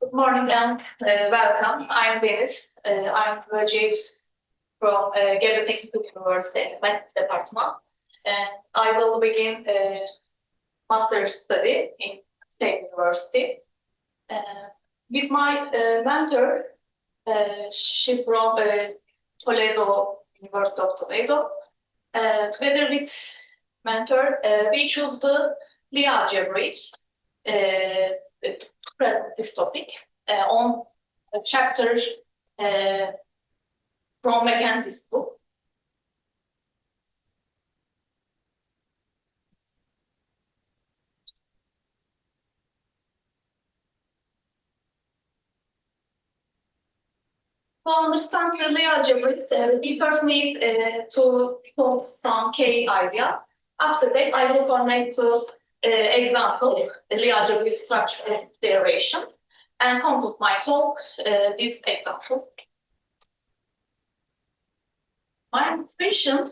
Good morning and welcome. I'm Deniz. I'm a graduate from Gebze Technical University, Math Department. And I will begin a master's study in State University. With my mentor, she's from Toledo, University of Toledo. Together with mentor, we choose the Lie Algebroid to present this topic on a chapter from Mackenzie's book. To understand the Lie algebra, we first need to recall some key ideas. After that, I will connect to example, the Lie algebra structure and derivation, and conclude my talk this example. My motivation,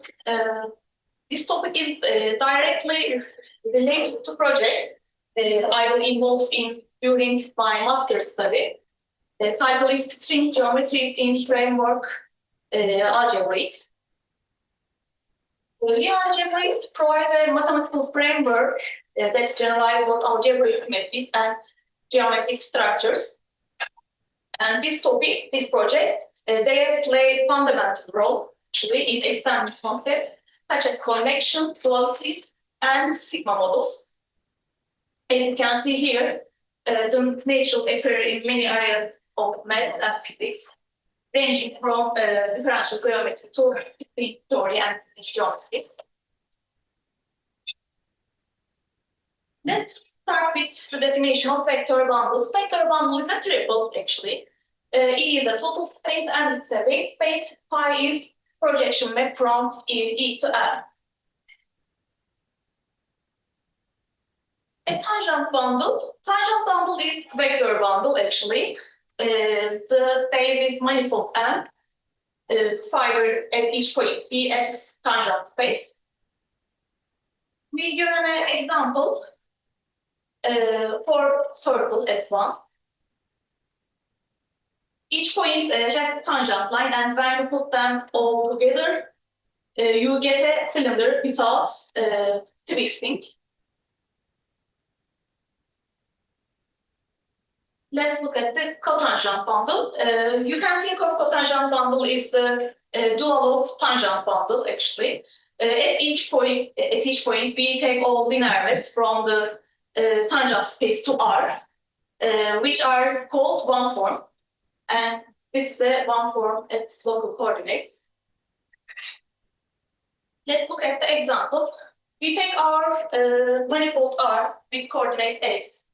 this topic is directly related to project I will involve in during my master's study. The title is String Geometries in Framework Algebroids. Lie algebroids provide a mathematical framework that generalize both algebraic symmetries and geometric structures. And this topic, this project, they play a fundamental role actually in extending concepts such as connection, dualities, and sigma models. As you can see here, the natures appear in many areas of math and physics, ranging from differential geometry to string theory and geometry. Let's start with the definition of vector bundle. Vector bundle is a triple, actually. E is a total space and it's a base space. Phi is projection map from E to M. A tangent bundle. Tangent bundle is vector bundle, actually. The base is manifold M. The fiber at each point be at tangent space. We give an example for circle S1. Each point has a tangent line, and when you put them all together, you get a cylinder without twisting. Let's look at the cotangent bundle. You can think of cotangent bundle is the dual of tangent bundle, actually. At each point, we take all linear maps from the tangent space to R, which are called one form. And this is a one form at local coordinates. Let's look at the example. We take our manifold R with coordinate x.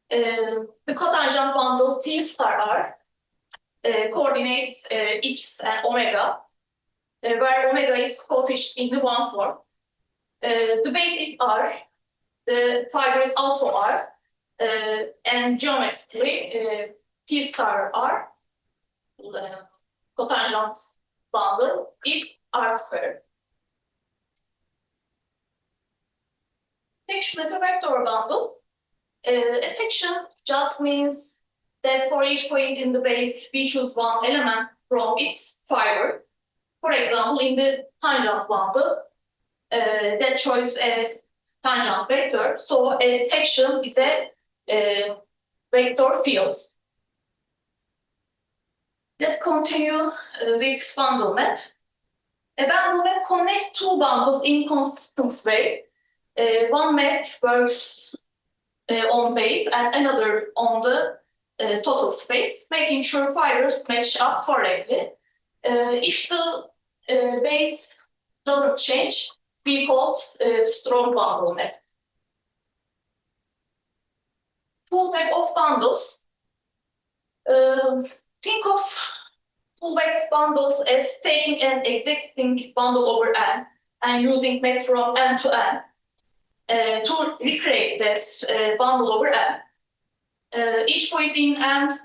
The cotangent bundle T star R coordinates x and omega, where omega is coefficient in the one form. The base is R, the fiber is also R, and geometrically T star R, cotangent bundle, is R squared. Section of a vector bundle. A section just means that for each point in the base, we choose one element from its fiber. For example, in the tangent bundle, that choice a tangent vector. So a section is a vector field. Let's continue with bundle map. A bundle map connects two bundles in consistent way. One map works on base and another on the total space, making sure fibers match up correctly. If the base doesn't change, we call strong bundle map. Pullback of bundles. Think of pullback bundles as taking an existing bundle over N and using map from N to N to recreate that bundle over M. Each point in M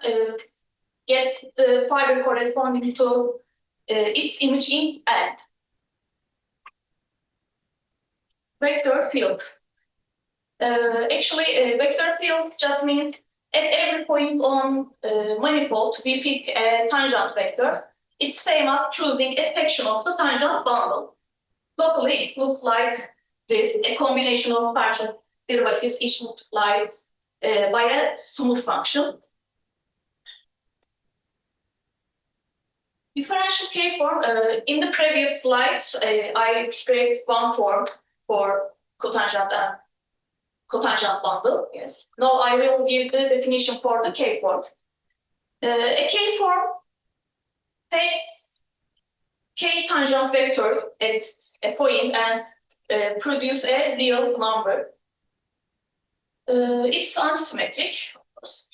gets the fiber corresponding to its image in N. Vector field. Actually, a vector field just means at every point on manifold, we pick a tangent vector. It's same as choosing a section of the tangent bundle. Locally, it looks like this, a combination of partial derivatives each multiplied by a smooth function. Differential K form, in the previous slides, I explained one form for cotangent and cotangent bundle, yes. Now I will give the definition for the K form. A K form takes K tangent vector at a point and produce a real number. It's unsymmetric, of course.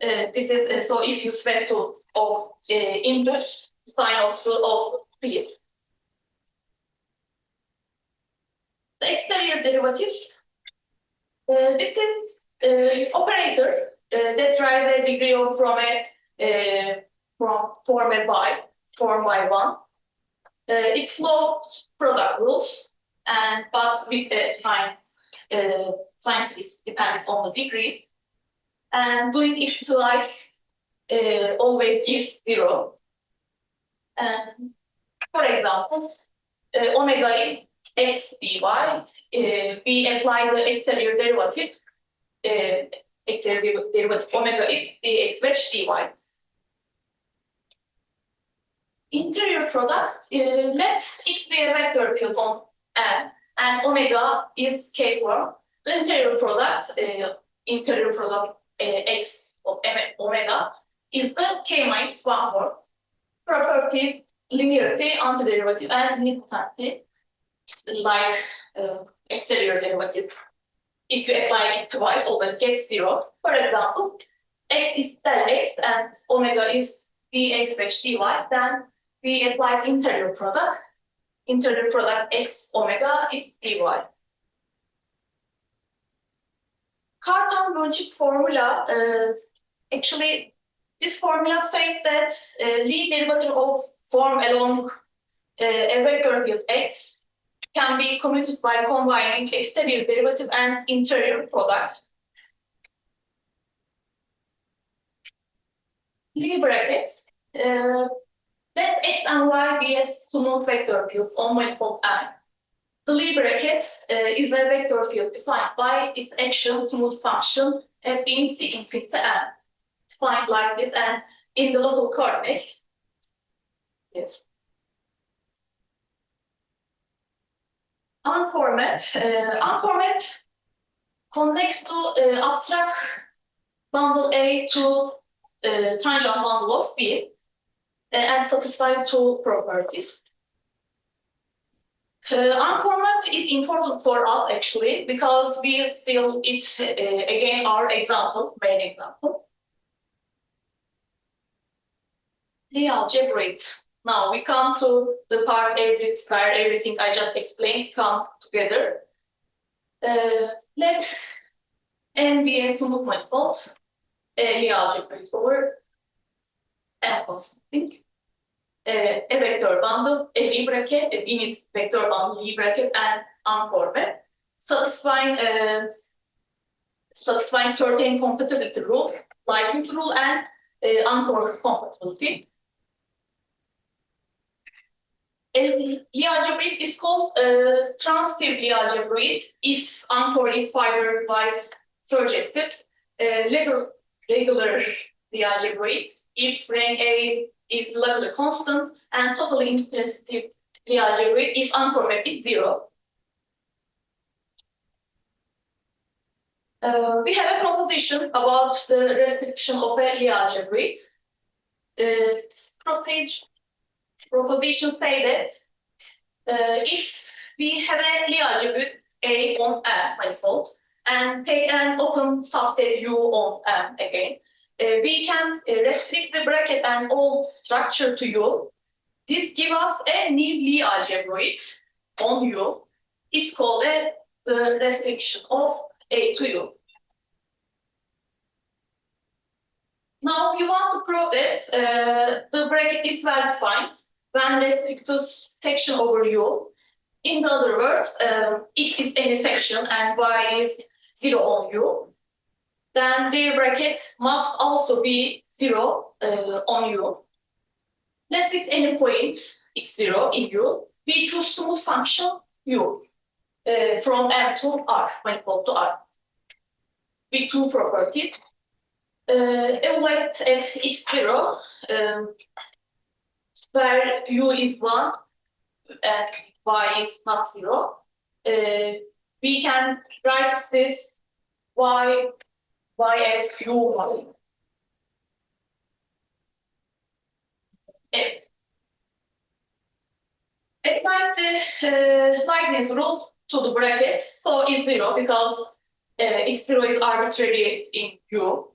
This is so if you swap to of input sign of the field. The exterior derivative. This is operator that derives a degree of from form by one. It flows product rules but with a sign is dependent on the degrees. And doing it twice always gives 0. And for example, omega is x dy. We apply the exterior derivative. Exterior derivative omega is dx dash dy. Interior product. Let x be a vector field on M, and omega is K form. The interior product x of omega is the K minus 1 form. Properties, linearity, antiderivative, and nilpotency, like exterior derivative. If you apply it twice, always gets 0. For example, x is del x and omega is dx dash dy, then we apply interior product. Interior product x omega is dy. Cartan-Lonchik formula, actually, this formula says that Lie derivative of form along a vector field x can be commuted by combining exterior derivative and interior product. Lie brackets. Let x and y be as smooth vector fields on manifold M. The Lie brackets is a vector field defined by its action smooth function f in C infinity M. Defined like this and in the local coordinates. Yes. Anchor map. Anchor map connects to abstract bundle A to tangent bundle of B and satisfies two properties. Anchor map is important for us actually because we see it again our main example. The Algebroid. Now we come to the part where everything I just explained come together. Let N be a smooth manifold, the Algebroid over M constant. A vector bundle, a Lie bracket, a unit vector bundle, Lie bracket, and anchor map, satisfying certain compatibility rule, Leibniz rule, and anchor compatibility. Lie algebroid is called transitive Lie algebroid if anchor is fiber-wise surjective, regular Lie algebroid if rank A is locally constant, and totally intransitive Lie algebroid if anchor map is 0. We have a proposition about the restriction of a Lie algebroid. This proposition says that if we have a Lie algebroid A on M manifold and take an open subset U on M again, we can restrict the bracket and all structure to U. This gives us a new Lie algebroid on U. It's called the restriction of A to U. Now we want to prove that the bracket is well defined when restricted to section over U. In other words, X is any section and Y is 0 on U. then their bracket must also be 0 on U. Let's pick any point x0 in U. We choose smooth function U from M to R when equal to R with two properties. Evaluate at x0 where U is 1 and Y is not 0. We can write this Y as U1. Apply the Leibniz rule to the brackets, so is 0 because x0 is arbitrary in U.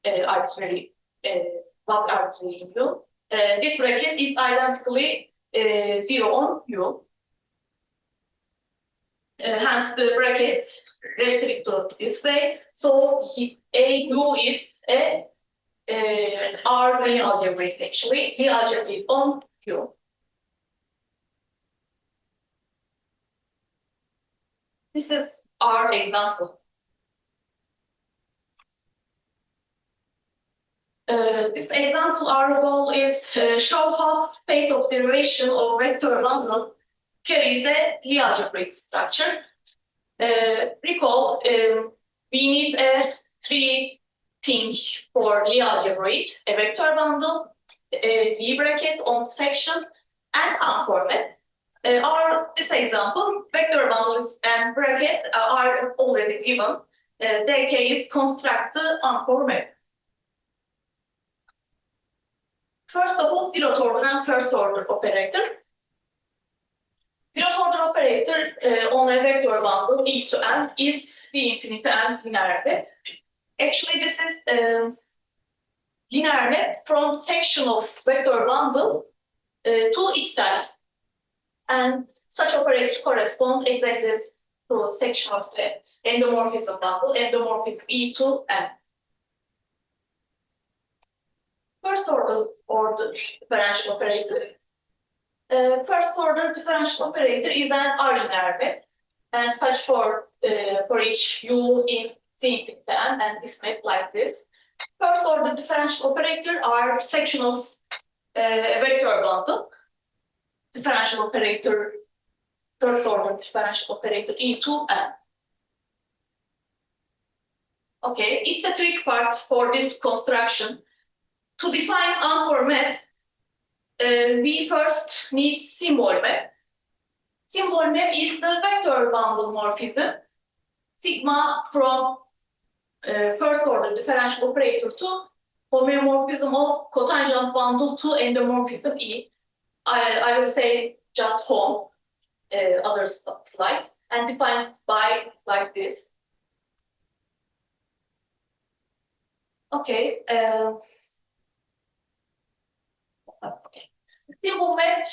Arbitrary in U. This bracket is identically 0 on U. Hence the brackets restrict to this way. So AU is a R Lie algebroid actually. Lie algebroid on U. This is our example. This example, our goal is show how space of derivation of vector bundle carries a Lie algebroid structure. Recall, we need a three thing for Lie algebroid: a vector bundle, a V bracket on section, and anchor map. This example, vector bundles and brackets are already given. Their case construct the anchor map. First of all, zeroth order and first order operator. Zeroth order operator on a vector bundle E to M is the infinite and linear map. Actually, this is linear map from section of vector bundle to itself. And such operator corresponds exactly to section of the endomorphism bundle, endomorphism E to M. First order differential operator. First order differential operator is an R linear map, and such for each U in the infinite M, and this map like this. First order differential operator are section of a vector bundle. Differential operator, first order differential operator E to M. Okay, it's a trick part for this construction. To define anchor map, we first need symbol map. Symbol map is the vector bundle morphism, sigma from first order differential operator to homeomorphism of cotangent bundle to endomorphism E. I will say just home, other slide, and define by like this. Okay. Symbol map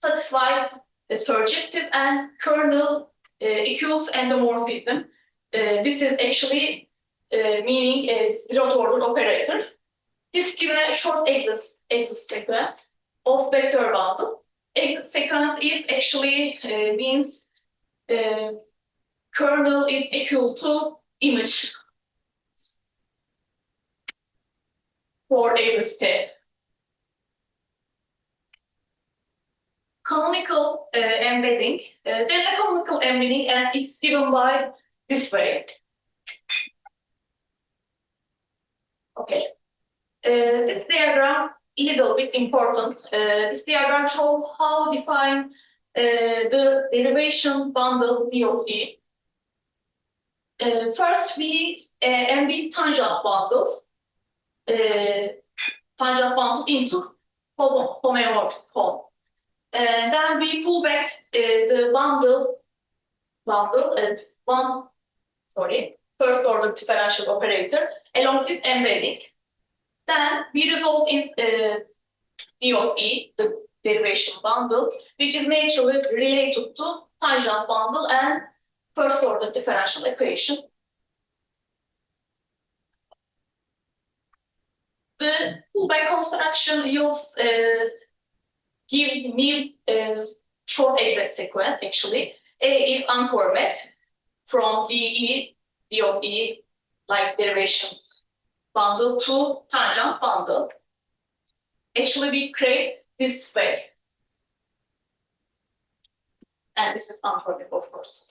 satisfy the surjective and kernel equals endomorphism. This is actually meaning a zeroth order operator. This gives a short exit sequence of vector bundle. Exit sequence is actually means kernel is equal to image for every step. Canonical embedding. There's a canonical embedding and it's given by this way. Okay. This diagram a little bit important. This diagram shows how define the derivation bundle D of E. First, we embed tangent bundle into homeomorphism home. Then we pull back the first order differential operator along this embedding. Then we resolve is D of E, the derivation bundle, which is naturally related to tangent bundle and first order differential equation. The pullback construction yields give new short exact sequence actually. A is anchor map from DE D of E, like derivation bundle to tangent bundle. Actually, we create this way. And this is unforgivable, of course.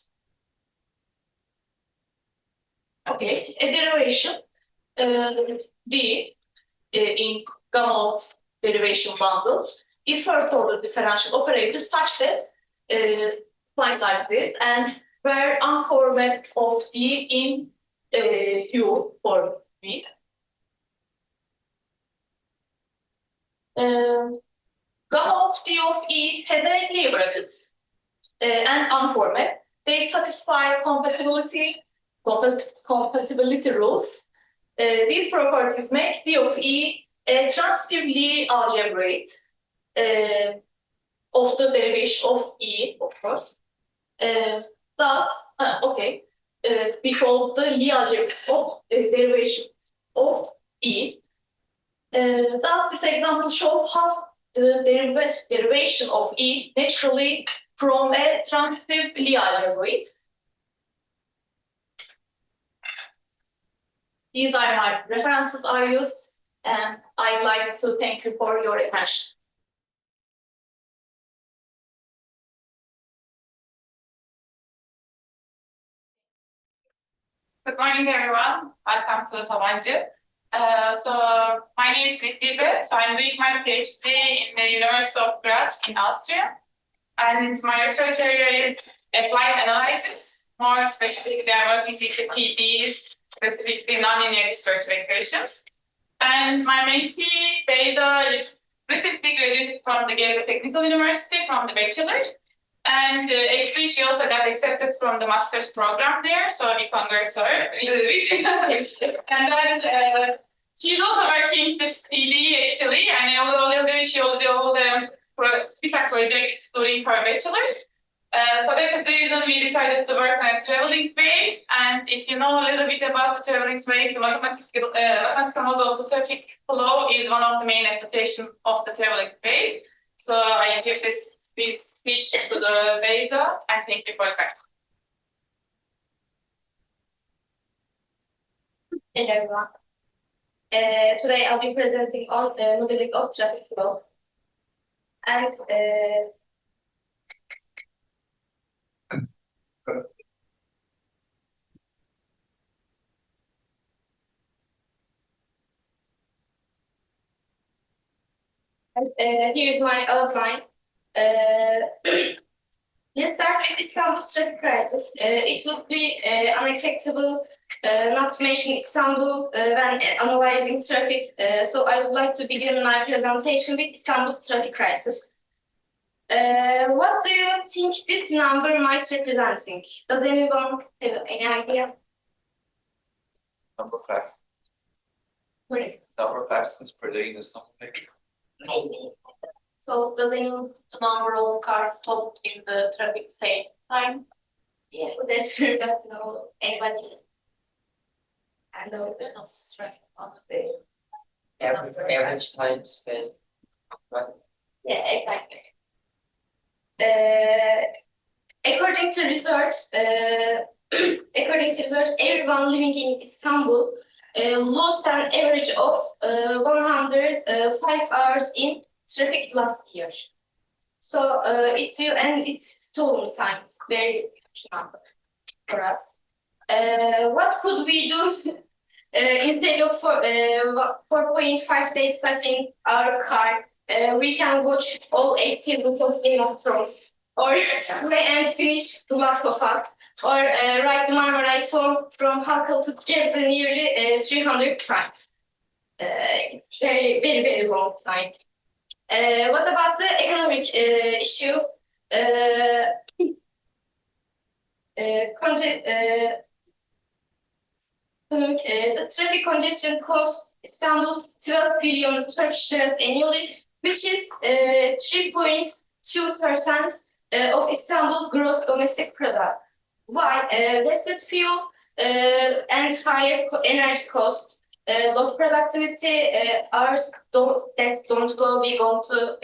Okay, a derivation D in gamma of derivation bundle is first order differential operator such that find like this, and where unformed of D in U for V. Gamma of D of E has a clear bracket and unformed. They satisfy compatibility rules. These properties make D of E a transitively algebroid of the derivation of E, of course. Thus, we call the Lie algebra of derivation of E. Thus, this example shows how the derivation of E naturally from a transitive Lie algebroid. These are my references I use, and I'd like to thank you for your attention. Good morning, everyone. Welcome to Sabancı. So my name is Nesibe. So I'm doing my PhD in the University of Graz in Austria. And my research area is applied analysis. More specifically, I'm working with the PDEs, specifically nonlinear dispersive equations. And my mentee, Beyza, is recently graduated from the Gebze Technical University from the bachelor. And actually, she also got accepted from the master's program there, so we congrats her a little bit. And then she's also working with PD actually, and already she will do all the projects during her bachelor. For that reason, we decided to work on a traveling phase. And if you know a little bit about the traveling phase, the mathematical model of the traffic flow is one of the main applications of the traveling phase. So I give this speech to the Beyza, and thank you for the time. Hello everyone. Today I'll be presenting on modeling of traffic flow. And here's my outline. Let's start with Istanbul's traffic crisis. It would be unacceptable not to mention Istanbul when analyzing traffic. So I would like to begin my presentation with Istanbul's traffic crisis. What do you think this number might representing? Does anyone have any idea? Number of passengers. Number of passengers per day in Istanbul. So does anyone the number of cars stopped in the traffic same time? Yeah, that's true. That's no anybody. And so it's not straight on the Average time spent. Yeah, exactly. According to research, everyone living in Istanbul lost an average of 105 hours in traffic last year. So it's real, and it's stolen time. It's very huge number for us. What could we do instead of 4.5 days stuck in our car? We can watch all 8 seasons of Game of Thrones, or play and finish The Last of Us, or ride the Marmaray from Halkalı to Gebze nearly 300 times. It's very, very, very long time. What about the economic issue? The traffic congestion costs Istanbul 12 billion Turkish liras annually, which is 3.2% of Istanbul gross domestic product. Why? Wasted fuel and higher energy costs, lost productivity, hours that don't go, we go to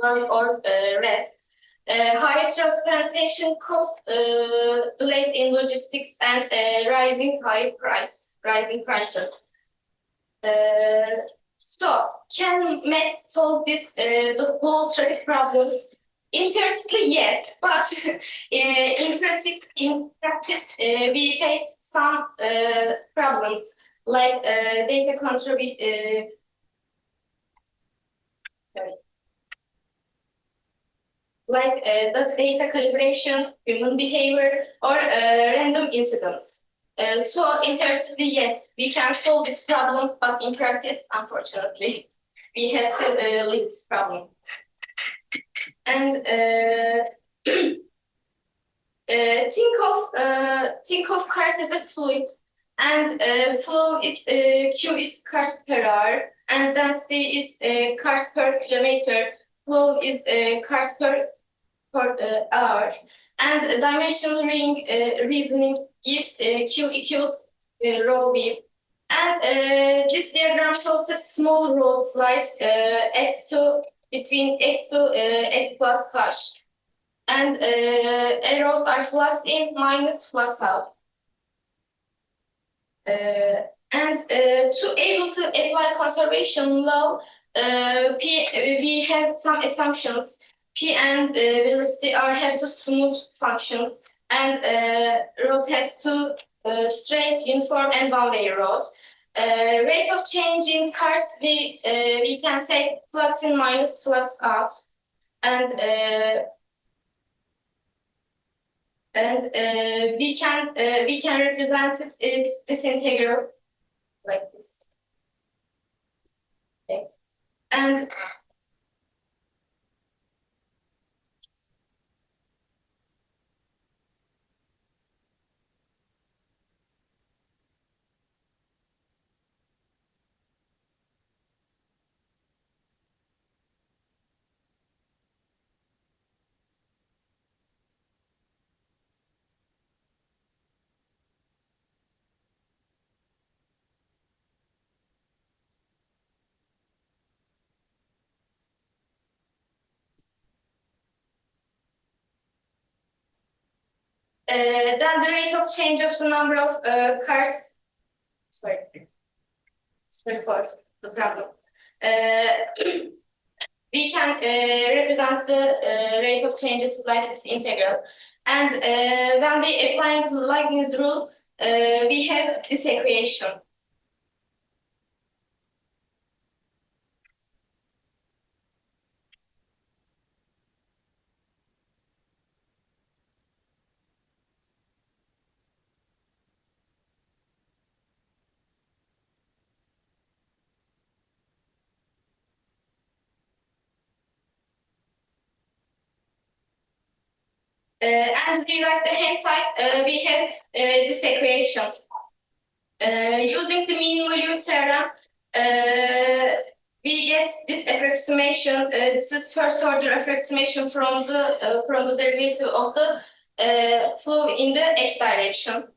work or rest, Higher transportation cost, delays in logistics, and rising prices. So, can Met solve this the whole traffic problems? In theoretically, yes, but in practice, we face some problems like data the data calibration, human behavior, or random incidents. So, in theoretically, yes, we can solve this problem, but in practice, unfortunately, we have to leave this problem. And think of cars as a fluid, and flow is Q is cars per hour, and density is cars per kilometer. Flow is cars per hour, and dimensional ring reasoning gives Q equals rho v. And this diagram shows a small road slice x2 between x to x plus h. And arrows are flux in minus flux out. And to able to apply conservation law, we have some assumptions. P and velocity have to smooth functions, and road has to straight, uniform, and one-way road. Rate of change in cars, we can say flux in minus flux out, and we can represent it this integral like this. Okay. And then the rate of change of the number of cars. Sorry for the problem. We can represent the rate of changes like this integral. And when we apply the Leibniz rule, we have this equation. And we write the hand side, we have this equation. Using the mean value theorem, we get this approximation. This is first order approximation from the derivative of the flow in the x direction.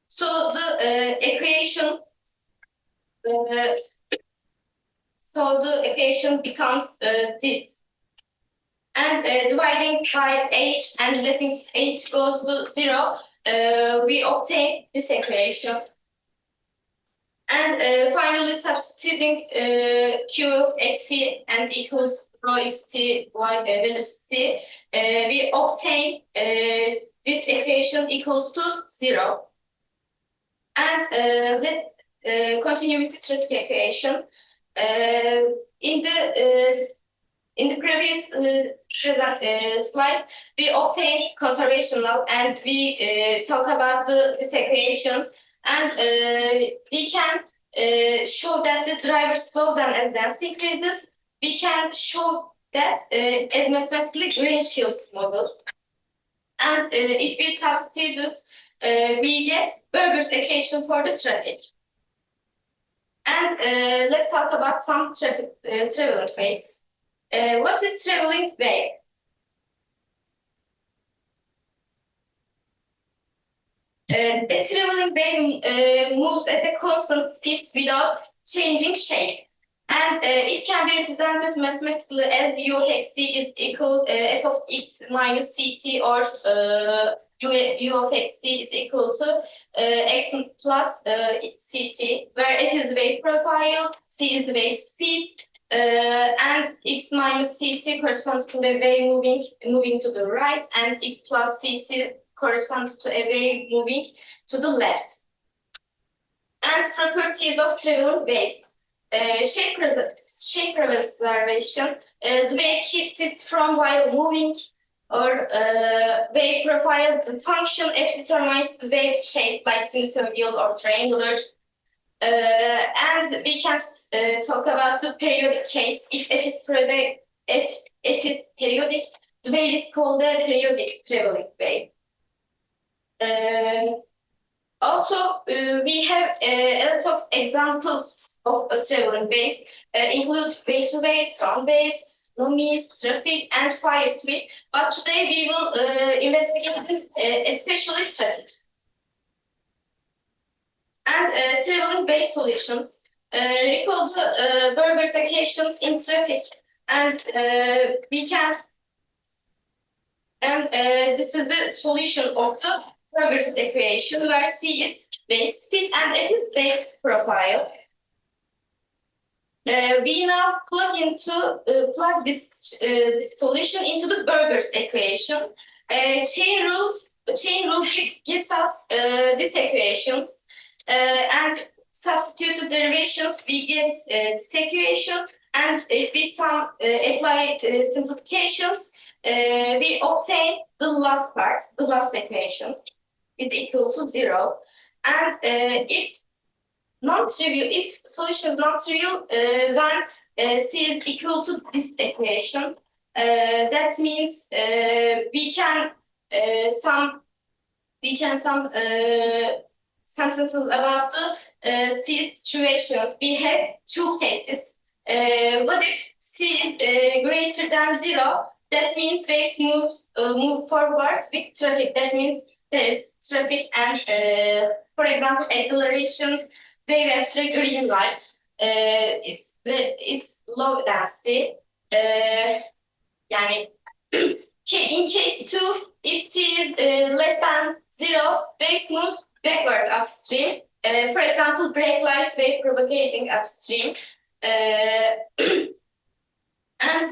So the equation becomes this. And dividing by h and letting h goes to 0, we obtain this equation. And finally, substituting q of xt and equals rho xt y velocity, we obtain this equation equals to 0. And let's continue with the traffic equation. In the previous slides, we obtained conservation law, and we talk about this equation, and we can show that the driver slowdown as density increases. We can show that as mathematically Green-Shields model. And if we substitute, we get Berger's equation for the traffic. And let's talk about some traveling waves. What is traveling wave? A traveling wave moves at a constant speed without changing shape. And it can be represented mathematically as u of xt is equal f of x minus ct, or u of xt is equal to x plus ct, where f is the wave profile, c is the wave speed, and x minus ct corresponds to a wave moving to the right, and x plus ct corresponds to a wave moving to the left. And properties of traveling waves. Shape preservation. The wave keeps its form while moving, or wave profile. The function f determines the wave shape, like sinusoidal or triangular. And we can talk about the periodic case. If f is periodic, the wave is called a periodic traveling wave. Also, we have a lot of examples of traveling waves, include vector waves, sound waves, tsunamis, traffic, and fire speed. But today we will investigate especially traffic. And traveling wave solutions. Recall the Burger's equations in traffic, and this is the solution of the Burger's equation, where c is wave speed and f is wave profile. We now plug this solution into the Burger's equation. Chain rule gives us these equations, and substitute the derivations, we get this equation. And if we apply simplifications, we obtain the last part, the last equations is equal to 0. And if solution is non-trivial, when c is equal to this equation, that means we can some sentences about the c situation. We have two cases. What if c is greater than 0? That means waves move forward with traffic. That means there is traffic, and for example, acceleration wave after a green light is low density. In case 2, if c is less than 0, waves move backward upstream. For example, brake light wave propagating upstream. And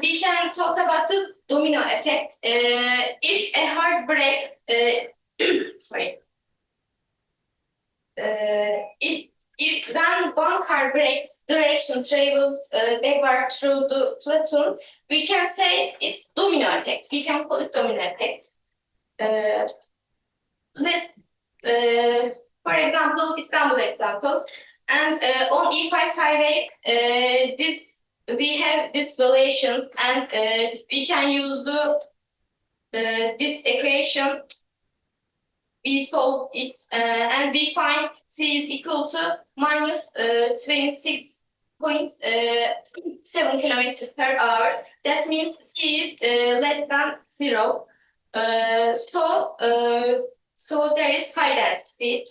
we can talk about the domino effect. If a hard brake, if when one car brakes, direction travels backward through the platoon, we can say it's domino effect. We can call it domino effect. For example, Istanbul example, and on E5 highway, we have these relations, and we can use this equation. We solve it, and we find c is equal to minus 26.7 kilometers per hour. That means c is less than 0. So there is high density,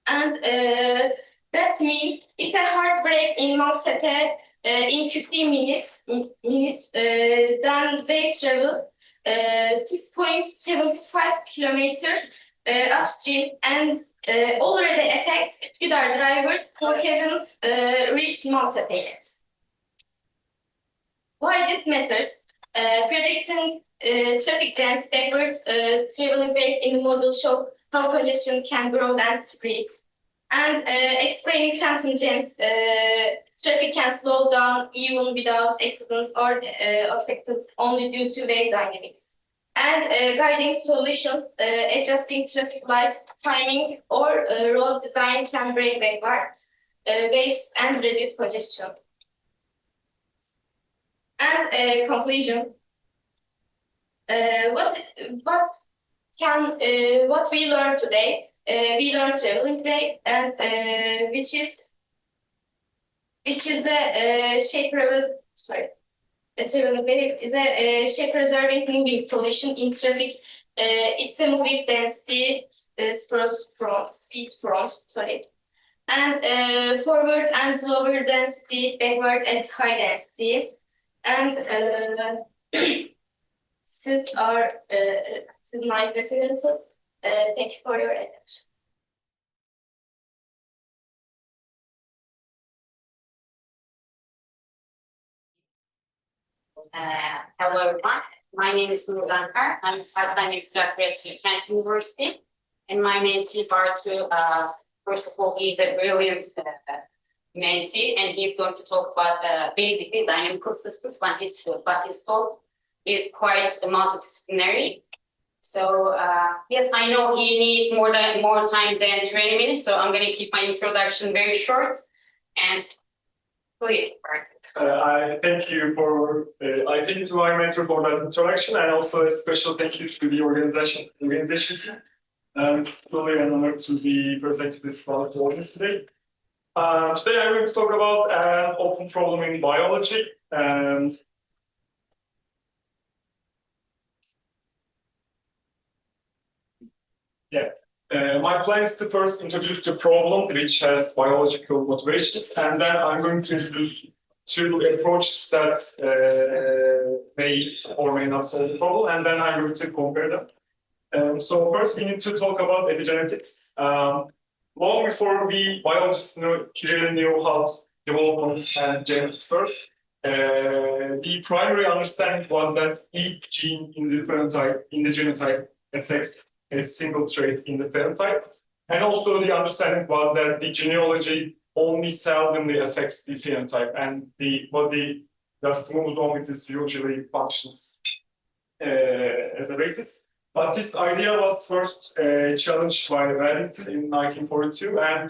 and that means if a hard brake in Maltepe in 15 minutes, then wave travel 6.75 kilometers upstream, and already affects Üsküdar drivers who haven't reached Maltepe yet. Why this matters? Predicting traffic jams backward traveling waves in the model show how congestion can grow and spread. And explaining phantom jams, traffic can slow down even without accidents or obstacles only due to wave dynamics. And guiding solutions, adjusting traffic light timing or road design can break backward waves and reduce congestion. And conclusion. What we learned today? We learned traveling wave, and which is the shape a traveling wave is a shape preserving moving solution in traffic. It's a moving density speed from and forward and lower density, backward and high density. And this is my references. Thank you for your attention. Hello everyone. My name is Nuri. I'm a part-time instructor at Kent University, and my mentee Bartu. First of all, he's a brilliant mentee, and he's going to talk about basically dynamical systems. But his talk is quite multidisciplinary. So yes, I know he needs more time than 20 minutes, so I'm going to keep my introduction very short. And please, Bartu. I thank you to my mentor for that introduction, and also a special thank you to the organization team. It's truly an honor to be present to this wonderful audience today. Today I'm going to talk about an open problem in biology. My plan is to first introduce the problem, which has biological motivations, and then I'm going to introduce two approaches that may or may not solve the problem, and then I'm going to compare them. So first we need to talk about epigenetics. Long before we biologists clearly knew how development and genetics work, the primary understanding was that each gene in the genotype affects a single trait in the phenotype. And also the understanding was that the genealogy only seldomly affects the phenotype, and the body just moves on with this usually functions as a basis. But this idea was first challenged by Waddington in 1942, and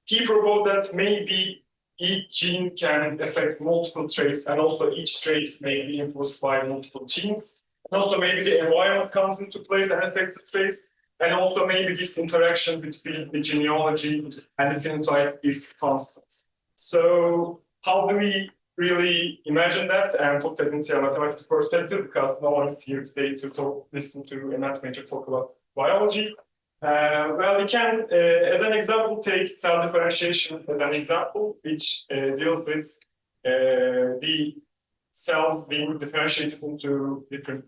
he proposed that maybe each gene can affect multiple traits, and also each trait may be influenced by multiple genes. And also maybe the environment comes into place and affects the traits, and also maybe this interaction between the genealogy and the phenotype is constant. So how do we really imagine that and put that into a mathematical perspective, because no one is here today to listen to a math major talk about biology. Well, we can, as an example, take cell differentiation as an example, which deals with the cells being differentiated into different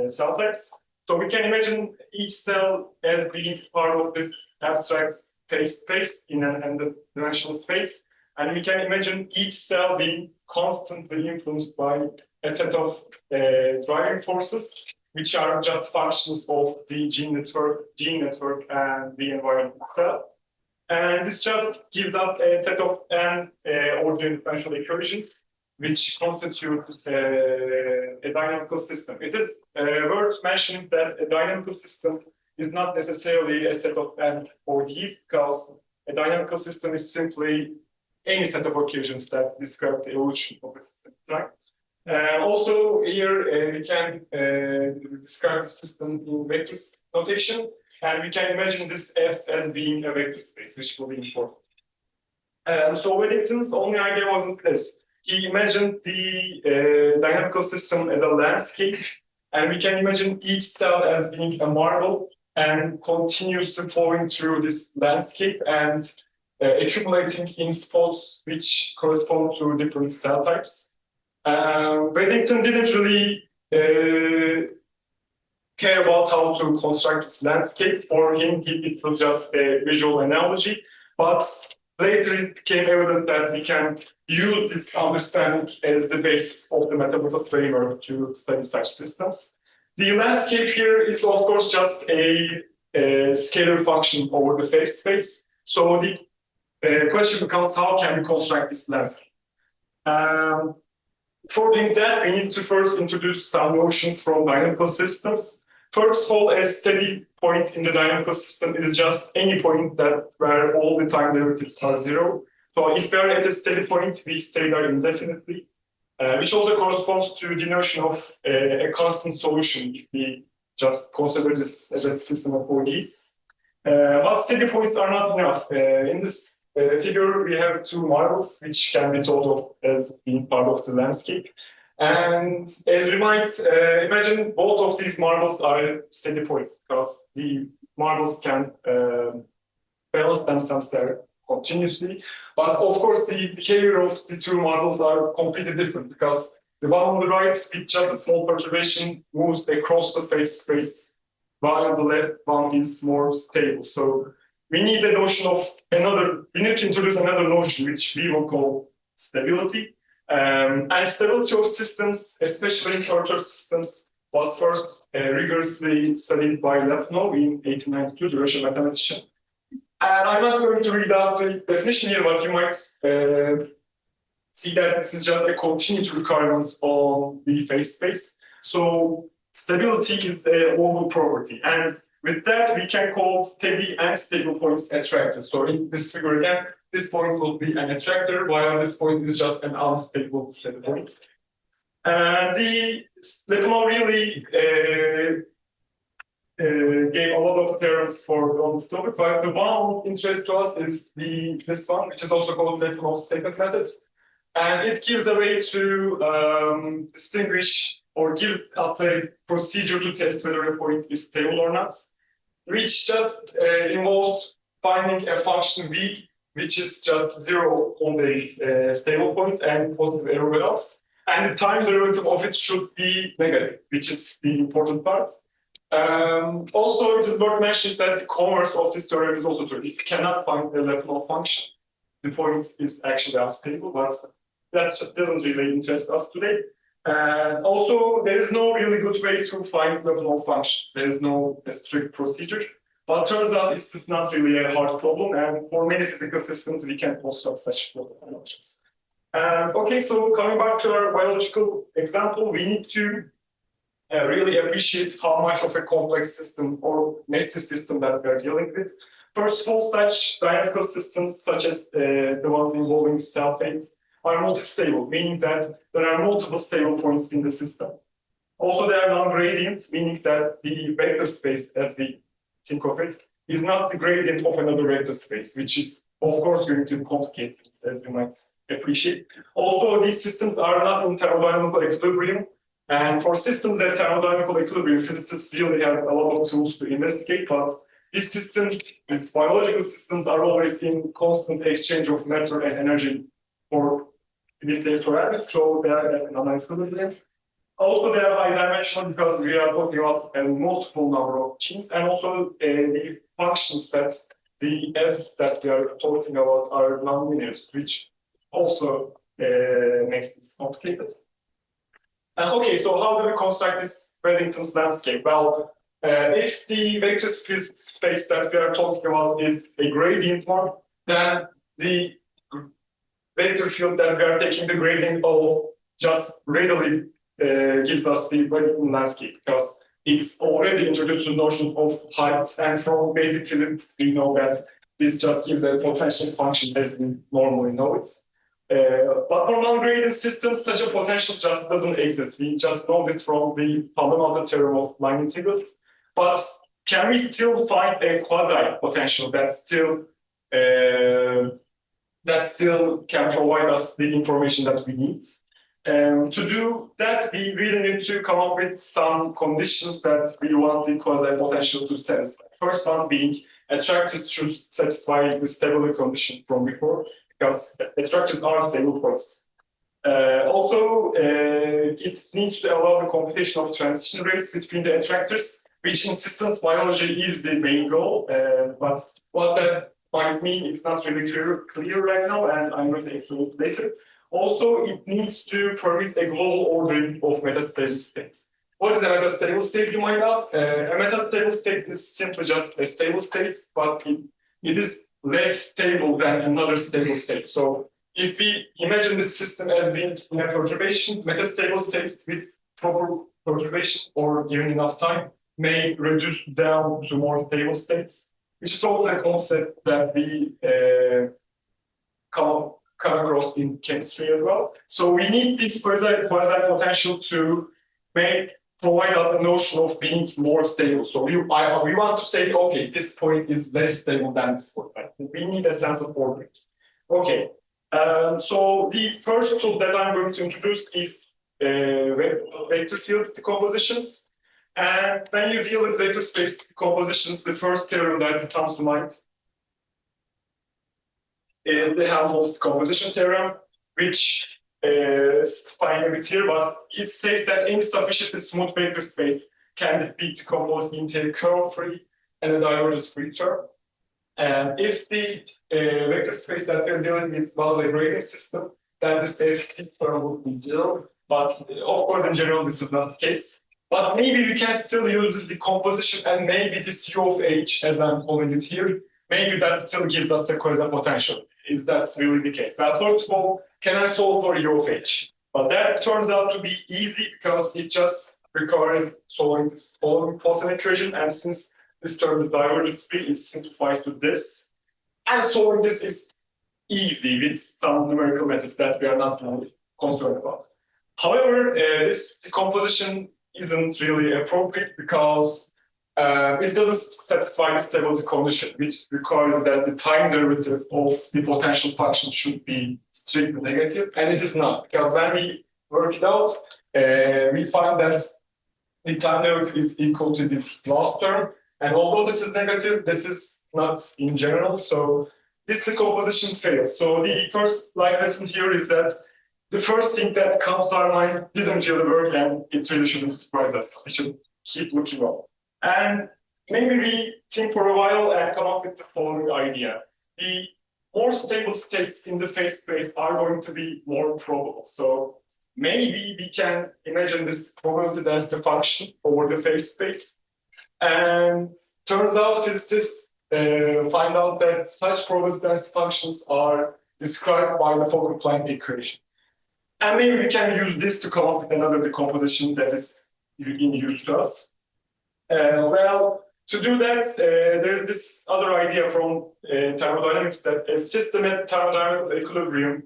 cell types. So we can imagine each cell as being part of this abstract space in an n-dimensional space. And we can imagine each cell being constantly influenced by a set of driving forces, which are just functions of the gene network and the environment itself. And this just gives us a set of ordinary differential equations, which constitute a dynamical system. It is worth mentioning that a dynamical system is not necessarily a set of n ODEs, because a dynamical system is simply any set of equations that describe the evolution of a system, right? Also here we can describe the system in vector notation, and we can imagine this F as being a vector space, which will be important. So Waddington's only idea wasn't this. He imagined the dynamical system as a landscape, and we can imagine each cell as being a marble and continuously flowing through this landscape and accumulating in spots which correspond to different cell types. Waddington didn't really care about how to construct this landscape. For him, it was just a visual analogy, but later it became evident that we can use this understanding as the basis of the mathematical framework to study such systems. The landscape here is, of course, just a scalar function over the phase space. So the question becomes, how can we construct this landscape? For doing that, we need to first introduce some notions from dynamical systems. First of all, a steady point in the dynamical system is just any point where all the time derivatives are zero. So if we are at a steady point, we stay there indefinitely, which also corresponds to the notion of a constant solution if we just consider this as a system of ODEs. But steady points are not enough. In this figure, we have two marbles, which can be thought of as being part of the landscape. And as you might imagine, both of these marbles are steady points, because the marbles can balance themselves there continuously. But of course, the behavior of the two models are completely different because the one on the right, with just a small perturbation, moves across the phase space, while the left one is more stable. So we need a notion of we need to introduce another notion, which we will call stability. And stability of systems, especially in Çırçır systems, was first rigorously studied by Lefno in 1892, the Russian mathematician. And I'm not going to read out the definition here, but you might see that this is just a continuity requirement on the phase space. So stability is a local property. And with that, we can call steady and stable points attractors. So in this figure again, this point will be an attractor, while this point is just an unstable steady point. And the Lefno really gave a lot of theorems on this topic, but the one of interest to us is this one, which is also called Lefno's second method. And it gives a way to distinguish or gives us a procedure to test whether a point is stable or not, which just involves finding a function v, which is just 0 on the stable point and positive everywhere else. And the time derivative of it should be negative, which is the important part. Also, it is worth mentioning that the converse of this theorem is also true. If you cannot find a Lefno function, the point is actually unstable, but that doesn't really interest us today. And also, there is no really good way to find Lefno functions. There is no strict procedure. But turns out this is not really a hard problem, and for many physical systems, we can construct such functions. Okay, so coming back to our biological example, we need to really appreciate how much of a complex system or messy system that we are dealing with. First of all, such dynamical systems, such as the ones involving self-aids, are multi-stable, meaning that there are multiple stable points in the system. Also, they are non-gradient, meaning that the vector space, as we think of it, is not the gradient of another vector space, which is, of course, going to complicate things, as you might appreciate. Also, these systems are not in thermodynamical equilibrium. And for systems at thermodynamical equilibrium, physicists really have a lot of tools to investigate, but these systems, these biological systems, are always in constant exchange of matter and energy for nuclear ceramics, so they are at an equilibrium. Also, they are high dimensional because we are talking about a multiple number of genes, and also the functions that the f that we are talking about are nonlinear, which also makes this complicated. Okay, so how do we construct this Waddington's landscape? Well, if the vector space that we are talking about is a gradient one, then the vector field that we are taking the gradient of just readily gives us the Waddington landscape, because it's already introduced the notion of height, and from basic physics we know that this just gives a potential function as we normally know it. But for non-gradient systems, such a potential just doesn't exist. We just know this from the fundamental theorem of line integrals. But can we still find a quasi-potential that still can provide us the information that we need? To do that, we really need to come up with some conditions that we want the quasi-potential to satisfy. First one being attractors should satisfy the stability condition from before, because attractors are stable points. Also, it needs to allow the computation of transition rates between the attractors, which in systems biology is the main goal. But what that might mean, it's not really clear right now, and I'm going to explain it later. Also, it needs to permit a global ordering of metastable states. What is a metastable state, you might ask? A metastable state is simply just a stable state, but it is less stable than another stable state. So if we imagine the system as being in a perturbation, metastable states with proper perturbation or given enough time may reduce down to more stable states, which is also a concept that we come across in chemistry as well. So we need this quasi-potential to provide us the notion of being more stable. So we want to say, okay, this point is less stable than this point. Right? We need a sense of ordering. Okay, so the first tool that I'm going to introduce is vector field decompositions. And when you deal with vector space decompositions, the first theorem that comes to mind is the Helmholtz composition theorem, which is simplifying a bit here, but it states that any sufficiently smooth vector space can be decomposed into a curl-free and a divergence-free term. And if the vector space that we're dealing with was a gradient system, then this FC term would be 0. But of course, in general, this is not the case. But maybe we can still use this decomposition and maybe this U of H, as I'm calling it here, maybe that still gives us a quasi potential. Is that really the case? Now, first of all, can I solve for U of H? But that turns out to be easy because it just requires solving this following Poisson equation. And since this term is divergence free, it simplifies to this. And solving this is easy with some numerical methods that we are not really concerned about. However, this decomposition isn't really appropriate because it doesn't satisfy the stability condition, which requires that the time derivative of the potential function should be strictly negative, and it is not, because when we work it out, we find that the time derivative is equal to this last term, and although this is negative, this is not in general, so this decomposition fails. So the first life lesson here is that the first thing that comes to our mind didn't really work, and it really shouldn't surprise us. We should keep looking up. And maybe we think for a while and come up with the following idea. The more stable states in the phase space are going to be more probable. So maybe we can imagine this probability density function over the phase space. And turns out physicists find out that such probability density functions are described by the focal Planck equation. And maybe we can use this to come up with another decomposition that is in use to us. Well, to do that, there's this other idea from thermodynamics that a system at thermodynamic equilibrium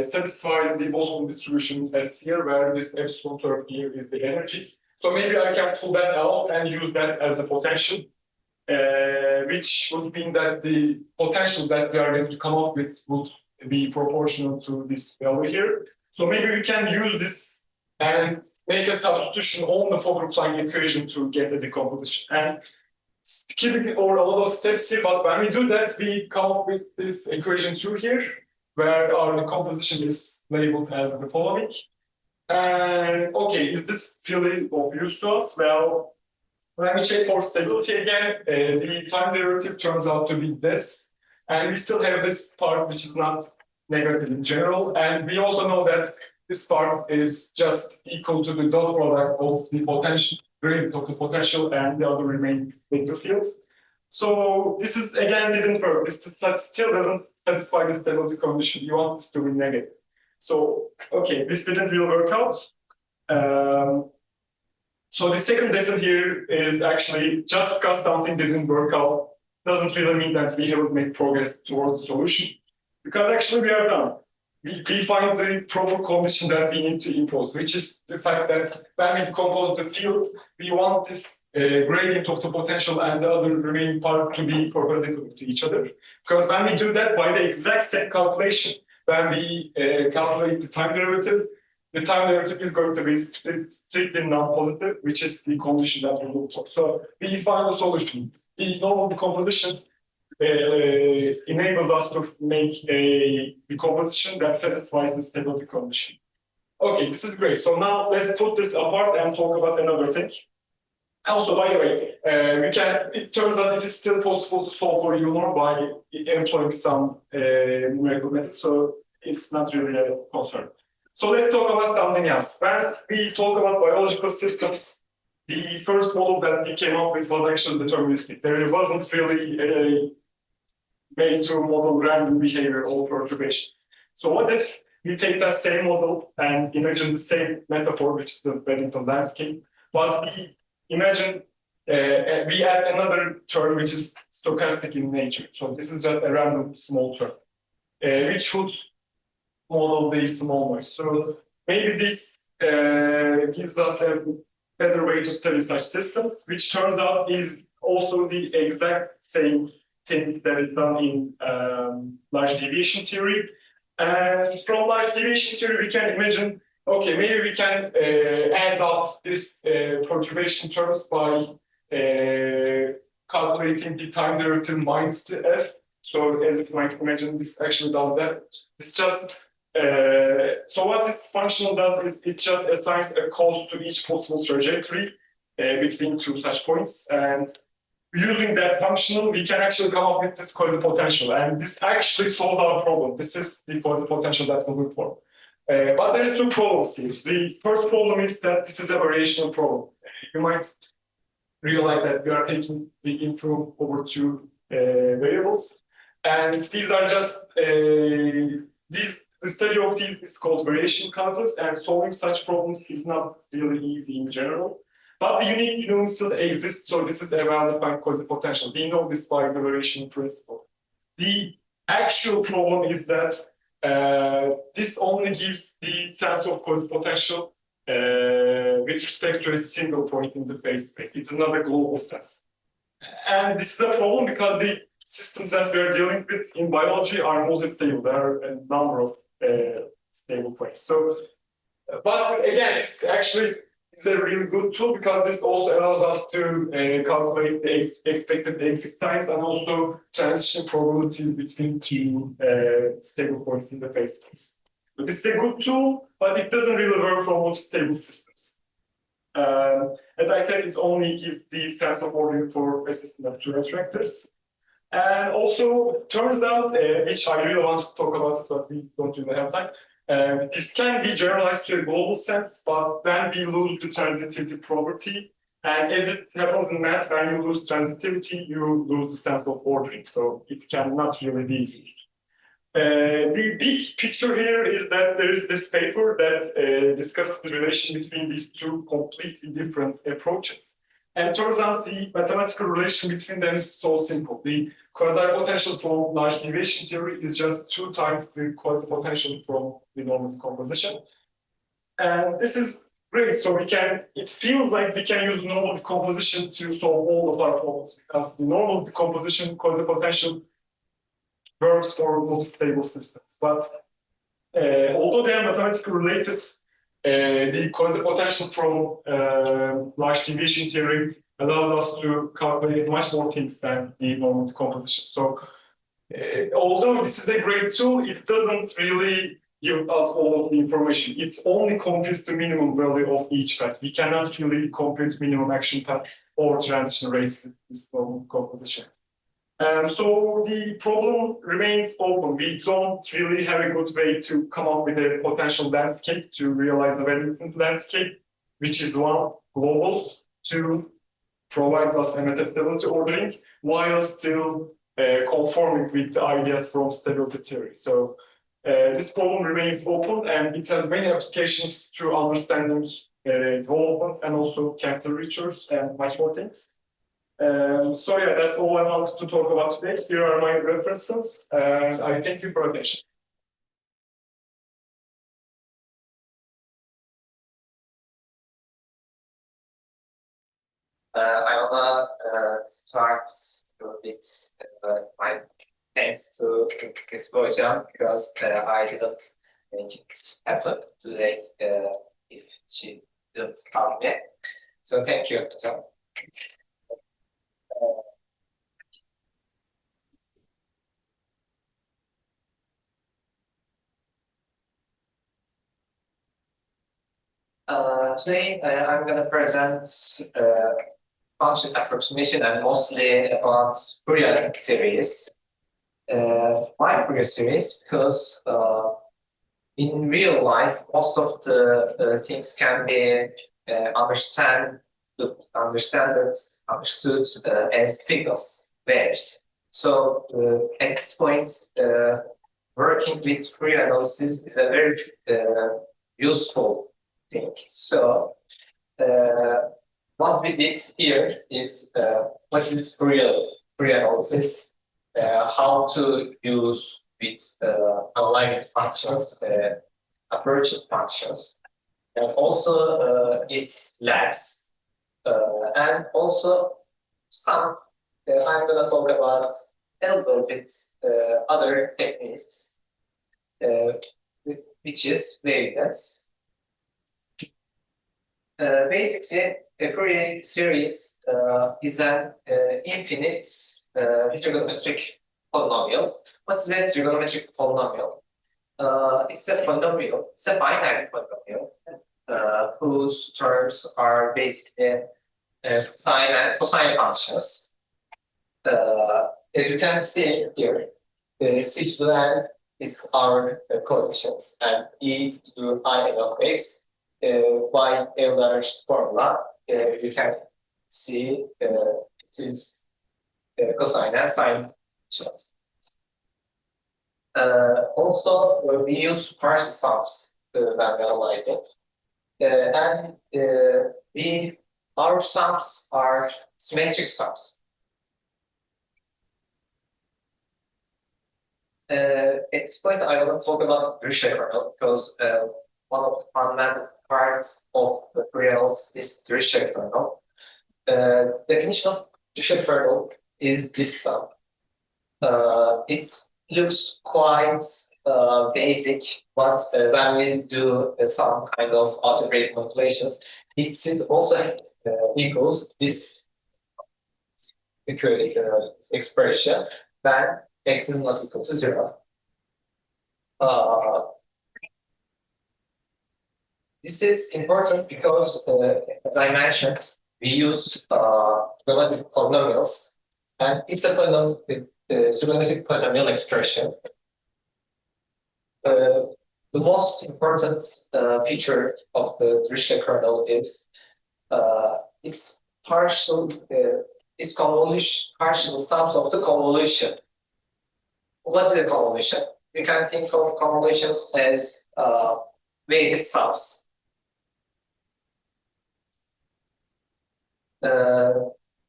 satisfies the Boltzmann distribution as here, where this epsilon term here is the energy. So maybe I can pull that out and use that as the potential, which would mean that the potential that we are going to come up with would be proportional to this value here. So maybe we can use this and make a substitution on the focal Planck equation to get a decomposition. And skipping over a lot of steps here, but when we do that, we come up with this equation 2 here, where our decomposition is labeled as the following. And okay, is this really of use to us? Well, when we check for stability again, the time derivative turns out to be this. And we still have this part which is not negative in general. And we also know that this part is just equal to the dot product of the potential, gradient of the potential and the other remaining vector fields. So this is, again, didn't work. This still doesn't satisfy the stability condition. You want this to be negative. So, okay, this didn't really work out. So the second lesson here is actually just because something didn't work out doesn't really mean that we haven't made progress towards the solution. Because actually we are done. We find the proper condition that we need to impose, which is the fact that when we decompose the field, we want this gradient of the potential and the other remaining part to be perpendicular to each other. Because when we do that by the exact same calculation, when we calculate the time derivative is going to be strictly non-positive, which is the condition that we look for. So we find a solution. The normal decomposition enables us to make a decomposition that satisfies the stability condition. Okay, this is great. So now let's put this apart and talk about another thing. Also, by the way, it turns out it is still possible to solve for UNOR by employing some numerical methods, so it's not really a concern. So let's talk about something else. When we talk about biological systems, the first model that we came up with was actually deterministic. There wasn't really a way to model random behavior or perturbations. So what if we take that same model and imagine the same metaphor, which is the Waddington landscape, but we imagine we add another term which is stochastic in nature. So this is just a random small term, which would model the small noise. So maybe this gives us a better way to study such systems, which turns out is also the exact same thing that is done in large deviation theory. And from large deviation theory, we can imagine, okay, maybe we can add up this perturbation terms by calculating the time derivative minus the f So as you might imagine, this actually does that. This just so what this function does is it just assigns a cost to each possible trajectory between two such points, and using that function, we can actually come up with this quasi-potential, and this actually solves our problem. This is the quasi-potential that we look for. But there's two problems here. The first problem is that this is a variational problem. You might realize that we are taking the input over two variables, and these are just the study of these is called variation calculus, and solving such problems is not really easy in general. But the unique union still exists, so this is a well-defined quasi-potential. We know this by the variation principle. The actual problem is that this only gives the sense of quasi-potential with respect to a single point in the phase space. It is not a global sense. And this is a problem because the systems that we are dealing with in biology are multi-stable. There are a number of stable points. So, but again, this actually is a really good tool because this also allows us to calculate the expected exit times and also transition probabilities between two stable points in the phase space. But this is a good tool, but it doesn't really work for multi-stable systems. As I said, it only gives the sense of ordering for a system of two attractors. And also, turns out, which I really want to talk about this, but we don't really have time. This can be generalized to a global sense, but then we lose the transitivity property. And as it happens in math, when you lose transitivity, you lose the sense of ordering. So it cannot really be used. The big picture here is that there is this paper that discusses the relation between these two completely different approaches. And it turns out the mathematical relation between them is so simple. The quasi-potential from large deviation theory is just 2 times the quasi-potential from the normal decomposition. And this is great. So it feels like we can use normal decomposition to solve all of our problems because the normal decomposition quasi-potential works for multi-stable systems. But although they are mathematically related, the quasi-potential from large deviation theory allows us to calculate much more things than the normal decomposition. So although this is a great tool, it doesn't really give us all of the information. It only computes the minimum value of each path. We cannot really compute minimum action paths or transition rates with this normal decomposition. So the problem remains open. We don't really have a good way to come up with a potential landscape to realize the Waddington landscape, which is one, global, two, provides us a metastability ordering, while still conforming with the ideas from stability theory. So this problem remains open, and it has many applications to understanding development and also cancer research and much more things. So yeah, that's all I wanted to talk about today. Here are my references, and I thank you for attention. I wanna start with my thanks to Hocam because I didn't make it happen today if she didn't help me. So thank you, Hocam. Today I'm going to present function approximation and mostly about Fourier series. Why Fourier series? Because in real life, most of the things can be understood as signals, waves. So at this point, working with Fourier analysis is a very useful thing. So what we did here is what is Fourier analysis, how to use with aligned functions, approaching functions, and also its labs, and also some. I'm going to talk about a little bit other techniques, which is wavelets. Basically, a Fourier series is an infinite trigonometric polynomial. What is a trigonometric polynomial? It's a polynomial. It's a finite polynomial whose terms are basically sine and cosine functions. As you can see here, C to the n is our coefficient, and e to I n of x by Euler's formula. You can see it is cosine and sine functions. Also, we use partial sums when analyzing, and our sums are symmetric sums. At this point, I want to talk about Dirichlet kernel because one of the fundamental parts of the Kernels is Dirichlet kernel. Definition of Dirichlet kernel is this sum. It looks quite basic, but when we do some kind of algebraic manipulations, it also equals this expression when x is not equal to 0. This is important because, as I mentioned, we use trigonometric polynomials, and it's a trigonometric polynomial expression. The most important feature of the Dirichlet kernel is its partial sums of the convolution. What is a convolution? You can think of convolutions as weighted sums.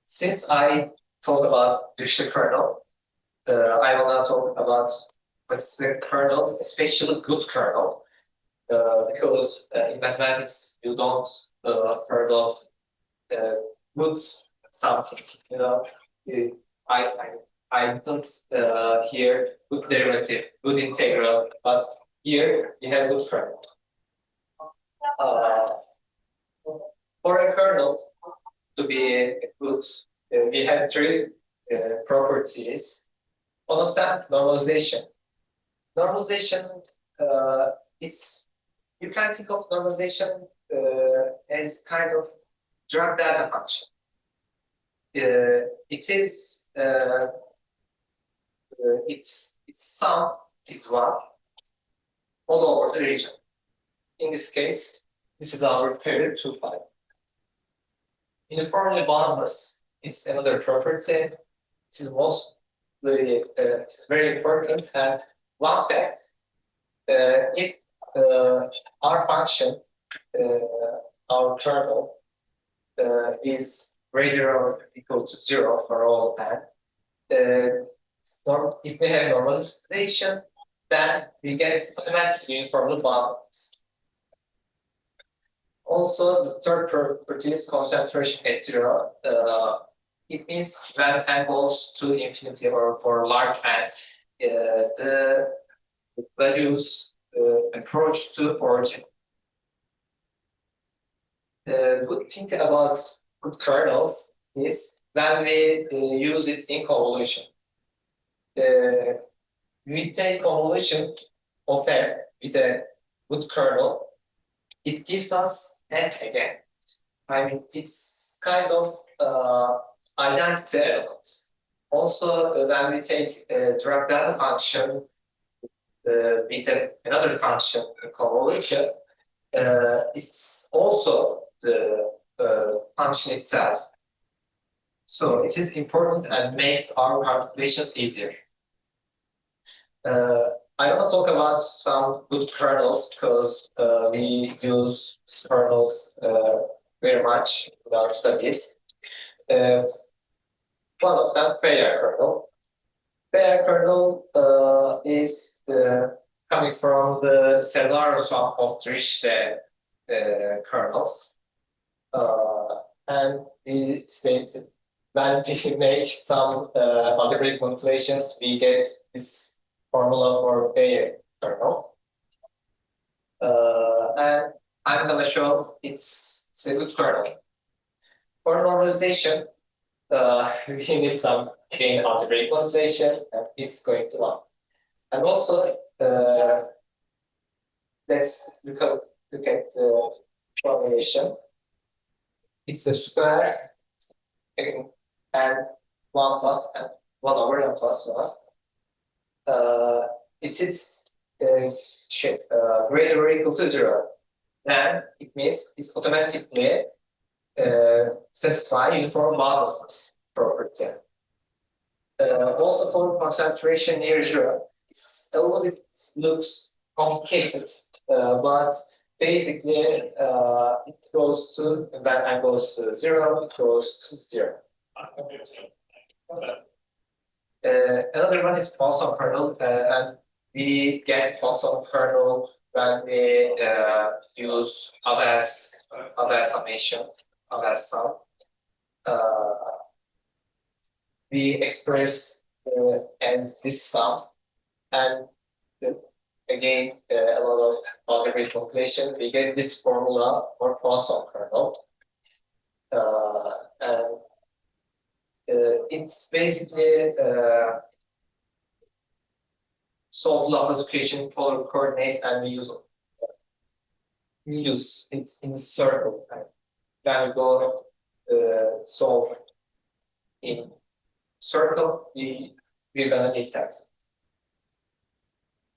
Since I talk about Dirichlet kernel, I will now talk about what's a kernel, especially good kernel, because in mathematics you don't heard of good something. You know, I don't hear good derivative, good integral, but here you have good kernel. For a kernel to be good, we have three properties. One of them, normalization. Normalization, you can think of normalization as kind of drag data function. Its sum is 1 all over the region. In this case, this is our period 2 pi. Uniformly boundless is another property. It is it's very important. And one fact, if our function, our kernel, is greater or equal to 0 for all n, if we have normalization, then we get automatically uniformly boundless. Also, the third property is concentration at 0. It means when n goes to infinity or for large n, the values approach to origin. Good thing about good kernels is when we use it in convolution. We take convolution of f with a good kernel. It gives us f again. I mean, it's kind of identity elements. Also, when we take a drag data function with another function in convolution, it's also the function itself. So it is important and makes our calculations easier. I want to talk about some good kernels because we use kernels very much in our studies. One of them, Fourier kernel. Fourier kernel is coming from the cellular sum of Dirichlet kernels. And we stated when we make some algebraic manipulations, we get this formula for Fourier kernel. And I'm going to show it's a good kernel. For normalization, we need some in algebraic manipulation, and it's going to 1. And also, let's look at the formulation. It's a square and 1 plus and 1 over n plus 1. It is greater or equal to 0. Then it means it's automatically satisfy uniform boundedness property. Also for concentration near 0, it's a little bit looks complicated, but basically it goes to, when n goes to 0, it goes to 0. Another one is Poisson kernel, and we get Poisson kernel when we use Abel's summation, Abel's sum. We express as this sum, and again a lot of algebraic calculation. We get this formula for Poisson kernel, and it's basically solves Laplace equation in polar coordinates, and we use it in the circle. And then we go solve in circle. We're gonna need that,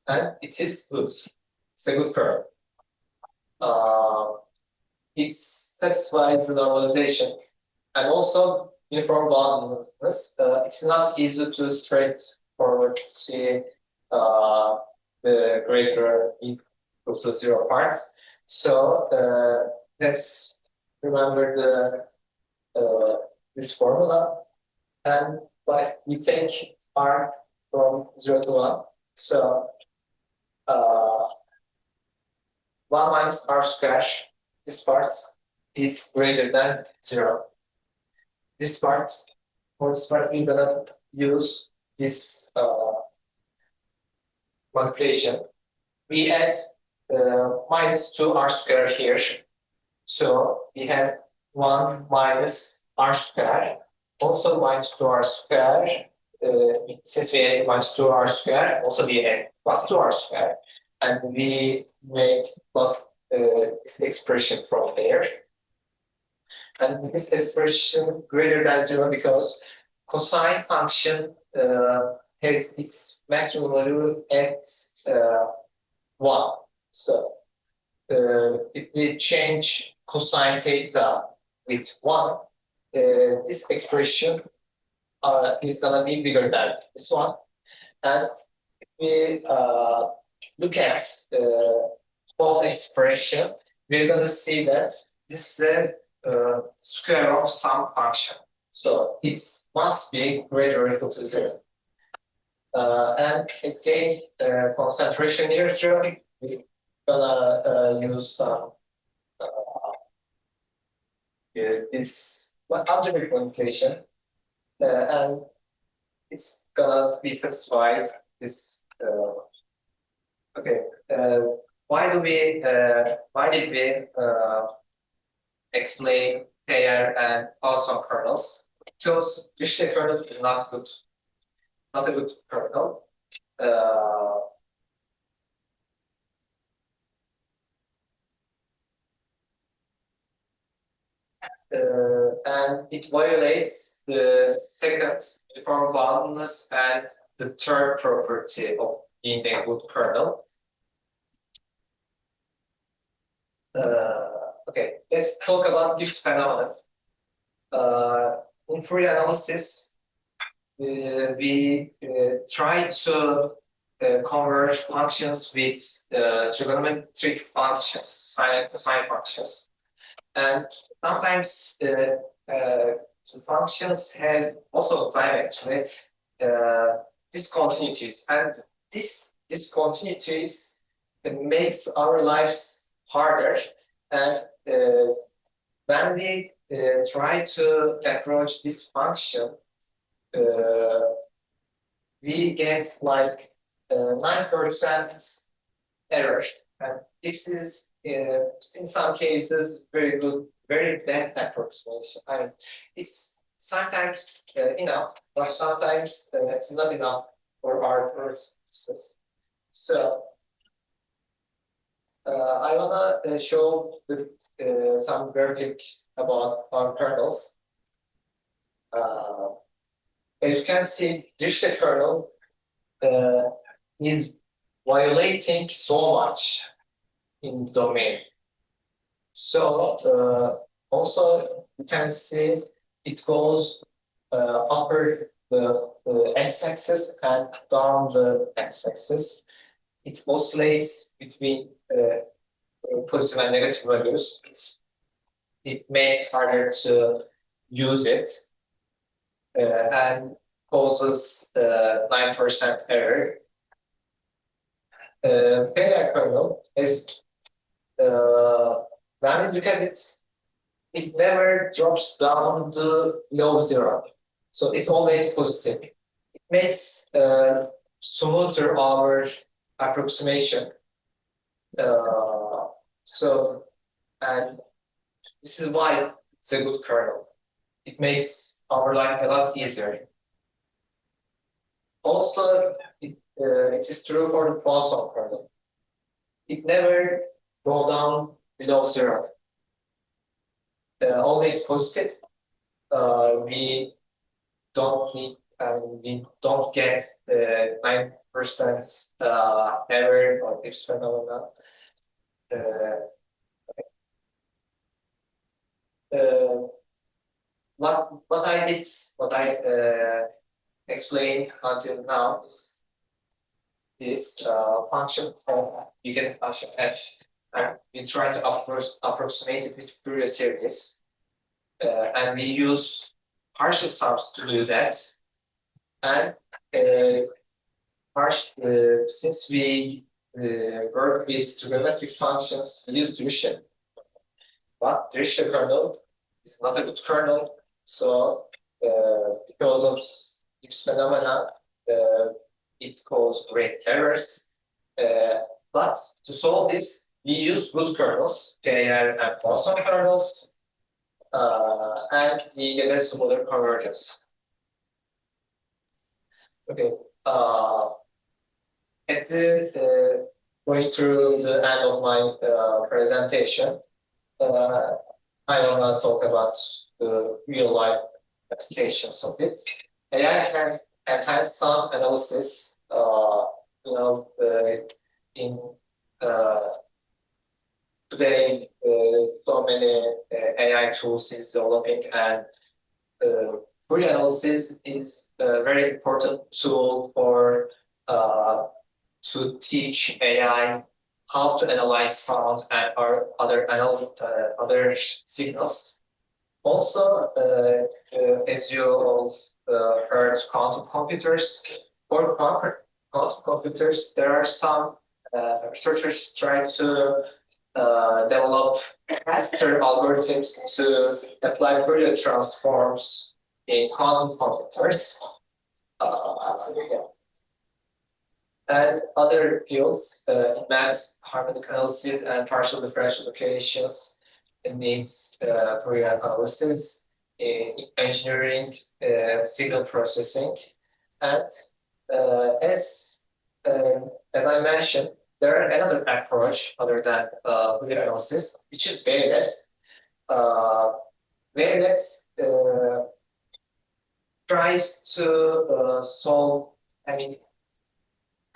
and it is good. It's a good curve. It satisfies the normalization, and also uniform boundedness. It's not easy to straightforward see the greater equal to 0 part. So let's remember this formula, and we take r from 0 to 1. So 1 minus r square, this part is greater than 0. This part, for this part, we're gonna use this manipulation. We add minus 2 r square here. So we have 1 minus r square. Also minus 2 r square. Since we add minus 2 r square, also we add plus 2 r square. And we make plus this expression from there. And this expression greater than 0 because cosine function has its maximum value at 1. So if we change cosine theta with 1, this expression is gonna be bigger than this one. And if we look at the whole expression, we're gonna see that this is a square of some function. So it must be greater or equal to 0. And again, concentration near 0, we're gonna use some this algebraic manipulation, and it's gonna be satisfied. This okay. Why did we explain E R and Poisson kernels? Because Yüksel kernel is not good. Not a good kernel. And it violates the second uniform boundedness and the third property of being a good kernel. Okay, let's talk about Gibbs phenomenon. In Fourier analysis, we try to converge functions with trigonometric functions, sine and cosine functions. And sometimes the functions have, most of the time actually, discontinuities. And this discontinuities makes our lives harder. And when we try to approach this function, we get like 9% error. And this is, in some cases, very good, very bad approximation. I mean, it's sometimes enough, but sometimes it's not enough for our purposes. So I wanna show some graphics about our kernels. As you can see, digital kernel is violating so much in the domain. So also you can see it goes upper the x-axis and down the x-axis. It oscillates between positive and negative values. It makes it harder to use it and causes 9% error. Failure kernel is when you look at it, it never drops down to below zero. So it's always positive. It makes smoother our approximation. So, and this is why it's a good kernel. It makes our life a lot easier. Also, it is true for the Poisson kernel. It never go down below zero. Always positive. We don't need, we don't get 9% error or Gibbs phenomena. What I explained until now is this function of, you get a function f, and we try to approximate it with Fourier series, and we use partial sums to do that. And since we work with trigonometric functions, we use division. But division kernel is not a good kernel, so because of Gibbs phenomena, it causes great errors. But to solve this, we use good kernels, KR and Poisson kernels, and we get a smoother convergence. Okay, at the going through the end of my presentation, I want to talk about the real life applications of it. AI can enhance some analysis, in today, so many AI tools is developing, and Fourier analysis is a very important tool for to teach AI how to analyze sound and other signals. Also, as you all heard, quantum computers. For quantum computers, there are some researchers trying to develop faster algorithms to apply Fourier transforms in quantum computers. And other fields, advanced harmonic analysis and partial differential equations, it needs Fourier analysis, engineering, signal processing, and as I mentioned, there are another approach other than Fourier analysis, which is wavelets. Wavelets tries to solve,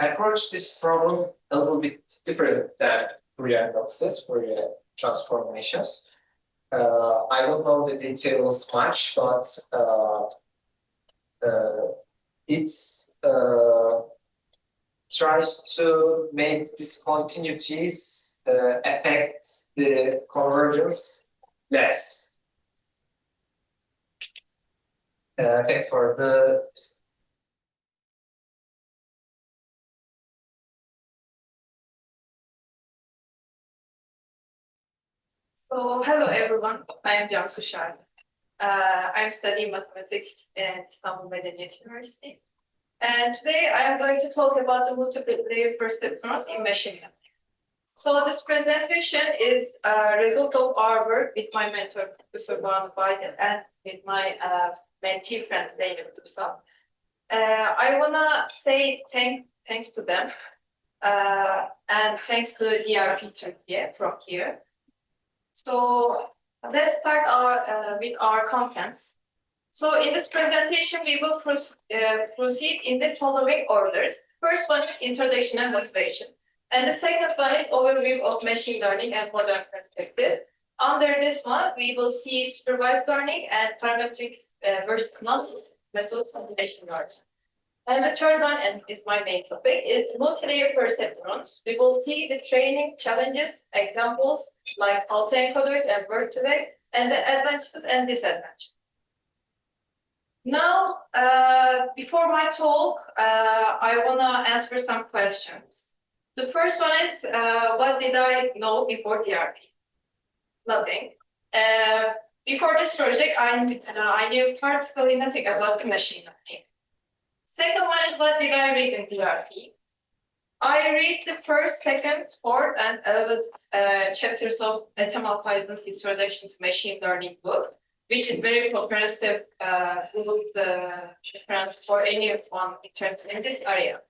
approach this problem a little bit different than Fourier analysis, Fourier transformations. I don't know the details much, but it's tries to make discontinuities affect the convergence less. Thanks for the. So, hello everyone, I'm Cansu Şahin. I'm studying mathematics at Istanbul Medeniyet University. And today I am going to talk about the multiplayer perceptrons in machine learning. So this presentation is a result of our work with my mentor, Professor Waddington, and with my mentee friend Zeynep Dursal. I wanna say thanks to them and thanks to DRP Türkiye from here. So let's start with our contents. So in this presentation, we will proceed in the following orders. First one, introduction and motivation. And the second one is overview of machine learning and modern perspective. Under this one, we will see supervised learning and parametric versus non-methods of machine learning. And the third one, and is my main topic, is multilayer perceptrons. We will see the training challenges, examples like autoencoders and word-to-vec, and the advantages and disadvantages. Now, before my talk, I want to answer some questions. The first one is, what did I know before DRP? Nothing. Before this project, I knew practically nothing about the machine learning. Second one is, what did I read in DRP? I read the first, second, fourth, and 11th chapters of Ethem Python's Introduction to Machine Learning book, which is very comprehensive reference for anyone interested in this area.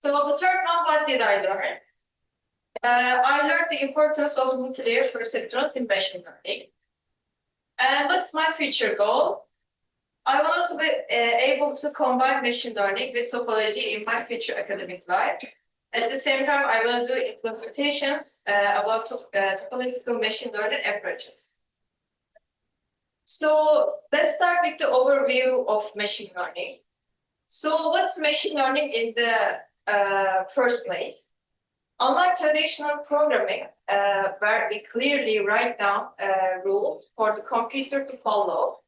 So the third one, what did I learn? I learned the importance of multilayer perceptrons in machine learning. And what's my future goal? I want to be able to combine machine learning with topology in my future academic life. At the same time, I will do implementations about topological machine learning approaches. So let's start with the overview of machine learning. So what's machine learning in the first place? Unlike traditional programming, where we clearly write down rules for the computer to follow,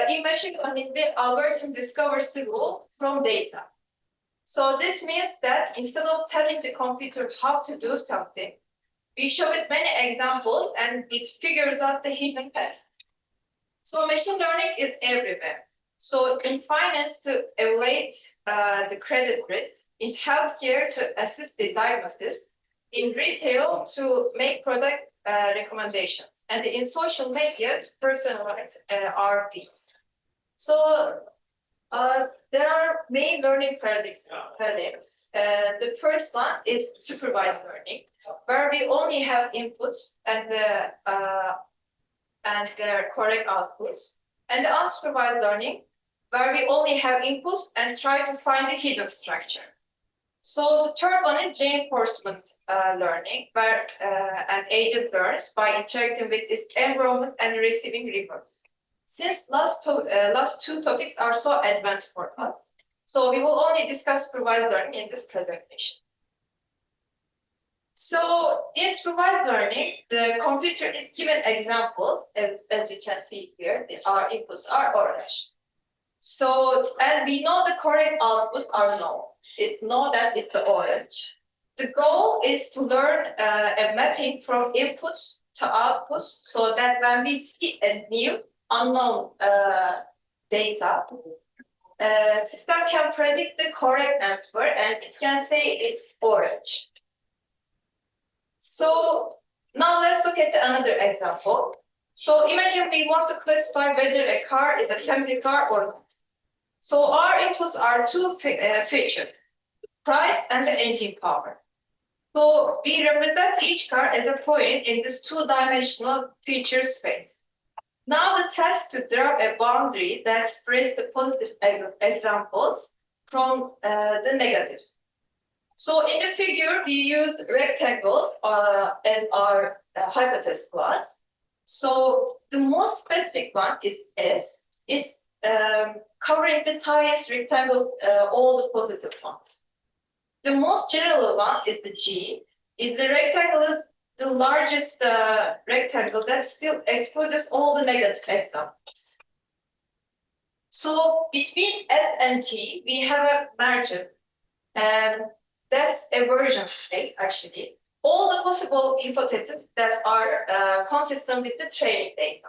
in machine learning, the algorithm discovers the rule from data. So this means that instead of telling the computer how to do something, we show it many examples and it figures out the hidden paths. So machine learning is everywhere. So in finance to evaluate the credit risk, in healthcare to assist the diagnosis, in retail to make product recommendations, and in social media to personalize our feeds. So there are main learning paradigms. The first one is supervised learning, where we only have inputs and their correct outputs, and the unsupervised learning, where we only have inputs and try to find the hidden structure. So the third one is reinforcement learning, where an agent learns by interacting with its environment and receiving rewards. Since last two topics are so advanced for us, so we will only discuss supervised learning in this presentation. So in supervised learning, the computer is given examples, as you can see here, our inputs are orange. So, and we know the correct outputs are known. It's known that it's orange. The goal is to learn a mapping from inputs to outputs so that when we see a new unknown data, system can predict the correct answer and it can say it's orange. So now let's look at another example. So imagine we want to classify whether a car is a family car or not. So our inputs are two features, price and the engine power. So we represent each car as a point in this two-dimensional feature space. Now the task to draw a boundary that separates the positive examples from the negatives. So in the figure, we used rectangles as our hypothesis class. So the most specific one is S, is covering the tiniest rectangle, all the positive ones. The most general one is the G, is the rectangle is the largest rectangle that still excludes all the negative examples. So between S and G, we have a margin, and that's a version state actually. All the possible hypotheses that are consistent with the training data.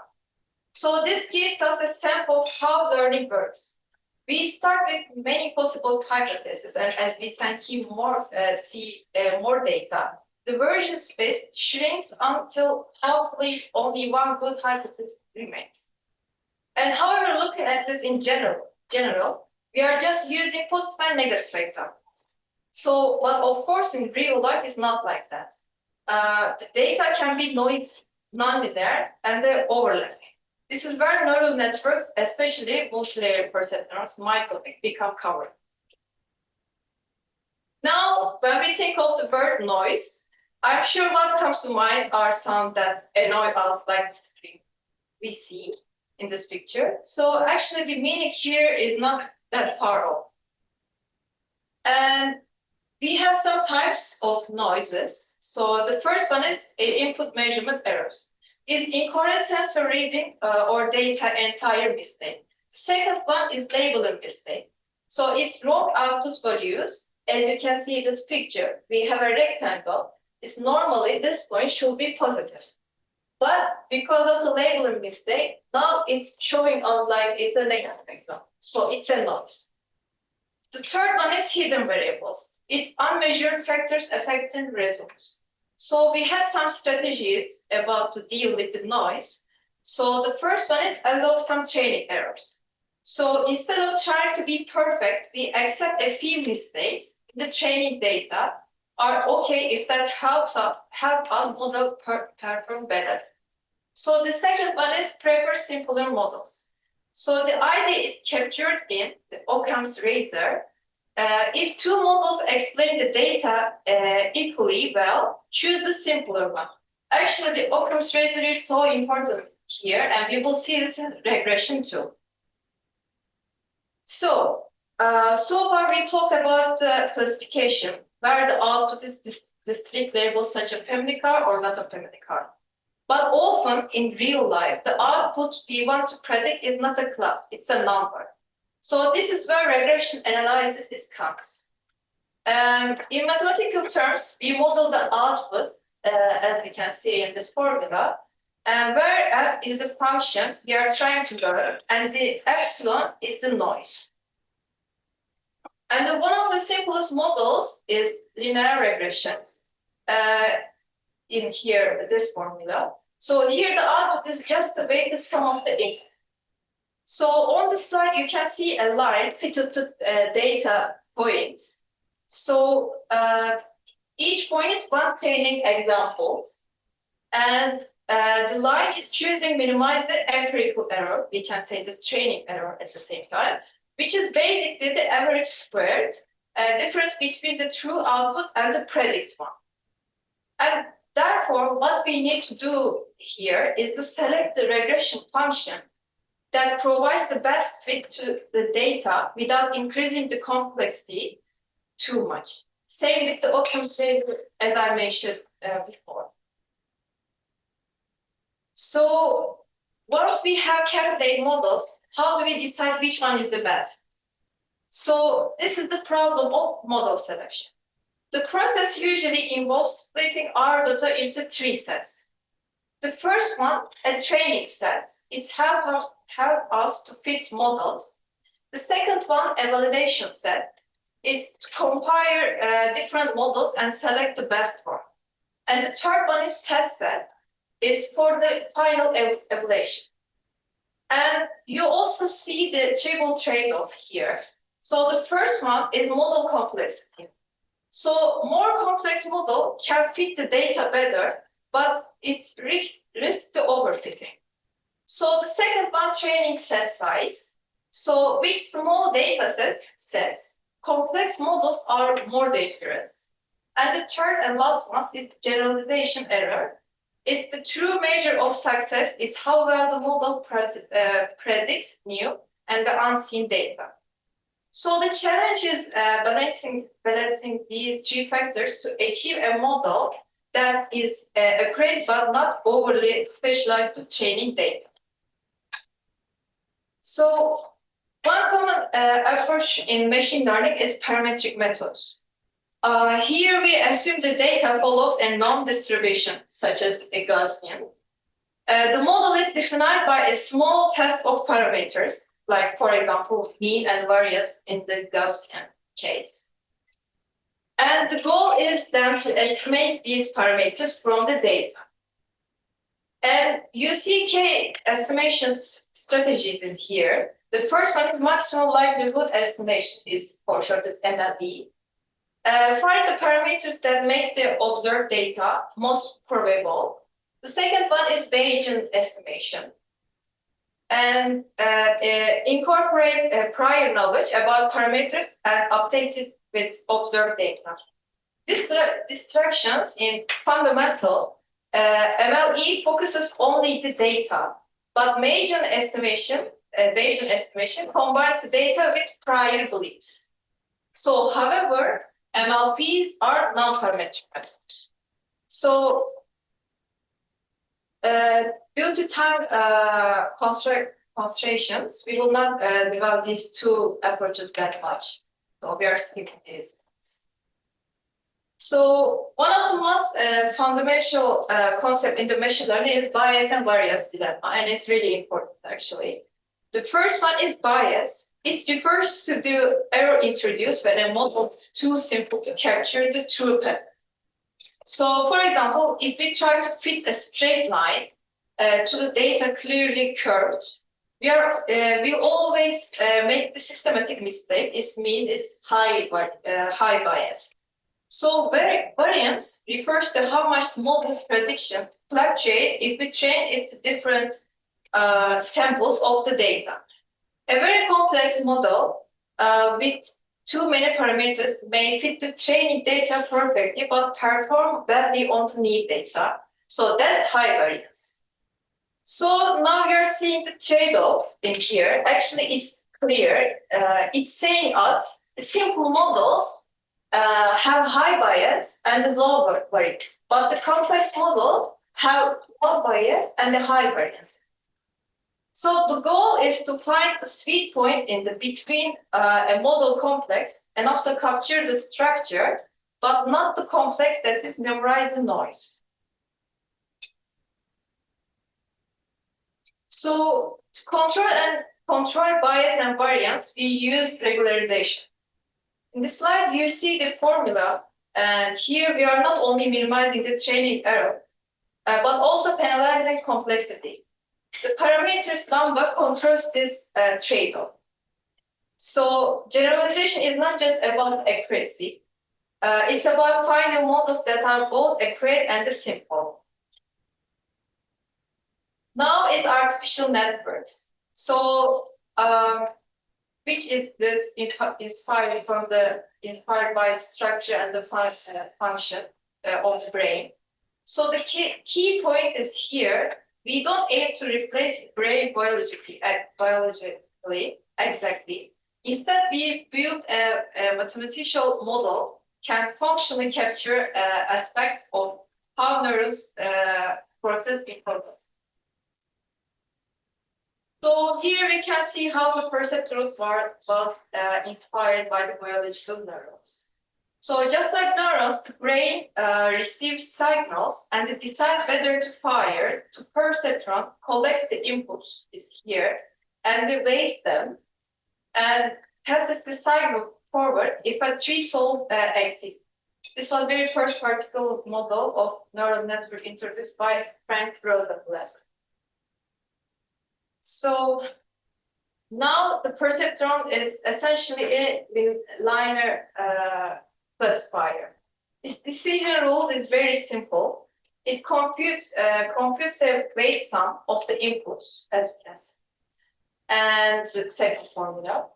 So this gives us a sample of how learning works. We start with many possible hypotheses, and as we see more data, the version space shrinks until hopefully only one good hypothesis remains. And however, looking at this in general, we are just using positive and negative examples. So, but of course, in real life, it's not like that. The data can be noisy, non-linear, and they're overlapping. This is where neural networks, especially multilayer perceptrons, might become covered. Now, when we think of the word noise, I'm sure what comes to mind are sounds that annoy us, like the scream we see in this picture. So actually, the meaning here is not that far off. And we have some types of noises. So the first one is input measurement errors. Is incorrect sensor reading or data entire mistake. Second one is labeling mistake. So it's wrong output values. As you can see in this picture, we have a rectangle. It's normally this point should be positive. But because of the labeling mistake, now it's showing us like it's a negative example. So it's a noise. The third one is hidden variables. It's unmeasured factors affecting results. So we have some strategies about to deal with the noise. So the first one is allow some training errors. So instead of trying to be perfect, we accept a few mistakes in the training data are okay if that help us model perform better. So the second one is prefer simpler models. So the idea is captured in the Occam's razor. If two models explain the data equally well, choose the simpler one. Actually, the Occam's razor is so important here, and we will see this in regression too. So far we talked about classification, where the output is discrete labels such as a family car or not a family car. But often in real life, the output we want to predict is not a class, it's a number. So this is where regression analysis comes. In mathematical terms, we model the output, as we can see in this formula, and where f is the function we are trying to learn, and the epsilon is the noise. And one of the simplest models is linear regression. In here, this formula. So here the output is just the weighted sum of the input. So on the slide, you can see a line fitted to data points. So each point is one training example. And the line is choosing minimize the empirical error. We can say the training error at the same time, which is basically the average squared difference between the true output and the predict one. And therefore, what we need to do here is to select the regression function that provides the best fit to the data without increasing the complexity too much. Same with the Occam's razor, as I mentioned before. So once we have candidate models, how do we decide which one is the best? So this is the problem of model selection. The process usually involves splitting our data into three sets. The first one, a training set. It helps us to fit models. The second one, a validation set, is to compare different models and select the best one. And the third one is test set, is for the final evaluation. And you also see the triple trade-off here. So the first one is model complexity. So more complex model can fit the data better, but it's risk the overfitting. So the second one, training set size. So with small data sets, complex models are more dangerous. And the third and last one is generalization error. It's the true measure of success is how well the model predicts new and the unseen data. So the challenge is balancing these three factors to achieve a model that is accurate but not overly specialized to training data. So one common approach in machine learning is parametric methods. Here we assume the data follows a norm distribution, such as a Gaussian. The model is defined by a small test of parameters, like, for example, mean and variance in the Gaussian case. And the goal is then to estimate these parameters from the data. And you see key estimation strategies in here. The first one is maximum likelihood estimation, is for short as MLE. Find the parameters that make the observed data most probable. The second one is Bayesian estimation. And incorporate prior knowledge about parameters and update it with observed data. Distractions in fundamental MLE focuses only the data, but Bayesian estimation combines the data with prior beliefs. So, however, MLPs are non-parametric methods. So, due to time constraints, we will not develop these two approaches that much. So, we are skipping these. So, one of the most fundamental concept in the machine learning is bias and variance dilemma, and it's really important actually. The first one is bias. It refers to the error introduced when a model is too simple to capture the true pattern. So, for example, if we try to fit a straight line to the data clearly curved, we always make the systematic mistake. Its mean is high bias. So, variance refers to how much the model's prediction fluctuate if we train it to different samples of the data. A very complex model with too many parameters may fit the training data perfectly, but perform badly on the new data. So that's high variance. So now you're seeing the trade-off in here. Actually, it's clear. It's saying us simple models have high bias and low variance, but the complex models have low bias and a high variance. So the goal is to find the sweet point in the between a model complex enough to capture the structure, but not the complex that is memorize the noise. So to control bias and variance, we use regularization. In the slide, you see the formula, and here we are not only minimizing the training error, but also penalizing complexity. The parameters lambda controls this trade-off. So generalization is not just about accuracy. It's about finding models that are both accurate and simple. Now is artificial networks. So which is this inspired by the structure and the function of the brain. So the key point is here. We don't aim to replace the brain biologically exactly. Instead, we build a mathematical model can functionally capture aspects of how neurons process information. So here we can see how the perceptrons was inspired by the biological neurons. So just like neurons, the brain receives signals and it decides whether to fire. The perceptron collects the inputs is here and it weighs them and passes the signal forward if a threshold exceeds. This was the very first particle model of neural network introduced by Frank Rosenblatt. So now the perceptron is essentially a linear classifier. Its decision rule is very simple. It computes a weight sum of the inputs, as you can see, and the second formula,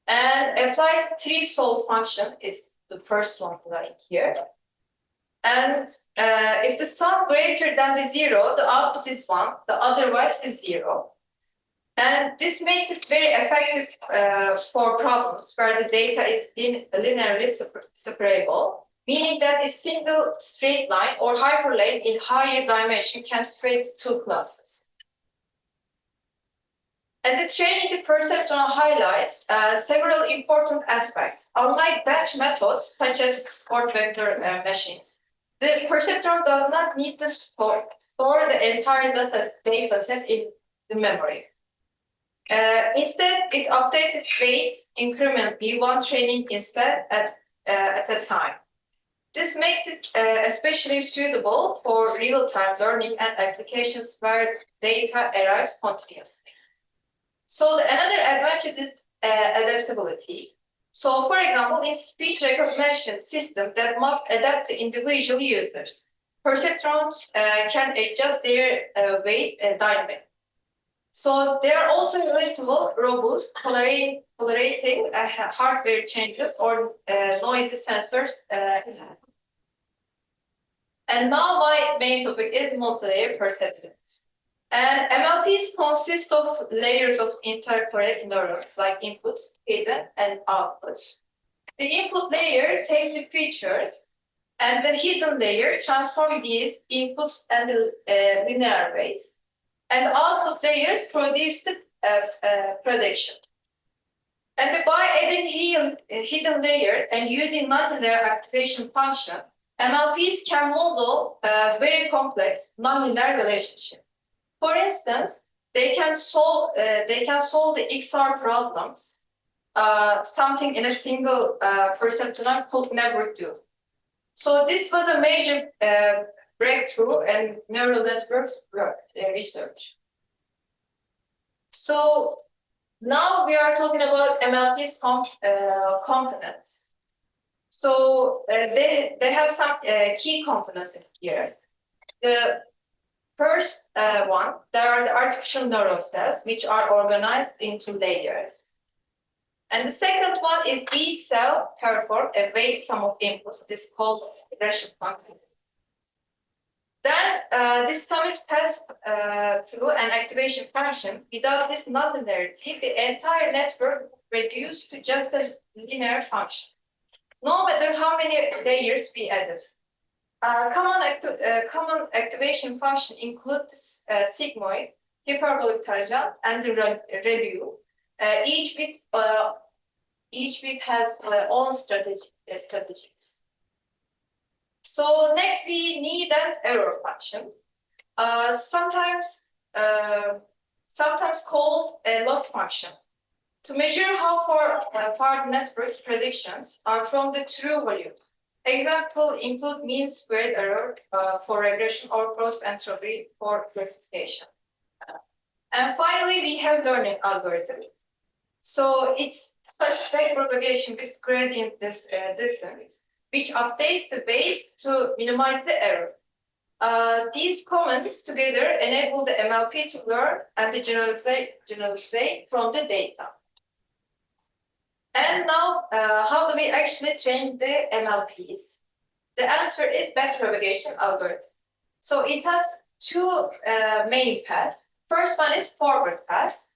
and applies threshold function is the first formula in here. And if the sum greater than the 0, the output is 1, the otherwise is 0. And this makes it very effective for problems where the data is linearly separable, meaning that a single straight line or hyperplane in higher dimension can separate two classes. And the training the perceptron highlights several important aspects. Unlike batch methods, such as sport vector machines, the perceptron does not need to store the entire data set in the memory. Instead, it updates its weights incrementally, one training instead at a time. This makes it especially suitable for real-time learning and applications where data arrives continuously. So another advantage is adaptability. So for example, in speech recognition system that must adapt to individual users, perceptrons can adjust their weight dynamic. So they are also relatable, robust, tolerating hardware changes or noisy sensors. And now my main topic is multilayer perceptrons. And MLPs consist of layers of intercorrect neurons like input, hidden, and output. The input layer takes the features, and the hidden layer transforms these inputs and linear ways. And the output layers produce the prediction. And by adding hidden layers and using nonlinear activation function, MLPs can model a very complex nonlinear relationship. For instance, they can solve the XR problems, something in a single perceptron could never do. So this was a major breakthrough in neural networks research. So now we are talking about MLP's components. So they have some key components in here. The first one, there are the artificial neural cells, which are organized into layers. And the second one is each cell performs a weight sum of inputs. This is called regression function. Then this sum is passed through an activation function. Without this nonlinearity, the entire network reduced to just a linear function, no matter how many layers we added. Common activation function includes sigmoid, hyperbolic tangent, and the review. Each bit has own strategies. So next we need an error function, sometimes called a loss function, to measure how far the network's predictions are from the true value. Example include mean squared error for regression or cross entropy for classification. And finally, we have learning algorithm. So it's such backpropagation with gradient descent, which updates the weights to minimize the error. These comments together enable the MLP to learn and the generalize from the data. And now, how do we actually train the MLPs? The answer is backpropagation algorithm. So it has two main paths. First one is forward path.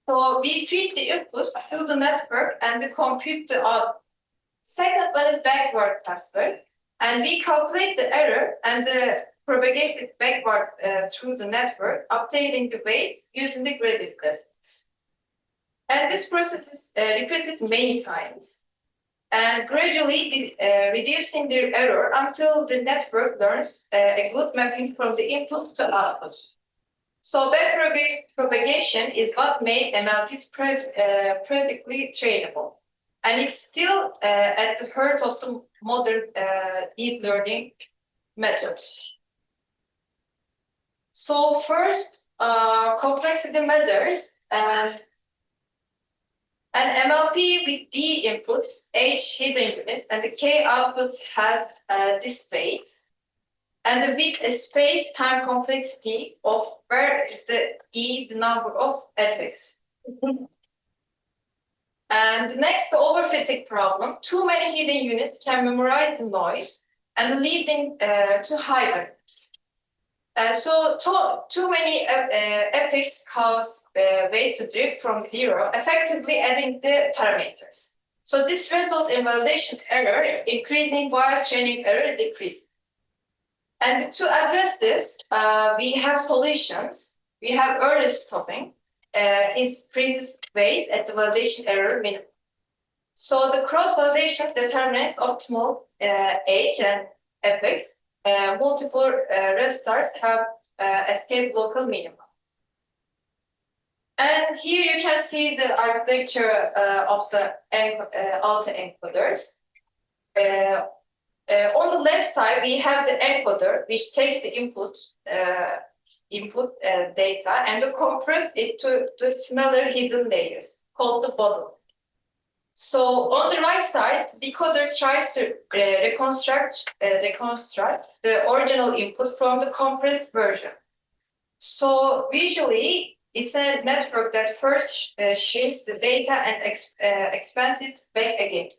So we feed the inputs to the network and compute the output. Second one is backward password, and we calculate the error and propagate it backward through the network, obtaining the weights using the gradient descent. And this process is repeated many times, and gradually reducing the error until the network learns a good mapping from the input to output. So backpropagation is what made MLPs practically trainable. And it's still at the heart of the modern deep learning methods. So first, complexity matters. An MLP with D inputs, H hidden units, and the K outputs has this weights. And with a space-time complexity of where is the E, the number of fx. And the next, the overfitting problem. Too many hidden units can memorize the noise and leading to high values. So too many epochs cause ways to drift from zero, effectively adding the parameters. So this results in validation error increasing while training error decreasing. And to address this, we have solutions. We have early stopping. Is freezes ways at the validation error minimum. So the cross-validation determines optimal age and fx. Multiple restarts have escape local minimum. And here you can see the architecture of the autoencoders. On the left side, we have the encoder, which takes the input data and compress it to the smaller hidden layers called the bottle. So on the right side, the decoder tries to reconstruct the original input from the compressed version. So visually, it's a network that first shrinks the data and expands it back again.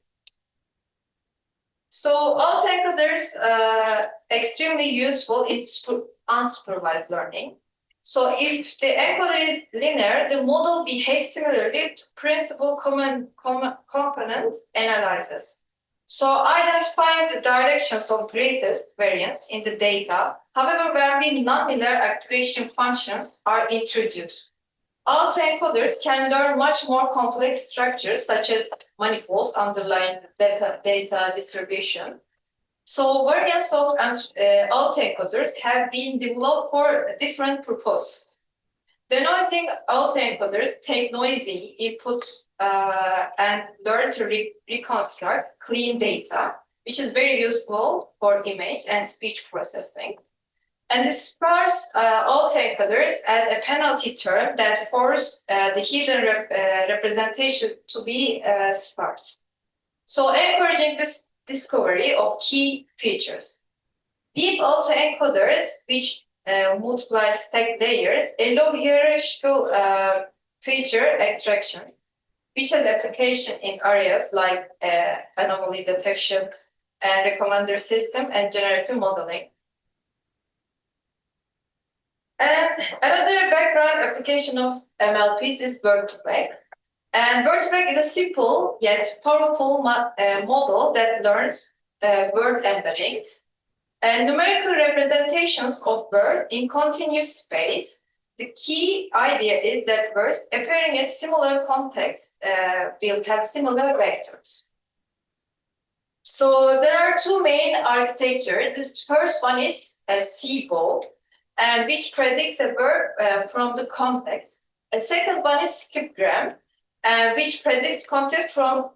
So autoencoders are extremely useful in unsupervised learning. So if the encoder is linear, the model behaves similarly to principal component analysis. So identifying the directions of greatest variance in the data. However, when nonlinear activation functions are introduced, autoencoders can learn much more complex structures such as manifolds underlying the data distribution. So variants of autoencoders have been developed for different purposes. Denoising autoencoders take noisy inputs and learn to reconstruct clean data, which is very useful for image and speech processing. And the sparse autoencoders add a penalty term that force the hidden representation to be sparse. So encouraging this discovery of key features. Deep autoencoders, which multiply stacked layers, allow hierarchical feature extraction, which has application in areas like anomaly detections and recommender system and generative modeling. And another background application of MLPs is word-to-vec. And word-to-vec is a simple yet powerful model that learns word embeddings and numerical representations of word in continuous space. The key idea is that words appearing in similar context will have similar vectors. So there are two main architectures. The first one is a CBOW, and which predicts a verb from the context. A second one is skipgram, which predicts context from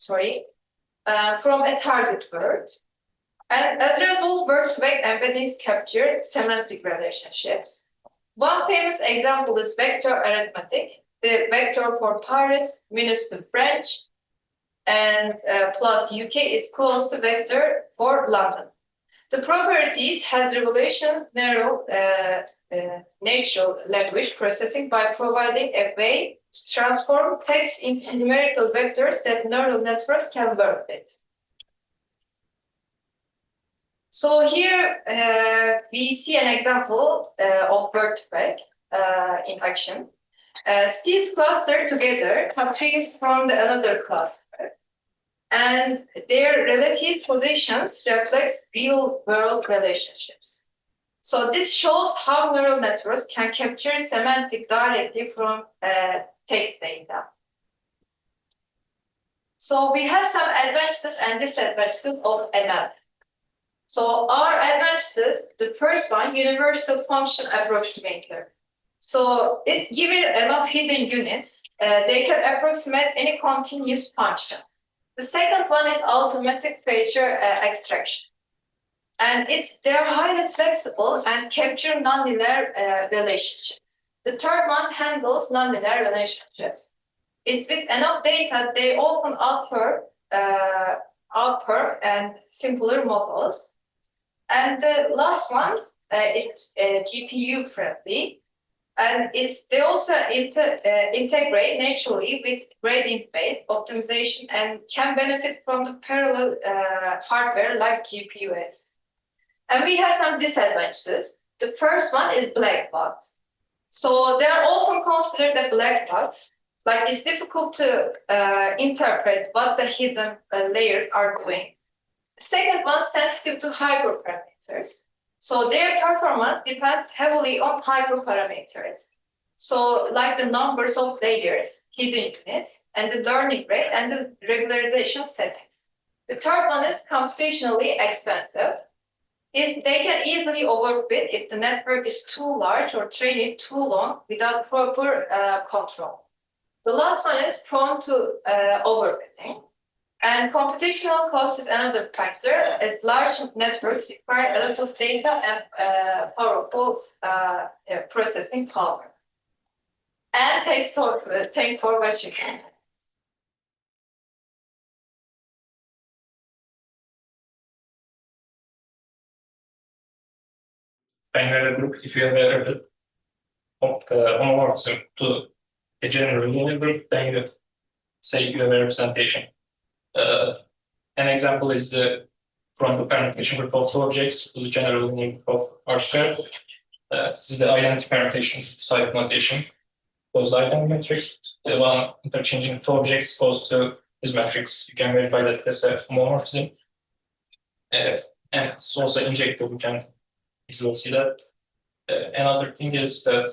a target word. And as a result, word-to-vec embeddings capture semantic relationships. One famous example is vector arithmetic. The vector for Paris minus the French and plus UK is close to vector for London. The properties has revolutionary natural language processing by providing a way to transform text into numerical vectors that neural networks can work with. So here we see an example of word-to-vec in action. These cluster together have trees from another cluster, and their relative positions reflect real-world relationships. So this shows how neural networks can capture semantic directly from text data. So we have some advantages and disadvantages of ML. So our advantages, the first one, universal function approximator. So it's given enough hidden units, they can approximate any continuous function. The second one is automatic feature extraction. And they're highly flexible and capture nonlinear relationships. The third one handles nonlinear relationships. It's with enough data, they often outperform and simpler models. And the last one is GPU friendly. And they also integrate naturally with gradient-based optimization and can benefit from the parallel hardware like GPUs. And we have some disadvantages. The first one is black box. So they are often considered a black box. Like it's difficult to interpret what the hidden layers are doing. The second one, sensitive to hyperparameters. So their performance depends heavily on hyperparameters. So like the numbers of layers, hidden units, and the learning rate and the regularization settings. The third one is computationally expensive. They can easily overfit if the network is too large or train it too long without proper control. The last one is prone to overfitting. And computational cost is another factor, as large networks require a lot of data and powerful processing power. And thanks for watching. When you have a group, if you have a homomorphism to a general linear group, then you say you have a representation. An example is from the permutation group of two objects to the general linear group of R squared. This is the identity permutation type notation. Goes to identity matrix. The one interchanging two objects goes to this matrix. You can verify that there's a homomorphism. And it's also injective. You can easily see that. Another thing is that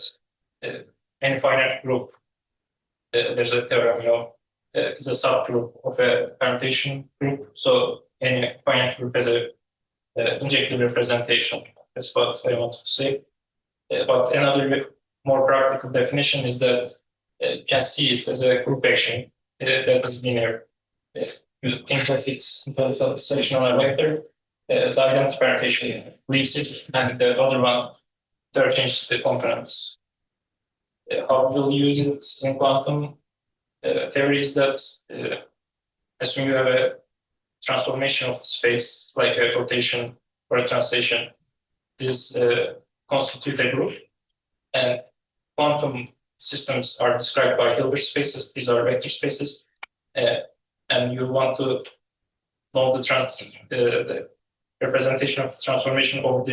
any finite group, there's a theorem, is a subgroup of a permutation group. So any finite group has a injective representation. That's what I want to say. But another more practical definition is that you can see it as a group action that is linear. You think that it's interpolation on a vector, the identity permutation leaves it, and the other one interchanges the components. How we'll use it in quantum theory is that assume you have a transformation of the space, like a rotation or a translation. This constitute a group, and quantum systems are described by Hilbert spaces. These are vector spaces, and you want to know the representation of the transformation of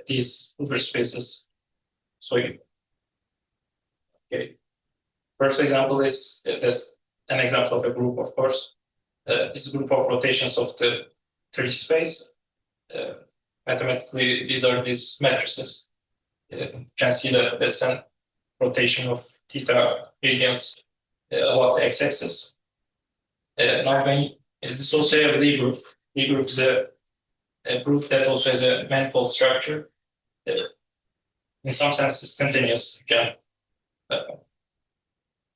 these Hilbert spaces. So first example is there's an example of a group, of course. It's a group of rotations of the 3D space. Mathematically, these are these matrices. You can see that there's a rotation of theta radians about the x-axis. Now, when this is also a Lie group. Lie group is a group that also has a manifold structure. In some sense, it's continuous. You can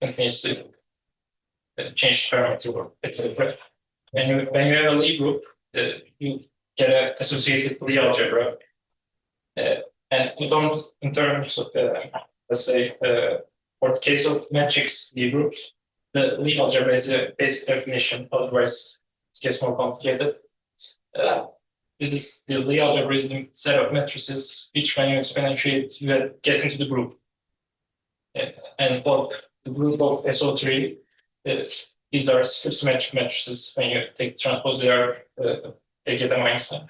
continuously change the parameter. When you have a Lie group, you get an associated Lie algebra. And in terms of, let's say, for the case of matrix Lie groups, the Lie algebra is a basic definition, otherwise it gets more complicated. This is the Lie algebra is the set of matrices which, when you exponentiate, you get into the group. And for the group of SO3, these are symmetric matrices. When you take transpose, they get a minus sign.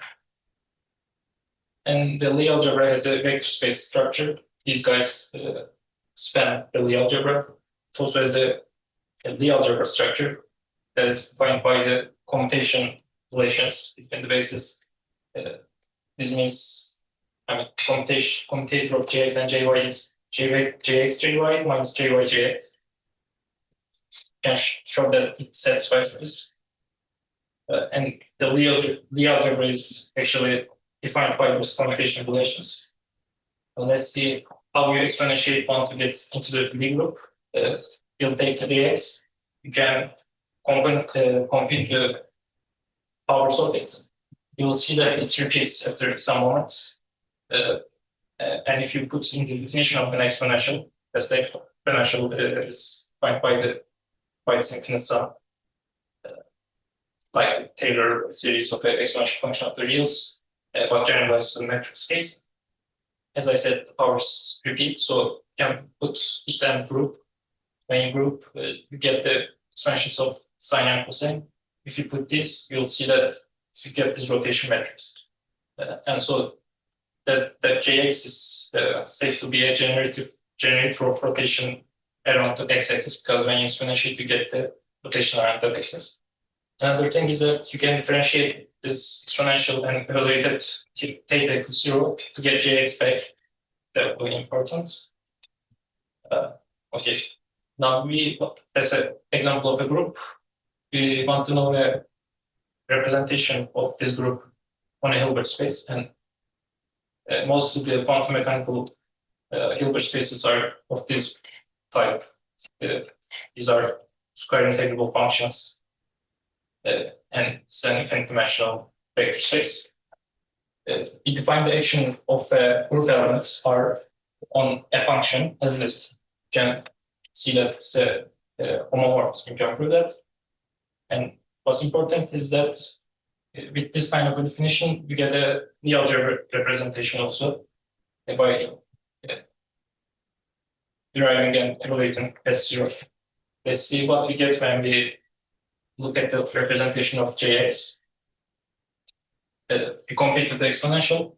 And the Lie algebra has a vector space structure. These guys span the Lie algebra. It also has a Lie algebra structure that is defined by the commutation relations between the bases. This means, commutator of Jx and Jy is Jx Jy minus Jy Jx. Can show that it satisfies this. And the Lie algebra is actually defined by those commutation relations. And let's see how you exponentiate one to get into the Lie group. You'll take the Jx. You can compute the powers of it. You will see that it repeats after some moments. And if you put in the definition of an exponential, that's the exponential is defined by its infinite sum, like the Taylor series of an exponential function of the reals, but generalized to the matrix case. As I said, the powers repeat, so you can put it and group. When you group, you get the expansions of sine and cosine. If you put this, you'll see that you get this rotation matrix. And so that Jx is said to be a generator of rotation around the x-axis, because when you exponentiate, you get the rotation around that axis. Another thing is that you can differentiate this exponential and evaluate it theta equals 0 to get Jx back. That will be important. Okay. Now as an example of a group, we want to know a representation of this group on a Hilbert space, and most of the quantum mechanical Hilbert spaces are of this type. These are square integrable functions. and it's an infinite dimensional vector space. We define the action of the group elements are on a function as this. You can see that it's a homomorphism. You can prove that. And what's important is that with this kind of a definition, you get a the algebra representation also by deriving and evaluating S0. Let's see what we get when we look at the representation of Jx. You compute the exponential,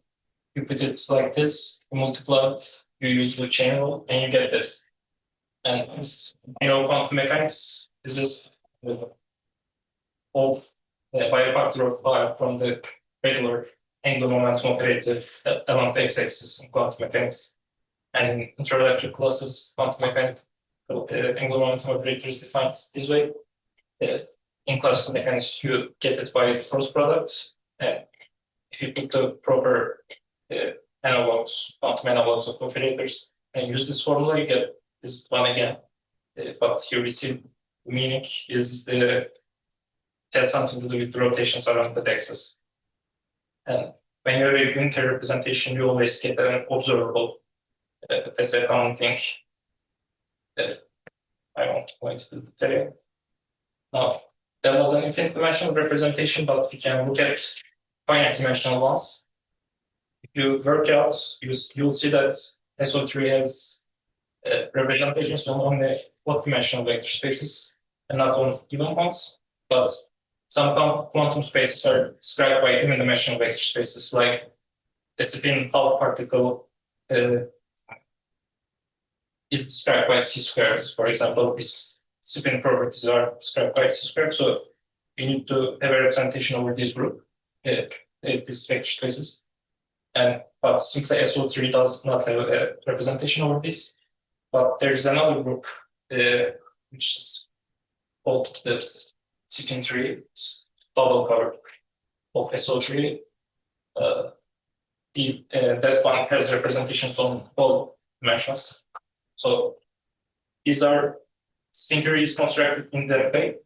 you put it like this, you multiply, you use the chain rule, and you get this. And this, quantum mechanics, this is of by a factor of 5 from the regular angular momentum operator along the x-axis in quantum mechanics. And in introductory classes, quantum mechanics, angular momentum operator is defined this way. In classical mechanics, you get it by cross product. And if you put the proper analogs, quantum analogs of the operators, and use this formula, you get this one again. But here we see the meaning is has something to do with the rotations around the axis. And when you have a unitary representation, you always get an observable as a counting. I won't go into the detail. Now, there was an infinite dimensional representation, but we can look at finite dimensional ones. If you work out, you'll see that SO3 has representations on only odd dimensional vector spaces and not on even ones. But some quantum spaces are described by even dimensional vector spaces, like a spin half particle is described by C squares. For example, its spin properties are described by C squared. So we need to have a representation over this group, these vector spaces. But simply SO3 does not have a representation over this. But there's another group which is called the spin 3, it's double cover of SO3. That one has representations on all dimensions. So these are spin 3 is constructed in that way.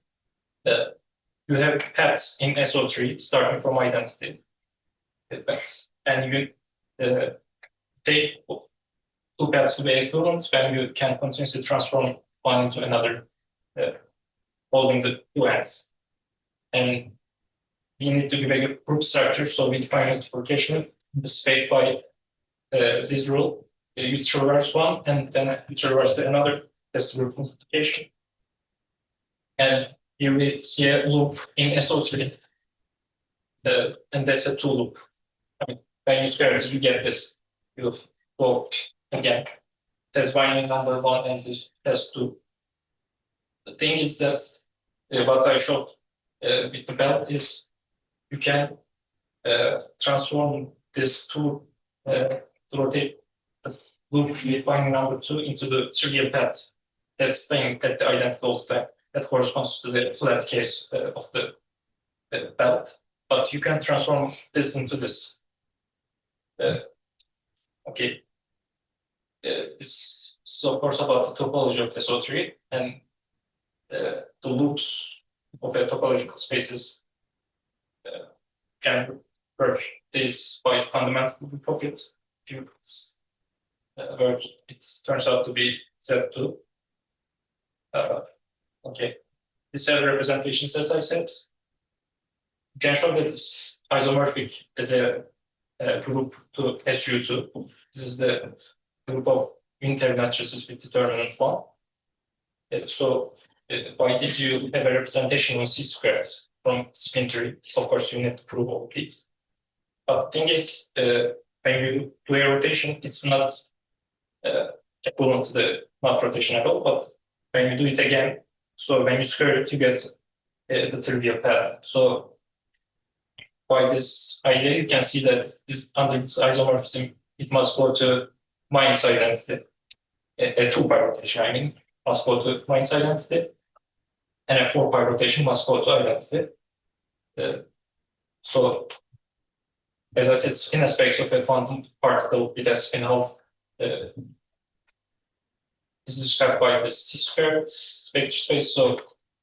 You have paths in SO3 starting from identity. And you take two paths to be equivalent when you can continuously transform one into another, holding the two ends. And we need to give a group structure, so we define multiplication the space by this rule. You traverse one, and then you traverse another. That's group multiplication. And here we see a loop in SO3, and that's a two loop. When you square it, you get this. You go again. That's binary number 1 and that's 2. The thing is that what I showed with the belt is you can transform this two to rotate the loop with binary number 2 into the trivial path that's staying at the identity all the time. That corresponds to the flat case of the belt. But you can transform this into this. Okay. This is of course about the topology of SO3 and the loops of a topological spaces can work this by fundamental pocket. If you work, it turns out to be Z2. Okay, these are representations, as I said. You can show that it's isomorphic as a group to SU2. This is the group of unitary matrices with determinant 1. So by this you have a representation on C squared from spin 3. Of course, you need to prove all these. But the thing is, when you do a rotation, it's not equivalent to the not rotation at all. But when you do it again, so when you square it, you get the trivial path. So by this idea, you can see that this under this isomorphism, it must go to minus identity. A 2-pi rotation, I mean, must go to minus identity, and a 4-pi rotation must go to identity. So, as I said, spin a space of a quantum particle with a spin half. This is described by the C squared vector space. So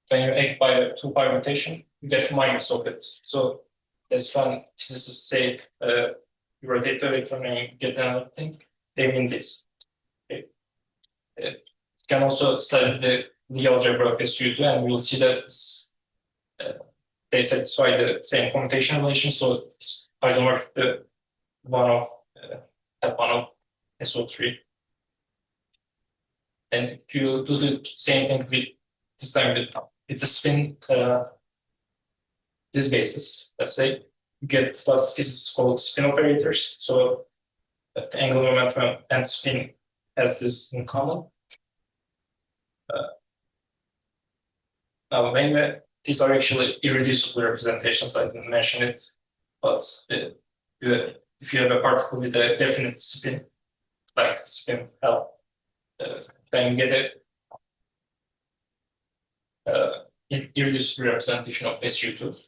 when you act by a 2-pi rotation, you get minus of it. So that's when physicists say you rotate the electron and you get another thing, they mean this. Okay. You can also study the algebra of SU2 and we'll see that they satisfy the same commutation relation, so it's isomer the one of SO3. And if you do the same thing with this time with the spin this basis, let's say, you get what physicists call spin operators. So the angular momentum and spin has this in common. Now, mainly these are actually irreducible representations. I didn't mention it, but if you have a particle with a definite spin, like spin L, then you get a irreducible representation of SU2.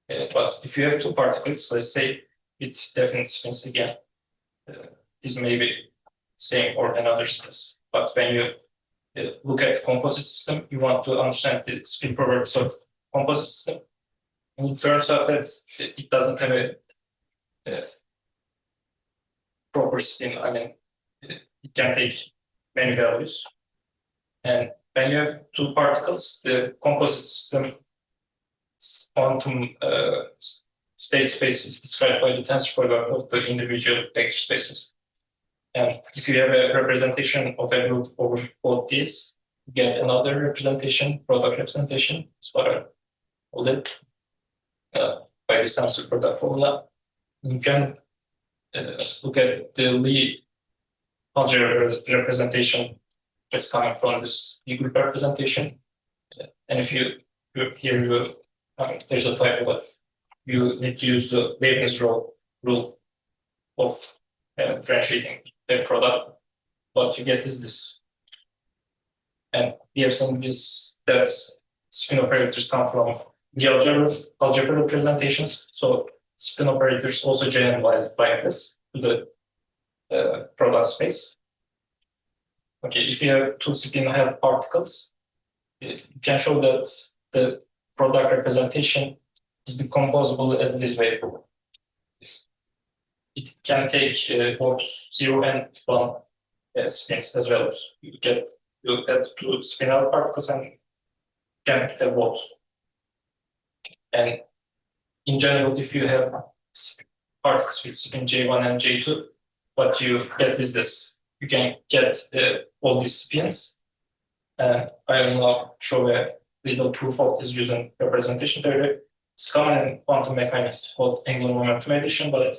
But if you have two particles, let's say with definite spins again, this may be same or another spins. But when you look at the composite system, you want to understand the spin properties of the composite system. And it turns out that it doesn't have a proper spin. I mean, it can take many values. And when you have two particles, the composite system quantum state space is described by the tensor product of the individual vector spaces. And if you have a representation of a group over both these, you get another representation, product representation. That's what I called it by this tensor product formula. You can look at the Lie algebra representation that's coming from this Lie group representation. And if you there's a typo, but you need to use the Leibniz rule of differentiating the product. What you get is this. And we have seen this that spin operators come from the algebra representations. So spin operators also generalized by this to the product space. Okay, if you have two spin-held particles, you can show that the product representation is decomposable as this way. It can take both 0 and 1 spins as well. You add two spin-held particles and can have both. And in general, if you have particles with spin J1 and J2, what you get is this. You can get all these spins. I will now show a little proof of this using representation theory. It's common in quantum mechanics called angular momentum addition, but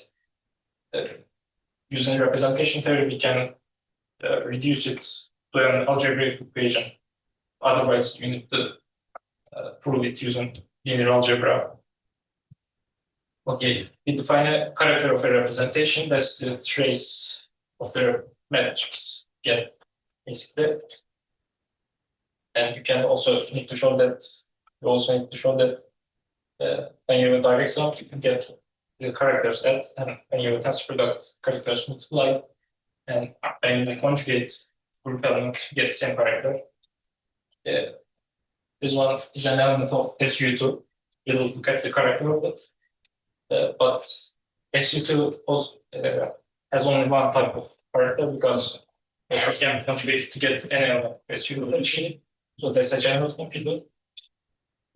using representation theory, we can reduce it to an algebraic equation. Otherwise, you need to prove it using linear algebra. Okay, we define a character of a representation. That's the trace of the matrix get basically. And you can also need to show that when you have a direct sum, you can get the characters add, and when you have a tensor product, characters multiply, and when you conjugate group element, you get the same character. This one is an element of SU2. We'll look at the character of it. But SU2 also, has only one type of character because it can be conjugated to get any element of SU2 addition. So that's a general computer.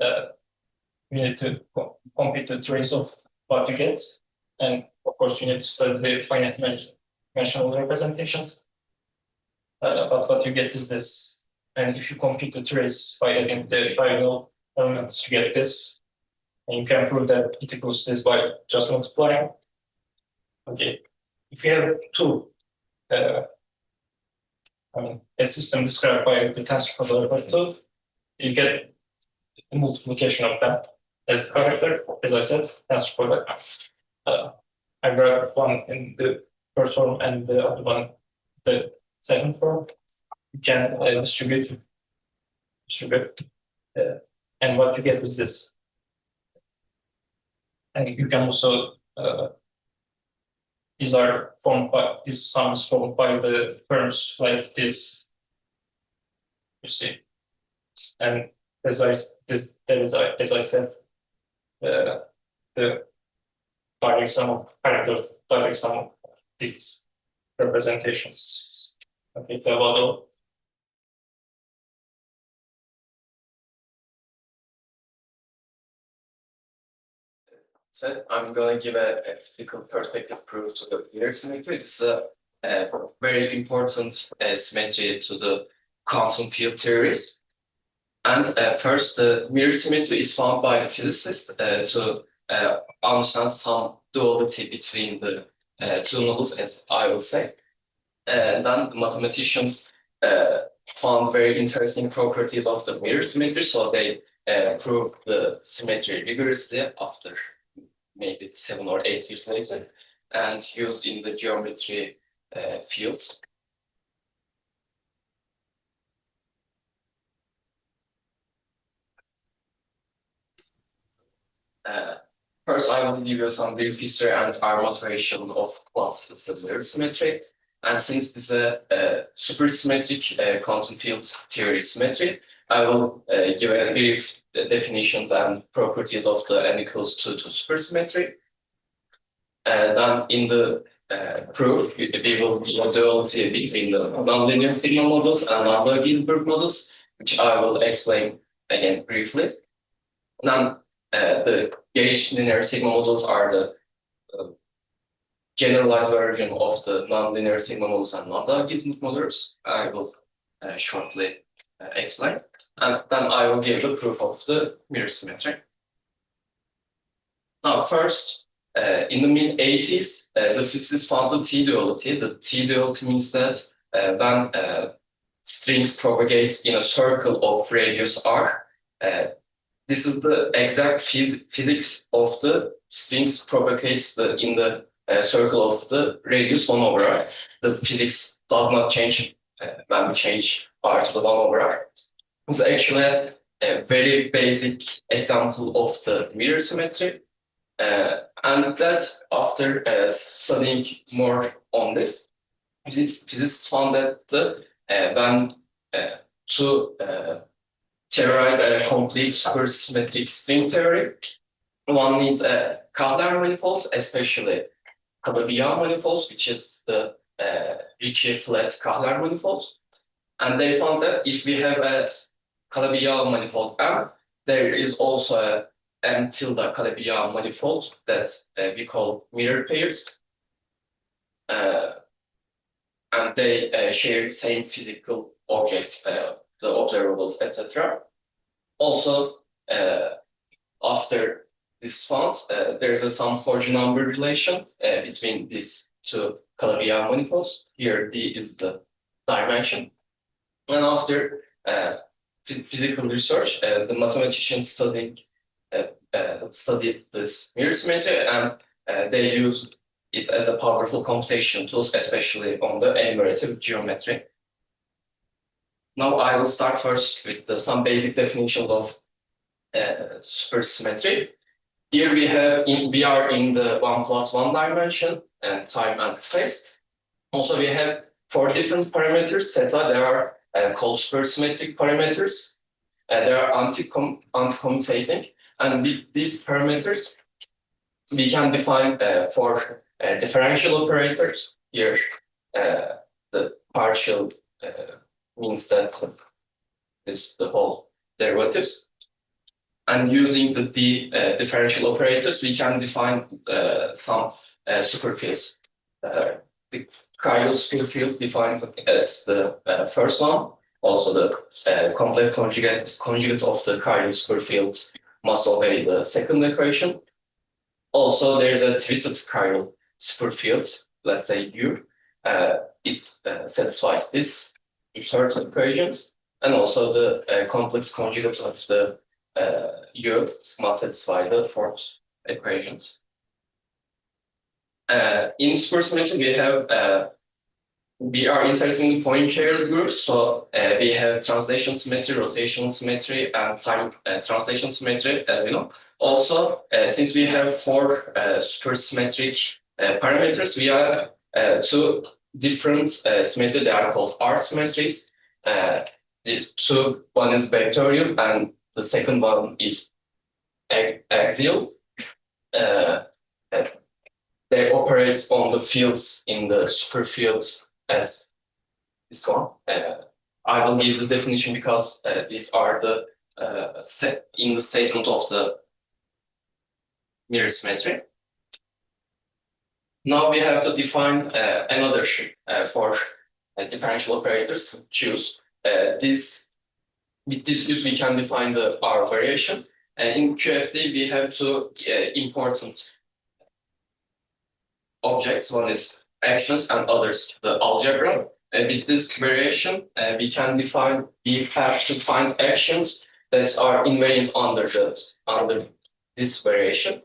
You need to compute the trace of what you get. And of course, you need to study the finite dimensional representations. But what you get is this. And if you compute the trace by adding the diagonal elements, you get this. And you can prove that it equals this by just multiplying. Okay. If you have two, a system described by the tensor product of 2, you get the multiplication of them as character, as I said, tensor product. I grabbed one in the first form and the other one the second form. You can distribute, and what you get is this. And you can also these sum is formed by the terms like this. You see, and as I said, the direct sum of characters, direct sum of these representations. I think that was all. So I'm going to give a physical perspective proof to the mirror symmetry. This is a very important symmetry to the quantum field theories. And first, the mirror symmetry is found by the physicists to understand some duality between the two models, as I will say. Then the mathematicians found very interesting properties of the mirror symmetry, so they proved the symmetry rigorously after maybe 7 or 8 years later, and used in the geometry fields. First, I will give you some brief history and our motivation of quantum mirror symmetry. And since this is a supersymmetric quantum field theory symmetry, I will give a brief definitions and properties of the n equals 2 to supersymmetry. Then in the proof, we will give a duality between the nonlinear sigma models and Lambda-Gilbert models, which I will explain again briefly. Then the gauge linear sigma models are the generalized version of the nonlinear sigma models and Lambda-Gilbert models. I will shortly explain. And then I will give the proof of the mirror symmetry. Now, first, in the mid-80s, the physicists found the T-duality. The T-duality means that when strings propagates in a circle of radius r, this is the exact physics of the strings propagates in the circle of the radius 1 over r. The physics does not change when we change r to the 1 over r. It's actually a very basic example of the mirror symmetry. And that after studying more on this, physicists found that when to theorize a complete supersymmetric string theory, one needs a Kepler manifold, especially Calabi-Yau manifolds, which is the Ricci flat Kepler manifold. And they found that if we have a Calabi-Yau manifold M, there is also a M tilde Calabi-Yau manifold that we call mirror pairs. And they share the same physical objects, the observables, etc. Also, after this found, there is some Hodge number relation between these two Calabi-Yau manifolds. Here, D is the dimension. And after physical research, the mathematicians studied this mirror symmetry, and they used it as a powerful computation tool, especially on the enumerative geometry. Now I will start first with some basic definitions of supersymmetry. Here we are in the 1 plus 1 dimension and time and space. Also, we have 4 different parameters theta. They are called supersymmetric parameters. They are anti-commutating, and with these parameters, we can define 4 differential operators. Here, the partial means that the whole derivatives. And using the D differential operators, we can define some superfields. The chiral superfield defines as the first one. Also, the complex conjugates of the chiral superfield must obey the second equation. Also, there is a twisted chiral superfield, let's say U. It satisfies this third equations, and also the complex conjugate of the U must satisfy the fourth equations. In supersymmetry, we are interested in Poincare groups, so we have translation symmetry, rotational symmetry, and time translation symmetry, as we know. Also, since we have 4 supersymmetric parameters, we have 2 different symmetry. They are called R symmetries. One is vectorial, and the second one is axial. They operate on the fields in the superfields as this one. I will give this definition because these are the in the statement of the mirror symmetry. Now we have to define another for differential operators. Choose this. With this use, we can define the R variation. In QFD, we have two important objects. One is actions and others the algebra. With this variation, we have to find actions that are invariant under this variation.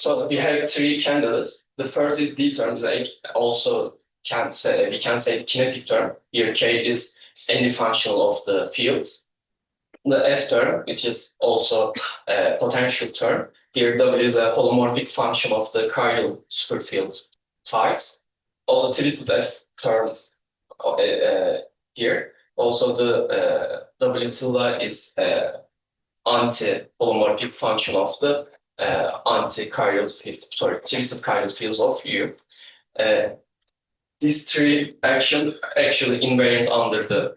So we have three candidates. The first is D term. Also we can say the kinetic term. Here K is any function of the fields. The F term, which is also a potential term. Here W is a holomorphic function of the chiral superfield phase. Also twisted F term here. Also the W tilde is anti-holomorphic function of the anti-chiral field, twisted chiral fields of U. These three actions actually invariant under the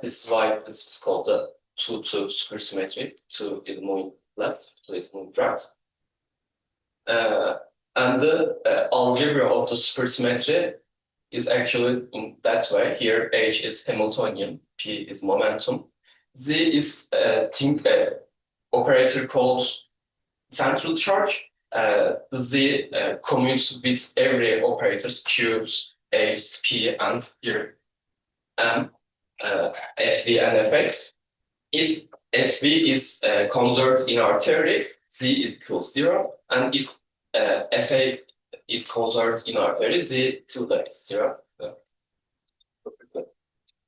this is why this is called the 2-2 supersymmetry. 2 is moving left, 2 is moving right. And the algebra of the supersymmetry is actually in that way. Here H is Hamiltonian, P is momentum. Z is operator called central charge. The Z commutes with every operators Q's, A's, P, and here M. FV and FA. If FV is conserved in our theory, Z is equals 0, and if FA is conserved in our theory, Z tilde is 0.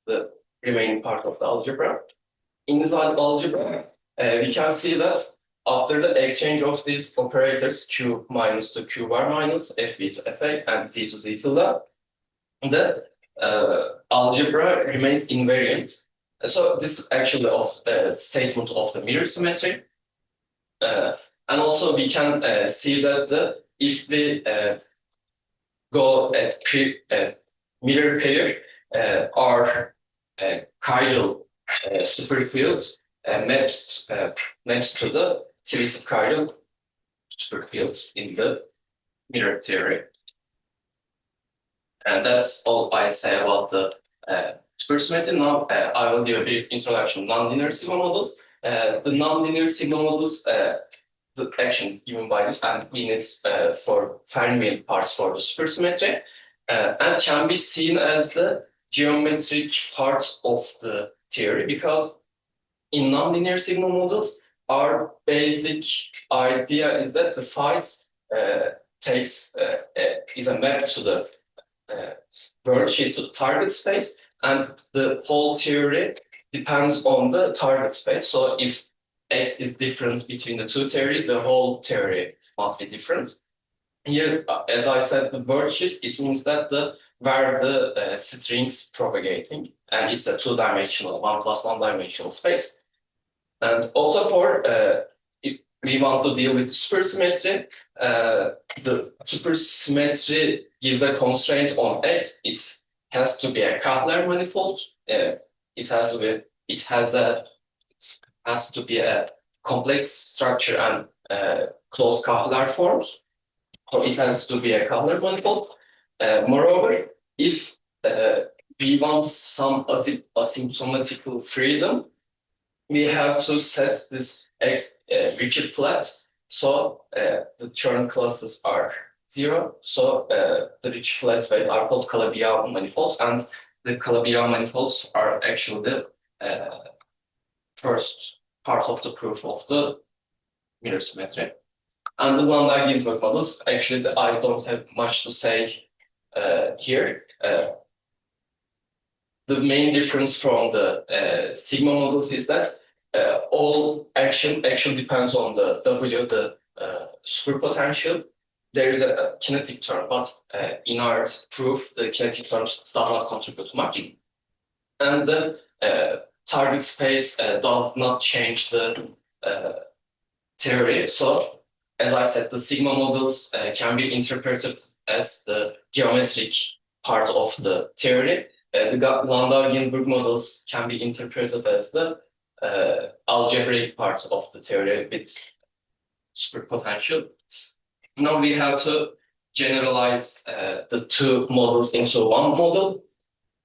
The remaining part of the algebra. In this algebra, we can see that after the exchange of these operators, Q minus to Q bar minus, FV to FA, and Z to Z tilde, the algebra remains invariant. So this is actually the statement of the mirror symmetry. And also we can see that if we go mirror pair, our chiral superfields maps to the twisted chiral superfields in the mirror theory. And that's all I say about the supersymmetry. Now I will give a brief introduction to nonlinear sigma models. The nonlinear sigma models, the actions given by this, and we need for Fermi parts for the supersymmetry, and can be seen as the geometric part of the theory, because in nonlinear sigma models, our basic idea is that the phase is a map to the worldsheet to target space, and the whole theory depends on the target space. So if X is different between the two theories, the whole theory must be different. Here, as I said, the worldsheet, it means that where the strings propagating, and it's a two-dimensional, 1 plus 1 dimensional space. And also for if we want to deal with supersymmetry, the supersymmetry gives a constraint on X. It has to be a Kepler manifold. It has to be a complex structure and closed Kepler forms. So it has to be a Kepler manifold. Moreover, if we want some asymptotical freedom, we have to set this X rigid flat. So the Chern classes are 0. So the rigid flat space are called Calabi-Yau manifolds, and the Calabi-Yau manifolds are actually the first part of the proof of the mirror symmetry. And the Landau-Ginzburg models, actually, I don't have much to say here. The main difference from the sigma models is that all action actually depends on the W, the superpotential. There is a kinetic term, but in our proof, the kinetic terms does not contribute much. And the target space does not change the theory. So, as I said, the sigma models can be interpreted as the geometric part of the theory. The Landau-Ginzburg models can be interpreted as the algebraic part of the theory with superpotential. Now we have to generalize the two models into one model,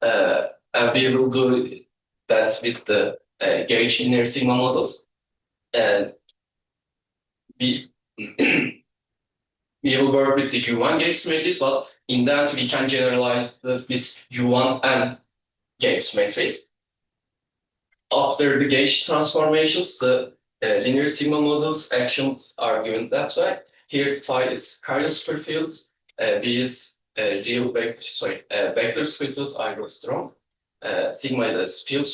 and we will do that with the gauge linear sigma models. And we will work with the U1 gauge symmetries, but in that we can generalize with U1 and gauge symmetries. After the gauge transformations, the linear sigma models actions are given that way. Here phi is Kernel superfield, V is real vector superfield, I wrote it wrong. Sigma is field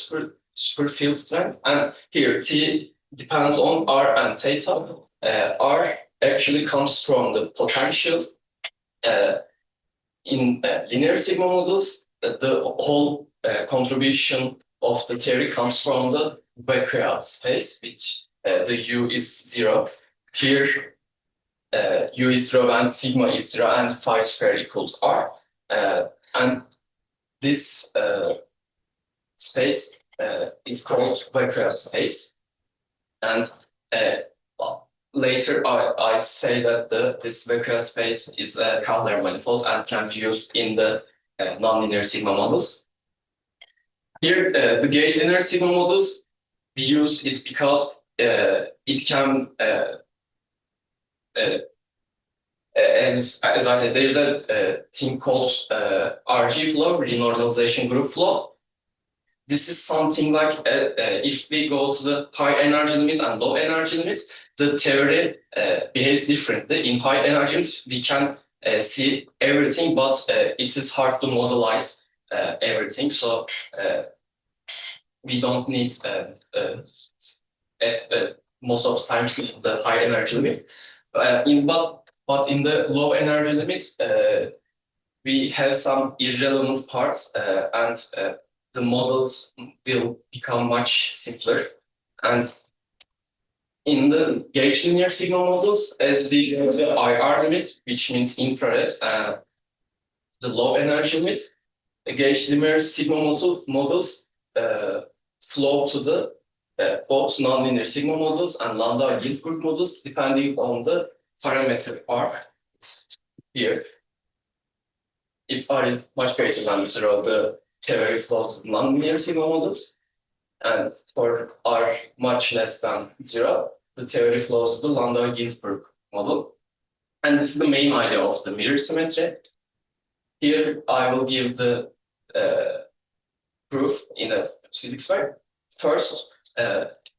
superfield strength, and here T depends on R and theta. R actually comes from the potential. In linear sigma models, the whole contribution of the theory comes from the vacuum space, which the U is 0. Here, U is 0 and sigma is 0 and phi square equals R. And this space is called vacuum space. And later, I say that this vacuum space is a Kepler manifold and can be used in the nonlinear sigma models. Here, the gauge linear sigma models, we use it because it can, as I said, there is a thing called RG flow, renormalization group flow. This is something like if we go to the high energy limit and low energy limit, the theory behaves differently. In high energy limit, we can see everything, but it is hard to modelize everything. So we don't need most of the times the high energy limit. But in the low energy limit, we have some irrelevant parts, and the models will become much simpler. And in the gauge linear sigma models, as we have the IR limit, which means infrared, the low energy limit, the gauge linear sigma models flow to the both nonlinear sigma models and Landau-Ginzburg models, depending on the parameter R. It's here. If R is much greater than 0, the theory flows to nonlinear sigma models, and for R much less than 0, the theory flows to the Landau-Ginzburg model. And this is the main idea of the mirror symmetry. Here I will give the proof in a physics way. First,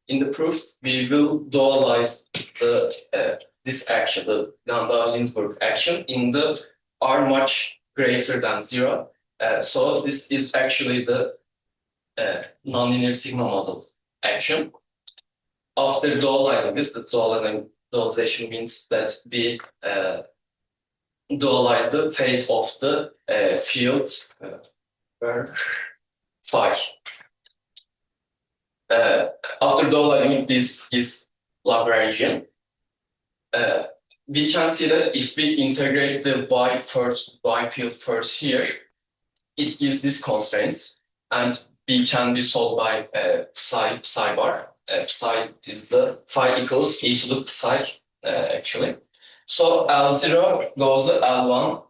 in the proof, we will dualize this action, the Landau-Ginzburg action, in the R much greater than 0. So this is actually the nonlinear sigma model action. After dualizing this, the dualization means that we dualize the phase of the field phi. After dualizing this is Lagrangian. We can see that if we integrate the y field first here, it gives these constraints, and B can be solved by psi bar. Psi is the phi equals e to the psi, actually. So L0 goes to L1,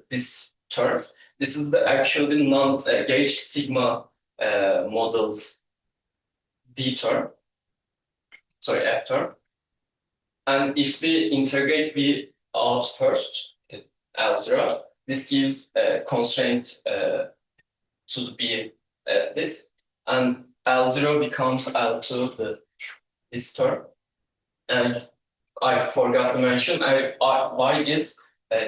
this term. This is the actually non-gauge sigma models D term, sorry, F term. And if we integrate B out first, L0, this gives a constraint to the B as this, and L0 becomes L2, this term. And I forgot to mention, Y is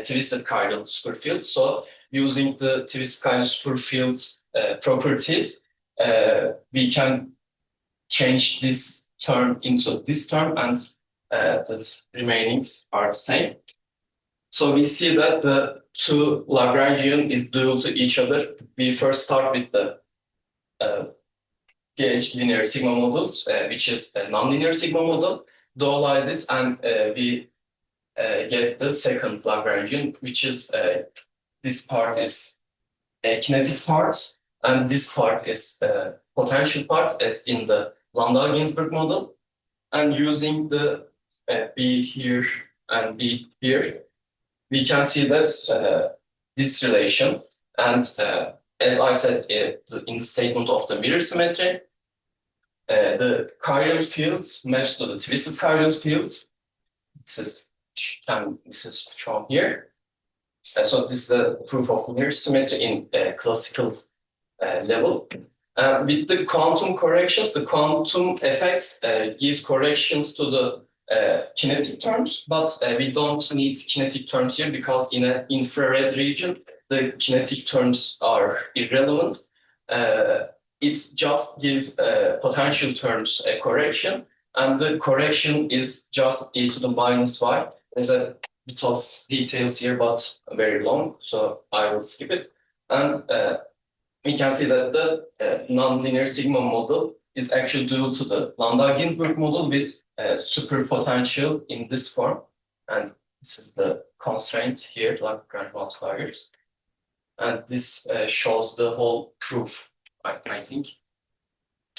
twisted chiral superfield. So using the twisted chiral superfield properties, we can change this term into this term, and the remainings are the same. So we see that the two Lagrangian is dual to each other. We first start with the gauge linear sigma model, which is a nonlinear sigma model, dualize it, and we get the second Lagrangian, which is this part is a kinetic part, and this part is a potential part, as in the Landau-Ginzburg model. And using the B here and B here, we can see that this relation, and as I said in the statement of the mirror symmetry, the chiral fields match to the twisted chiral fields. This is shown here. So this is the proof of mirror symmetry in classical level. With the quantum corrections, the quantum effects give corrections to the kinetic terms, but we don't need kinetic terms here because in an infrared region, the kinetic terms are irrelevant. It just gives potential terms a correction, and the correction is just e to the minus y. There's a bit of details here, but very long, so I will skip it. And we can see that the nonlinear sigma model is actually due to the Landau-Ginzburg model with superpotential in this form. And this is the constraint here, Lagrange multipliers. And this shows the whole proof, I think.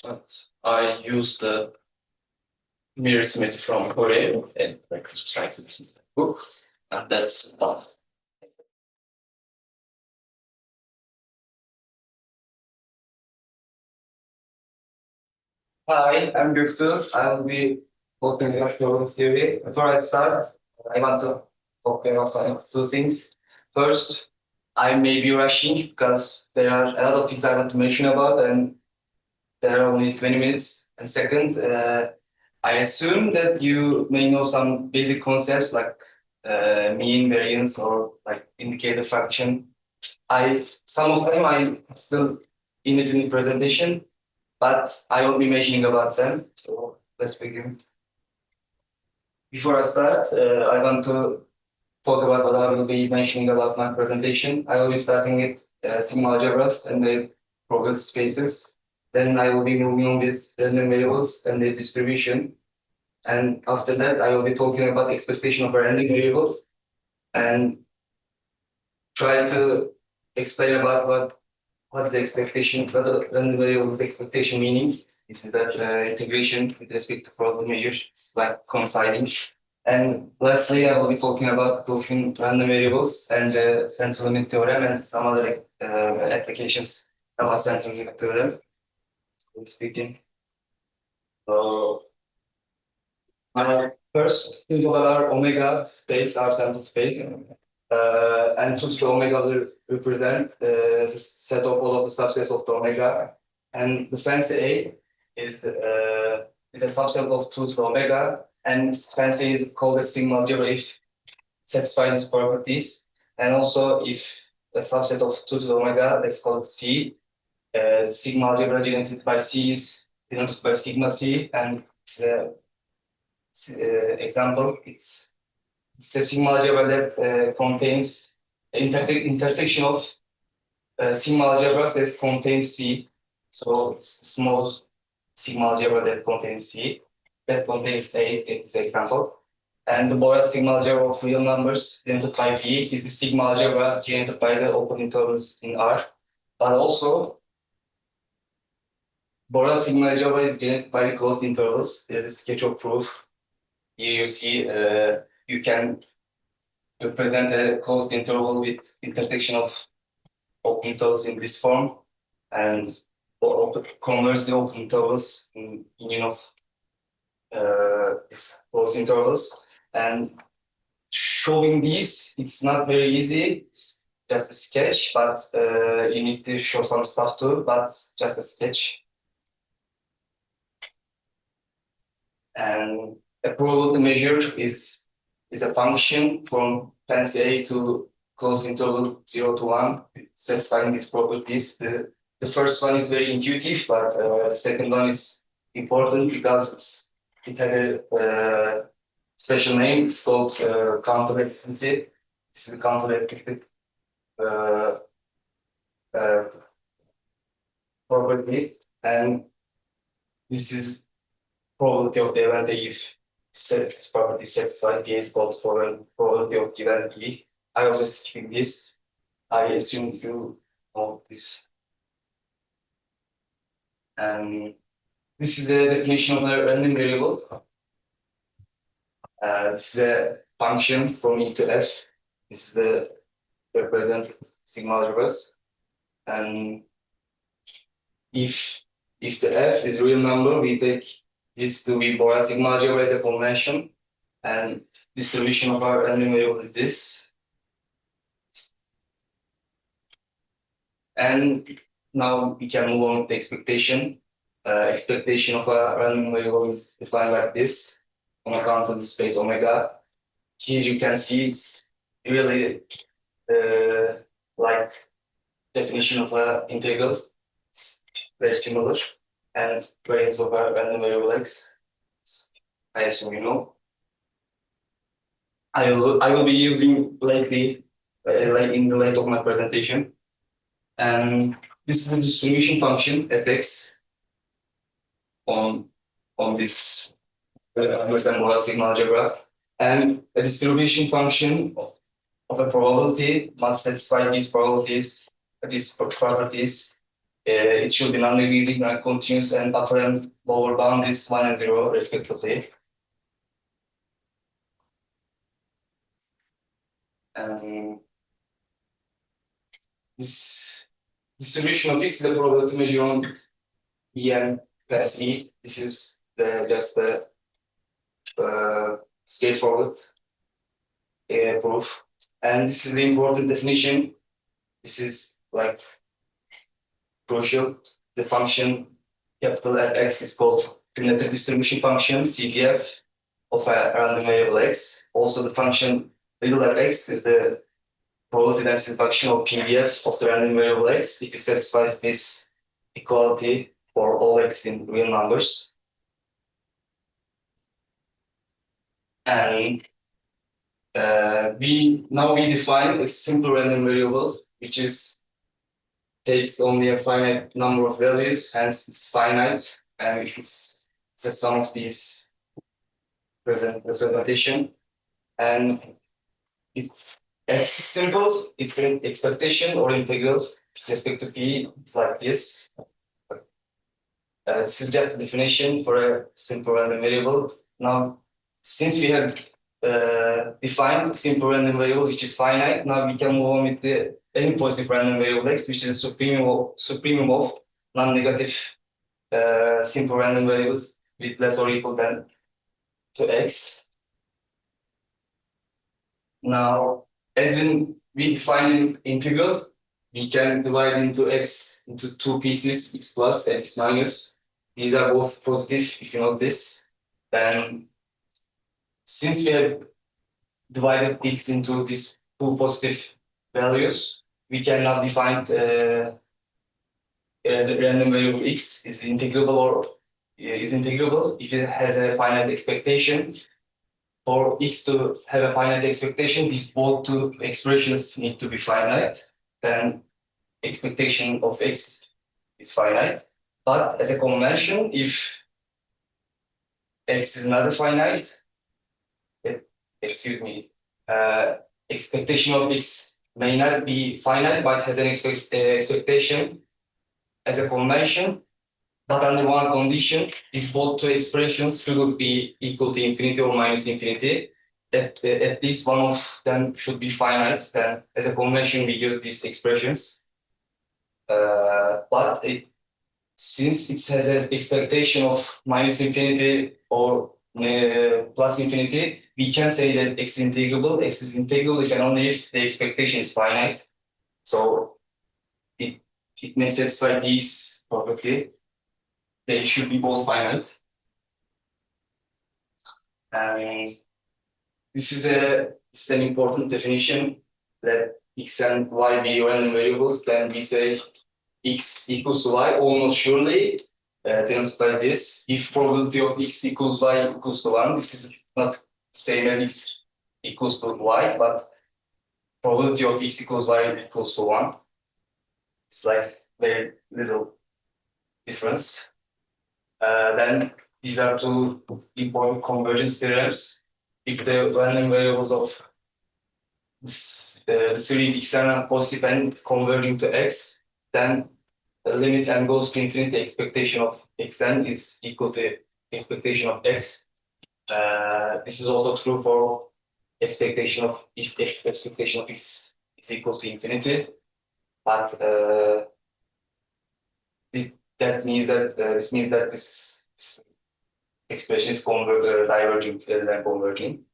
But I use the mirror symmetry from Fourier and Society books, and that's done. Hi, I'm Göktuğ. I will be talking about problem theory. Before I start, I want to talk about two things. First, I may be rushing because there are a lot of things I want to mention about, and there are only 20 minutes. And second, I assume that you may know some basic concepts like mean, variance, or like indicator function. Some of them I still in the presentation, but I will be mentioning about them. So let's begin. Before I start, I want to talk about what I will be mentioning about my presentation. I will be starting with sigma algebras and the probability spaces. Then I will be moving on with random variables and their distribution. And after that, I will be talking about expectation of a random variable and try to explain about what is the expectation, what the random variable's expectation meaning. This is that integration with respect to probability measure. It's like coinciding. And lastly, I will be talking about Gaussian random variables and the central limit theorem and some other applications about central limit theorem. So speaking. So first, think about our omega space, our sample space, and to the omega will represent the set of all of the subsets of the omega, and the fancy A is a subset of 2 to the omega, and fancy is called a sigma algebra if satisfies these properties, and also if a subset of 2 to the omega, let's call it C. Sigma algebra generated by C is denoted by sigma C, and example, it's a sigma algebra that contains intersection of sigma algebras that contains C. So it's small sigma algebra that contains C, that contains A, is the example. And the Borel sigma algebra of real numbers denoted by V is the sigma algebra generated by the open intervals in R. But also, Borel sigma algebra is generated by the closed intervals. There is a sketch of proof. Here you see you can represent a closed interval with intersection of open intervals in this form, and converse the open intervals in union of these closed intervals. And showing these, it's not very easy. It's just a sketch, but you need to show some stuff too. But it's just a sketch. And a probability measure is a function from fancy A to close interval 0 to 1, satisfying these properties. The first one is very intuitive, but the second one is important because it had a special name. It's called counteractivity. This is the counteractivity property, and this is probability of the event if this property is satisfied. P is called for probability of the event E. I was just skipping this. I assume you know this. And this is a definition of a random variable. This is a function from E to F. This is the represented sigma algebras. And if the F is a real number, we take this to be Borel sigma algebra as a convention. And distribution of our random variable is this. And now we can move on with the expectation. Expectation of a random variable is defined like this on account of the space omega. Here you can see it's really like definition of an integral. It's very similar. And variance of a random variable x, I assume you know. I will be using lately in the length of my presentation. And this is a distribution function fx on this Borel sigma algebra, and a distribution function of a probability must satisfy these probabilities, these properties. It should be non-decreasing, non-continuous, and upper and lower bound is 1 and 0 respectively. And this distribution of x is the probability measure on En plus E. This is just the straightforward proof. And this is the important definition. This is like crucial. The function capital Fx is called cumulative distribution function, CDF, of a random variable x. Also, the function little fx is the probability density function of PDF of the random variable x if it satisfies this equality for all x in real numbers. And we define a simple random variable which takes only a finite number of values, hence it's finite, and it's a sum of these representation. And if x is simple, it's an expectation or integral with respect to p. It's like this. This is just a definition for a simple random variable. Now, since we have defined simple random variable which is finite, now we can move on with any positive random variable x, which is a supremum of non-negative simple random variables with less or equal than to x. Now, as in we define an integral, we can divide into x into two pieces, x plus and x minus. These are both positive, if you know this. Then, since we have divided x into these two positive values, we can now define the random variable x is integrable or is integrable if it has a finite expectation. For x to have a finite expectation, these both two expressions need to be finite. Then expectation of x is finite. But as a convention, if x is not finite, expectation of x may not be finite, but has an expectation as a convention. But under one condition, these both two expressions should be equal to infinity or minus infinity. At least one of them should be finite. Then, as a convention, we use these expressions. But since it has an expectation of minus infinity or plus infinity, we can say that x is integrable. X is integrable if and only if the expectation is finite. So it may satisfy this property. They should be both finite. And this is an important definition that x and y be random variables. Then we say x equals to y almost surely, denoted by this. If probability of x equals y equals to 1, this is not same as x equals to y, but probability of x equals y equals to 1. It's like very little difference. Then these are two important convergence theorems. If the random variables of this, the series xn are positive and converging to x, then the limit n goes to infinity, expectation of xn is equal to expectation of x. This is also true for expectation of if expectation of x is equal to infinity, but this means that this expression is diverging rather than converging.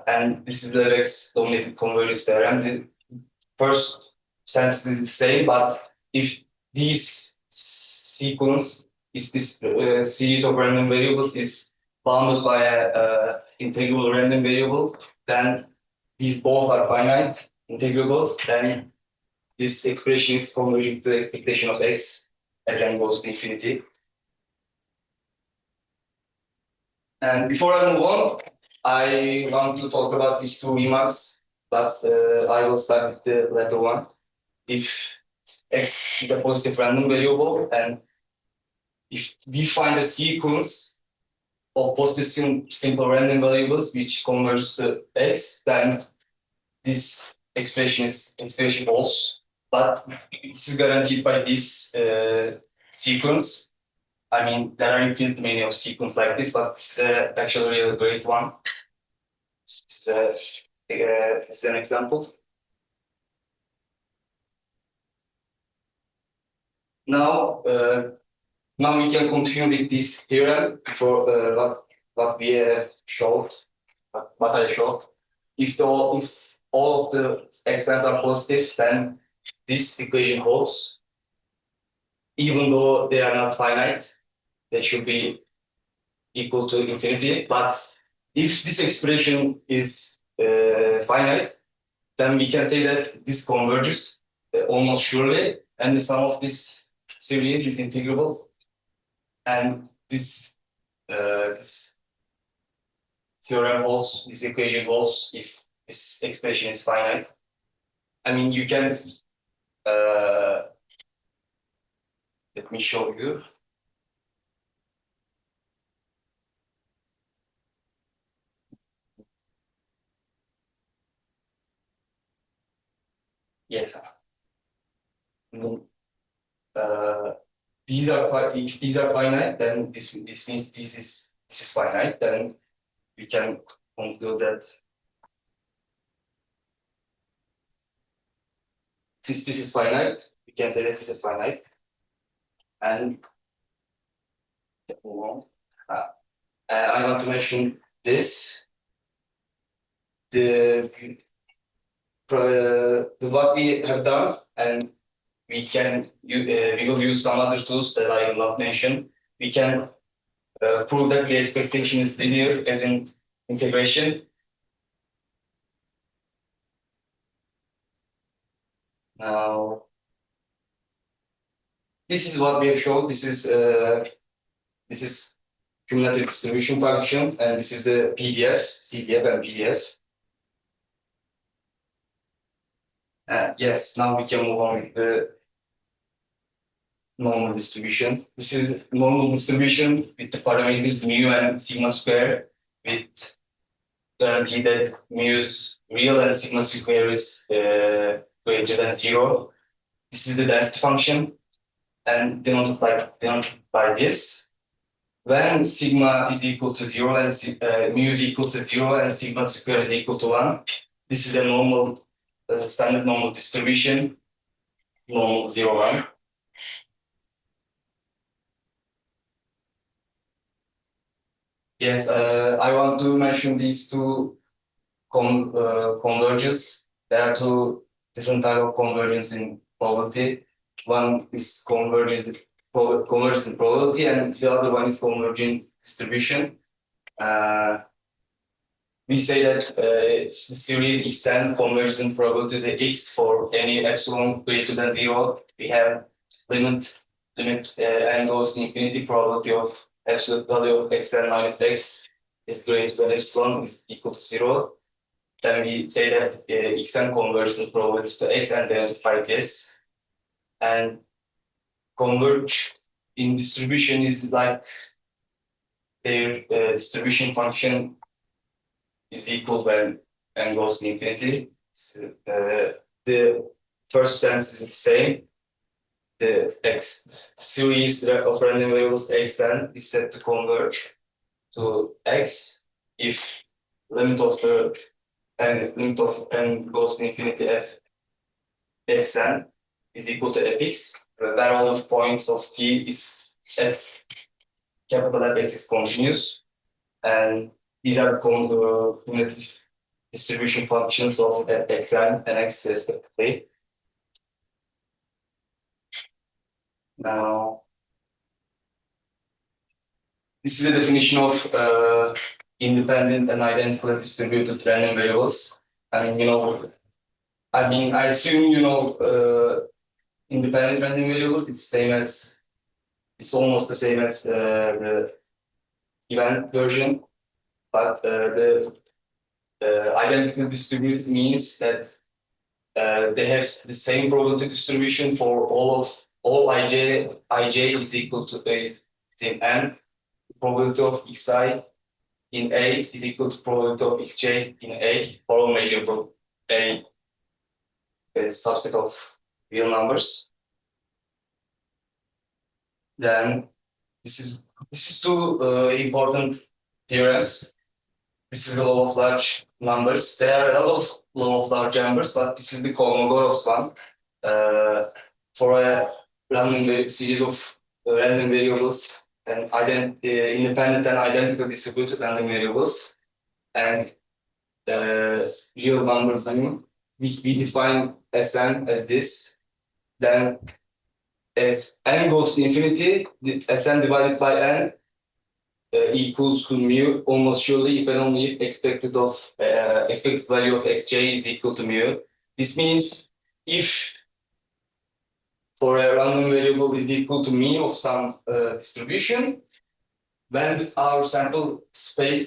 And this is the Leibniz dominated convergence theorem. The first sentence is the same, but if this sequence is this series of random variables is bounded by a integrable random variable, then these both are finite, integrable, then this expression is converging to the expectation of x as n goes to infinity. And before I move on, I want to talk about these two remarks, but I will start with the latter one. If x is a positive random variable, and if we find a sequence of positive simple random variables which converges to x, then this expression holds. But this is guaranteed by this sequence. I mean, there are infinite many of sequences like this, but this is actually a really great one. This is an example. Now we can continue with this theorem for what we have showed, what I showed. If all of the x's are positive, then this equation holds. Even though they are not finite, they should be equal to infinity. But if this expression is finite, then we can say that this converges almost surely, and the sum of this series is integrable. And this theorem holds, this equation holds if this expression is finite. I mean, you can let me show you. Yes. I mean, if these are finite, then this means this is finite. Then we can conclude that since this is finite, we can say that this is finite. And I want to mention this. What we have done, and we will use some other tools that I will not mention. We can prove that the expectation is linear as in integration. Now, this is what we have shown. This is cumulative distribution function, and this is the PDF, CDF, and PDF. Yes, now we can move on with the normal distribution. This is normal distribution with the parameters mu and sigma square, with guarantee that mu is real and sigma square is greater than 0. This is the density function, and denoted by this. When sigma is equal to 0 and mu is equal to 0 and sigma square is equal to 1, this is a normal standard normal distribution, normal 0, 1. Yes, I want to mention these two convergences. There are two different types of convergence in probability. One is convergence in probability, and the other one is convergent distribution. We say that the series extend conversion probability to the x for any epsilon greater than 0. We have limit n goes to infinity probability of absolute value of xn minus x is greater than epsilon is equal to 0. Then we say that xn conversion probability to x and identify this. And converge in distribution is like their distribution function is equal when n goes to infinity. So, the first sense is the same. The series of random variables xn is set to converge to x if limit of n goes to infinity f xn is equal to fx, where all the points of t is f capital Fx is continuous, and these are cumulative distribution functions of xn and x respectively. Now, this is a definition of independent and identically distributed random variables. I mean, I assume independent random variables. It's almost the same as the event version, but the identically distributed means that they have the same probability distribution for all ij is equal to is in n. Probability of xi in A is equal to probability of xj in A for all measurable A subset of real numbers. Then this is two important theorems. This is the law of large numbers. There are a lot of law of large numbers, but this is the Kolmogorov's one for a random series of random variables and independent and identical distributed random variables and real number value. We define Sn as this. Then as n goes to infinity, Sn divided by n equals to mu almost surely if and only if expected value of xj is equal to mu. This means if for a random variable is equal to mean of some distribution, when our sample space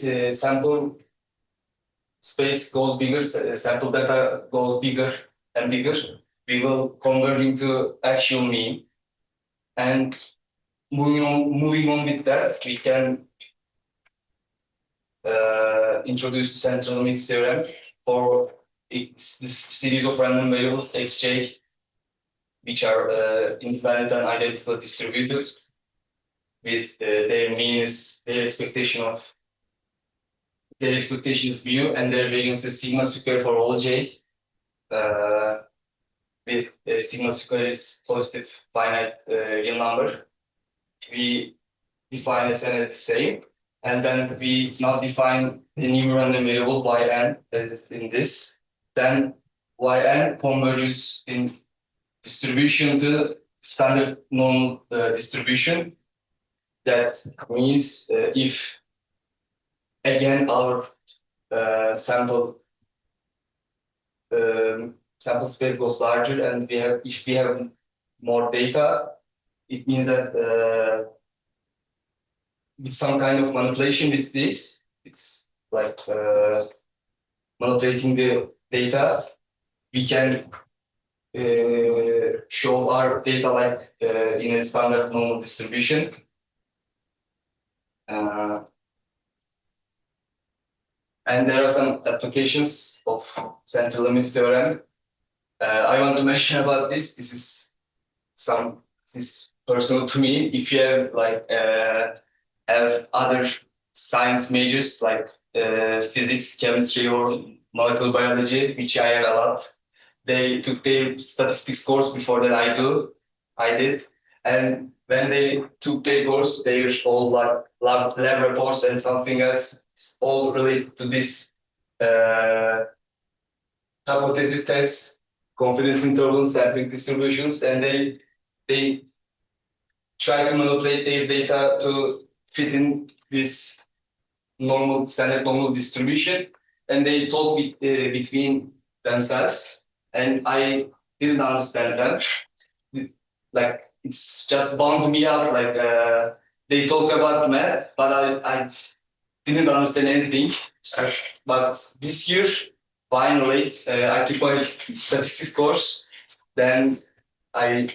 goes bigger, sample data goes bigger and bigger, we will convert into actual mean. And moving on with that, we can introduce the central limit theorem for this series of random variables xj, which are independent and identically distributed, with their mean is their expectation is mu, and their variance is sigma square for all j. With sigma square is positive finite real number. We define Sn as the same, and then we now define a new random variable yn as in this. Then yn converges in distribution to standard normal distribution. That means if again our sample space goes larger and if we have more data, it means that with some kind of manipulation with this, it's like manipulating the data, we can show our data like in a standard normal distribution. And there are some applications of central limit theorem. I want to mention about this. This is personal to me. If you have like have other science majors like physics, chemistry, or molecular biology, which I have a lot, they took their statistics course before that I did, and when they took their course, they were all like lab reports and something else, all related to this hypothesis tests, confidence intervals, sampling distributions, and they try to manipulate their data to fit in this standard normal distribution, and they talk between themselves, and I didn't understand them. Like it's just bound me up. Like they talk about math, but I didn't understand anything. But this year, finally, I took my statistics course. Then I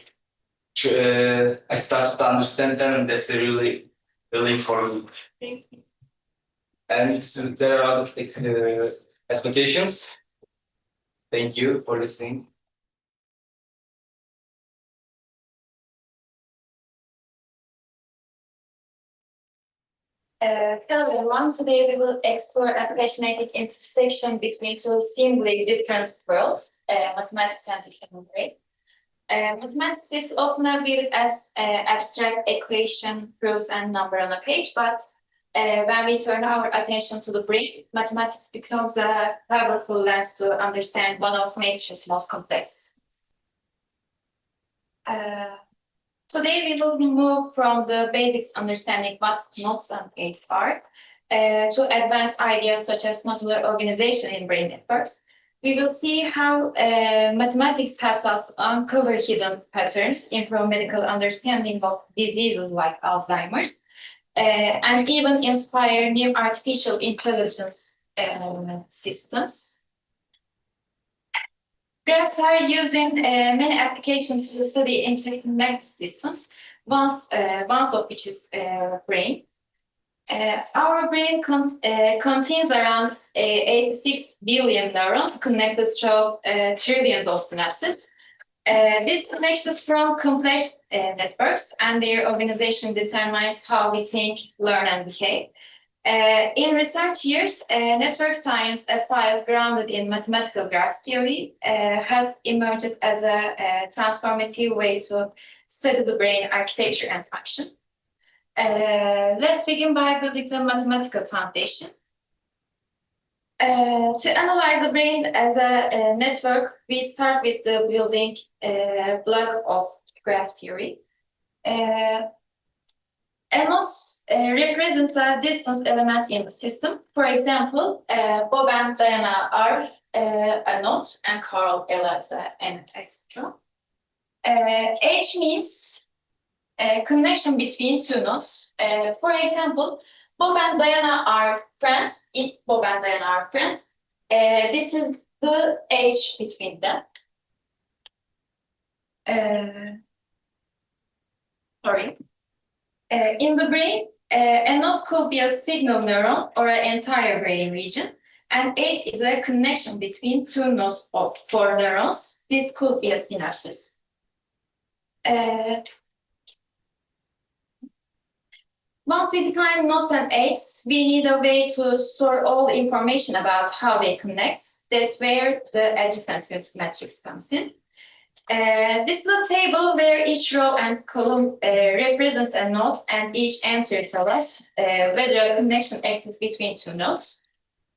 started to understand them, and that's a really relief for me. And there are other applications. Thank you for listening. Hello everyone, today we will explore a fascinating intersection between two seemingly different worlds, mathematics and the human brain. Mathematics is often viewed as abstract equation, proofs, and number on a page, but when we turn our attention to the brain, mathematics becomes a powerful lens to understand one of nature's most complex. Today we will move from the basics understanding what nodes and gates are to advanced ideas such as modular organization in brain networks. We will see how mathematics helps us uncover hidden patterns, improve medical understanding of diseases like Alzheimer's, and even inspire new artificial intelligence systems. Graphs are used in many applications to study interconnected systems, one of which is brain. Our brain contains around 86 billion neurons connected through trillions of synapses. These connections form complex networks, and their organization determines how we think, learn, and behave. In research years, network science, a field grounded in mathematical graphs theory, has emerged as a transformative way to study the brain architecture and function. Let's begin by building the mathematical foundation. To analyze the brain as a network, we start with the building block of graph theory. A node represents a distance element in the system. For example, Bob and Diana are a node, and Carl, Eliza, and etc. H means a connection between two nodes. For example, Bob and Diana are friends. If Bob and Diana are friends, this is the H between them. In the brain, a node could be a signal neuron or an entire brain region, and H is a connection between two nodes of 4 neurons. This could be a synapses. Once we define nodes and H's, we need a way to store all the information about how they connect. That's where the adjacency matrix comes in. This is a table where each row and column represents a node, and each entry tells us whether a connection exists between two nodes.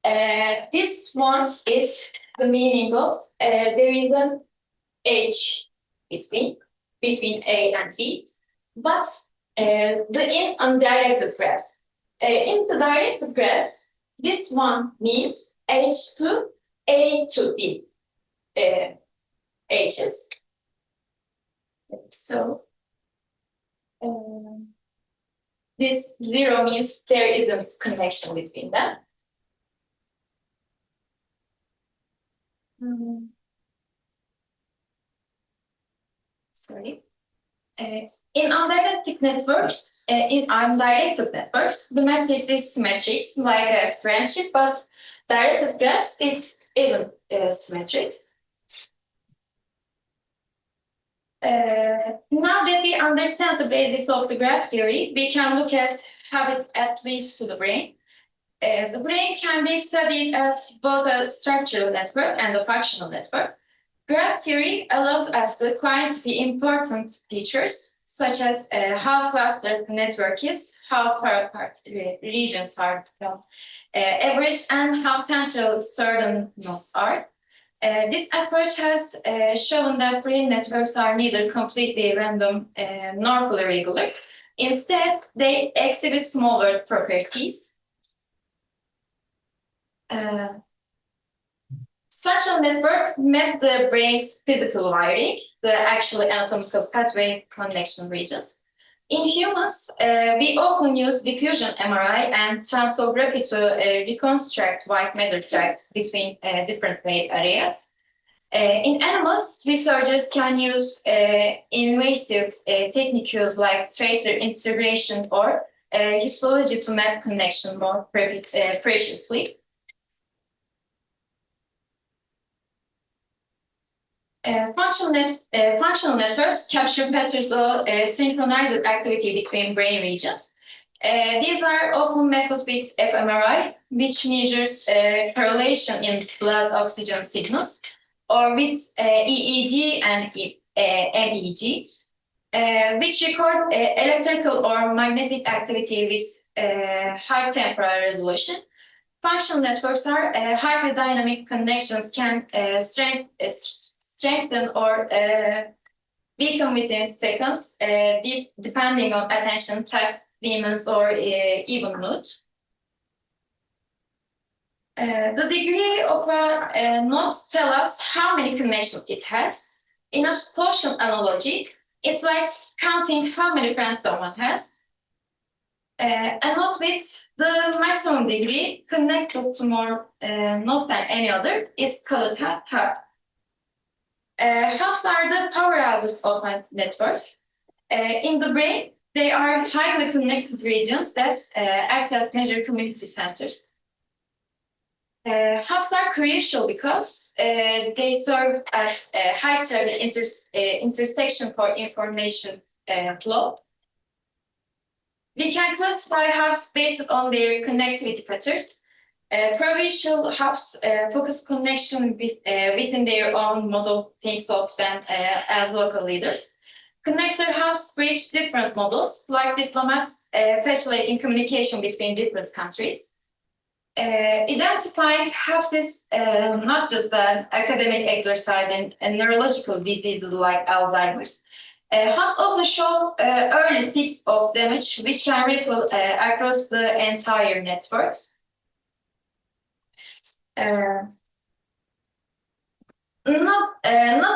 This one is the meaning of there is an H between A and B, but in undirected graphs. In the directed graphs, this one means H to A to B H's. So this 0 means there isn't connection between them. Sorry. In undirected networks, the matrix is symmetric, like a friendship, but directed graphs, it isn't symmetric. Now that we understand the basis of the graph theory, we can look at how it applies to the brain. The brain can be studied as both a structural network and a functional network. Graph theory allows us to quantify important features, such as how clustered the network is, how far apart regions are from average, and how central certain nodes are. This approach has shown that brain networks are neither completely random nor fully regular. Instead, they exhibit small world properties. Structural network map the brain's physical wiring, the actual anatomical pathway connection regions. In humans, we often use diffusion MRI and transography to reconstruct white matter tracts between different brain areas. In animals, researchers can use invasive techniques like tracer integration or histology to map connection more preciously. Functional networks capture patterns of synchronized activity between brain regions. These are often mapped with fMRI, which measures correlation in blood oxygen signals, or with EEG and MEG, which record electrical or magnetic activity with high temporal resolution. Functional networks are highly dynamic connections can strengthen or weaken within seconds, depending on attention, task, demands, or even mood. The degree of a node tells us how many connections it has. In a social analogy, it's like counting how many friends someone has. A node with the maximum degree connected to more nodes than any other is called a hub. Hubs are the powerhouses of a network. In the brain, they are highly connected regions that act as major community centers. Hubs are crucial because they serve as a high-traffic intersection for information flow. We can classify hubs based on their connectivity patterns. Provincial hubs focus connection within their own model, thinks of them as local leaders. Connector hubs bridge different models, like diplomats facilitating communication between different countries. Identifying hubs is not just an academic exercise in neurological diseases like Alzheimer's. Hubs often show early signs of damage, which can ripple across the entire networks. Not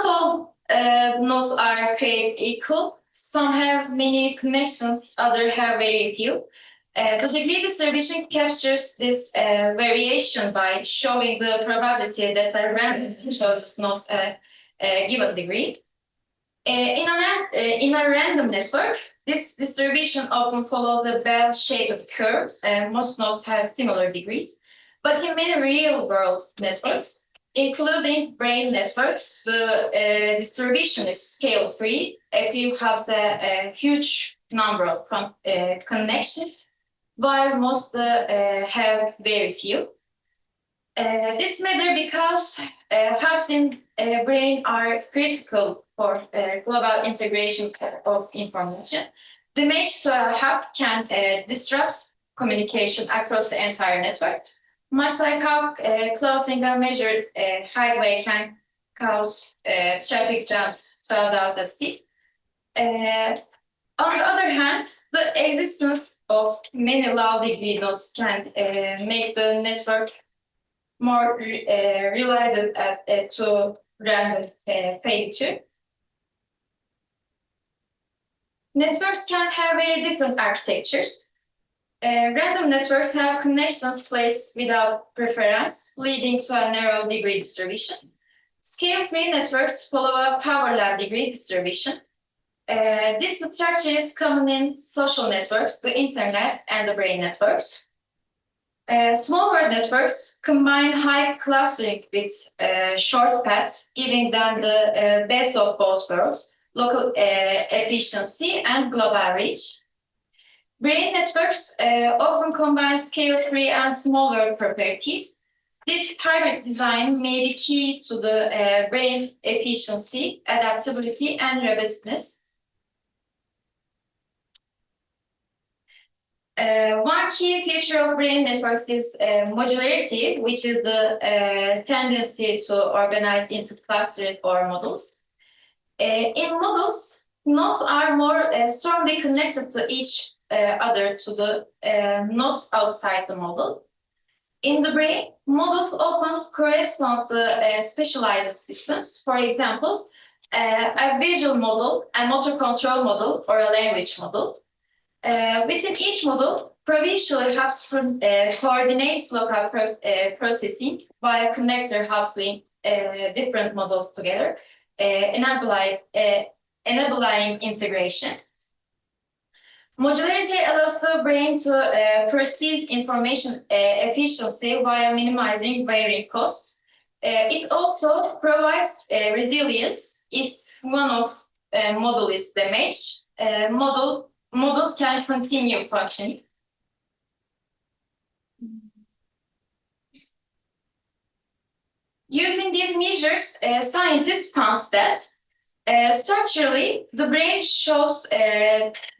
all nodes are created equal. Some have many connections, others have very few. The degree distribution captures this variation by showing the probability that a random chooses nodes a given degree. In a random network, this distribution often follows a bell-shaped curve. Most nodes have similar degrees. But in many real-world networks, including brain networks, the distribution is scale-free. A few have a huge number of connections, while most have very few. This matters because hubs in brain are critical for global integration of information. Damage to a hub can disrupt communication across the entire network, much like how closing a measured highway can cause traffic jams throughout the city. On the other hand, the existence of many low-degree nodes can make the network more reliable to random failure. Networks can have very different architectures. Random networks have connections placed without preference, leading to a narrow degree distribution. Scale-free networks follow a power law degree distribution. This structure is common in social networks, the internet, and the brain networks. Small world networks combine high clustering with short paths, giving them the best of both worlds, local efficiency and global reach. Brain networks often combine scale-free and small world properties. This hybrid design may be key to the brain's efficiency, adaptability, and robustness. One key feature of brain networks is modularity, which is the tendency to organize into clusters or models. In models, nodes are more strongly connected to each other to the nodes outside the model. In the brain, models often correspond to specialized systems. For example, a visual model, a motor control model, or a language model. Within each model, provincial hubs coordinates local processing via connector hubs link different models together, enabling integration. Modularity allows the brain to process information efficiency while minimizing varying costs. It also provides resilience. If one of model is damaged, models can continue functioning. Using these measures, scientists found that structurally, the brain shows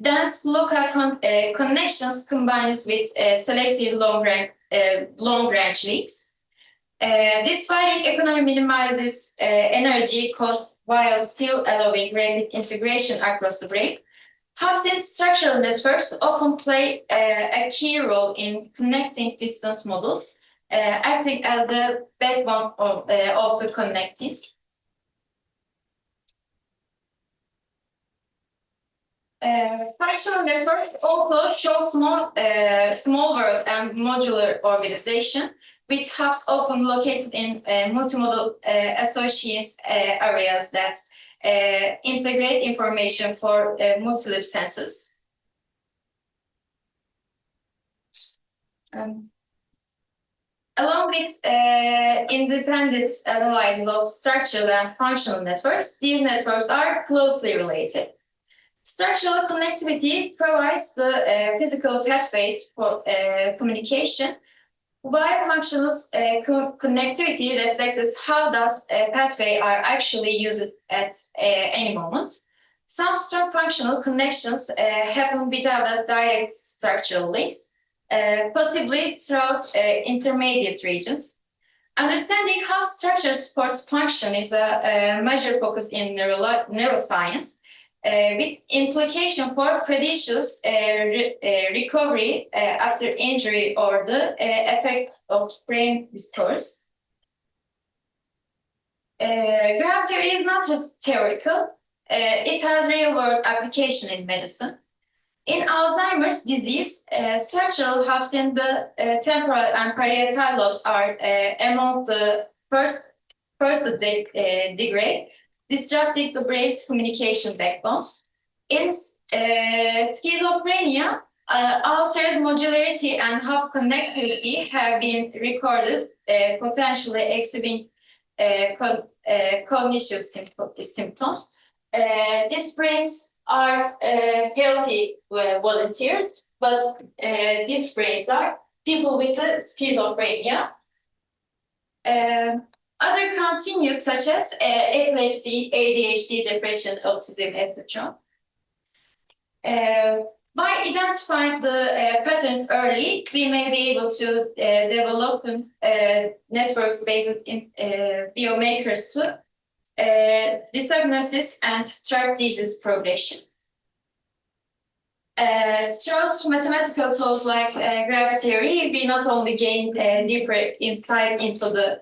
dense local connections combined with selective long-range links. This wiring economy minimizes energy costs while still allowing rapid integration across the brain. Hubs in structural networks often play a key role in connecting distance models, acting as the backbone of the connectings. Functional networks also show small world and modular organization, with hubs often located in multimodal associations areas that integrate information for multi-level senses. Along with independent analysis of structural and functional networks, these networks are closely related. Structural connectivity provides the physical pathways for communication, while functional connectivity reflects how those pathways are actually used at any moment. Some strong functional connections happen without a direct structural links, possibly throughout intermediate regions. Understanding how structure supports function is a major focus in neuroscience, with implication for predictions, recovery after injury, or the effect of brain discourse. Graph theory is not just theoretical, it has real-world application in medicine. In Alzheimer's disease, structural hubs in the temporal and parietal lobes are among the first degrade, disrupting the brain's communication backbones. In schizophrenia, altered modularity and hub connectivity have been recorded, potentially exhibiting cognitive symptoms. These brains are healthy volunteers, but these brains are people with schizophrenia. Other continues such as epilepsy, ADHD, depression, autism, etc. By identifying the patterns early, we may be able to develop networks-based biomarkers to diagnosis and track disease progression. Through mathematical tools like graph theory, we not only gain deeper insight into the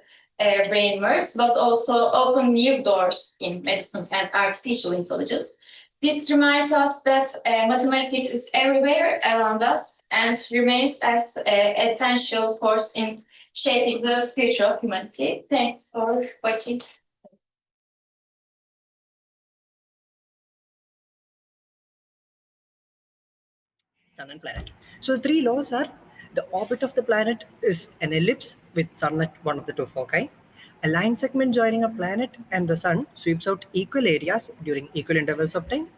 brain works, but also open new doors in medicine and artificial intelligence. This reminds us that mathematics is everywhere around us and remains as an essential force in shaping the future of humanity. Thanks for watching. Sun and planet. So the three laws are: the orbit of the planet is an ellipse with sun at one of the two foci. A line segment joining a planet and the sun sweeps out equal areas during equal intervals of time,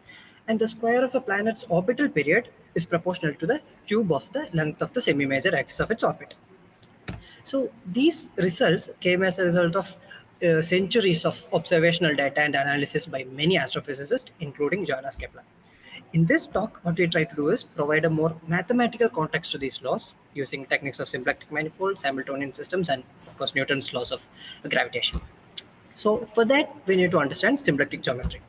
and the square of a planet's orbital period is proportional to the cube of the length of the semi-major axis of its orbit. So these results came as a result of centuries of observational data and analysis by many astrophysicists, including Johannes Kepler. In this talk, what we try to do is provide a more mathematical context to these laws using techniques of symplectic manifolds, Hamiltonian systems, and of course Newton's laws of gravitation. So for that, we need to understand symplectic geometry.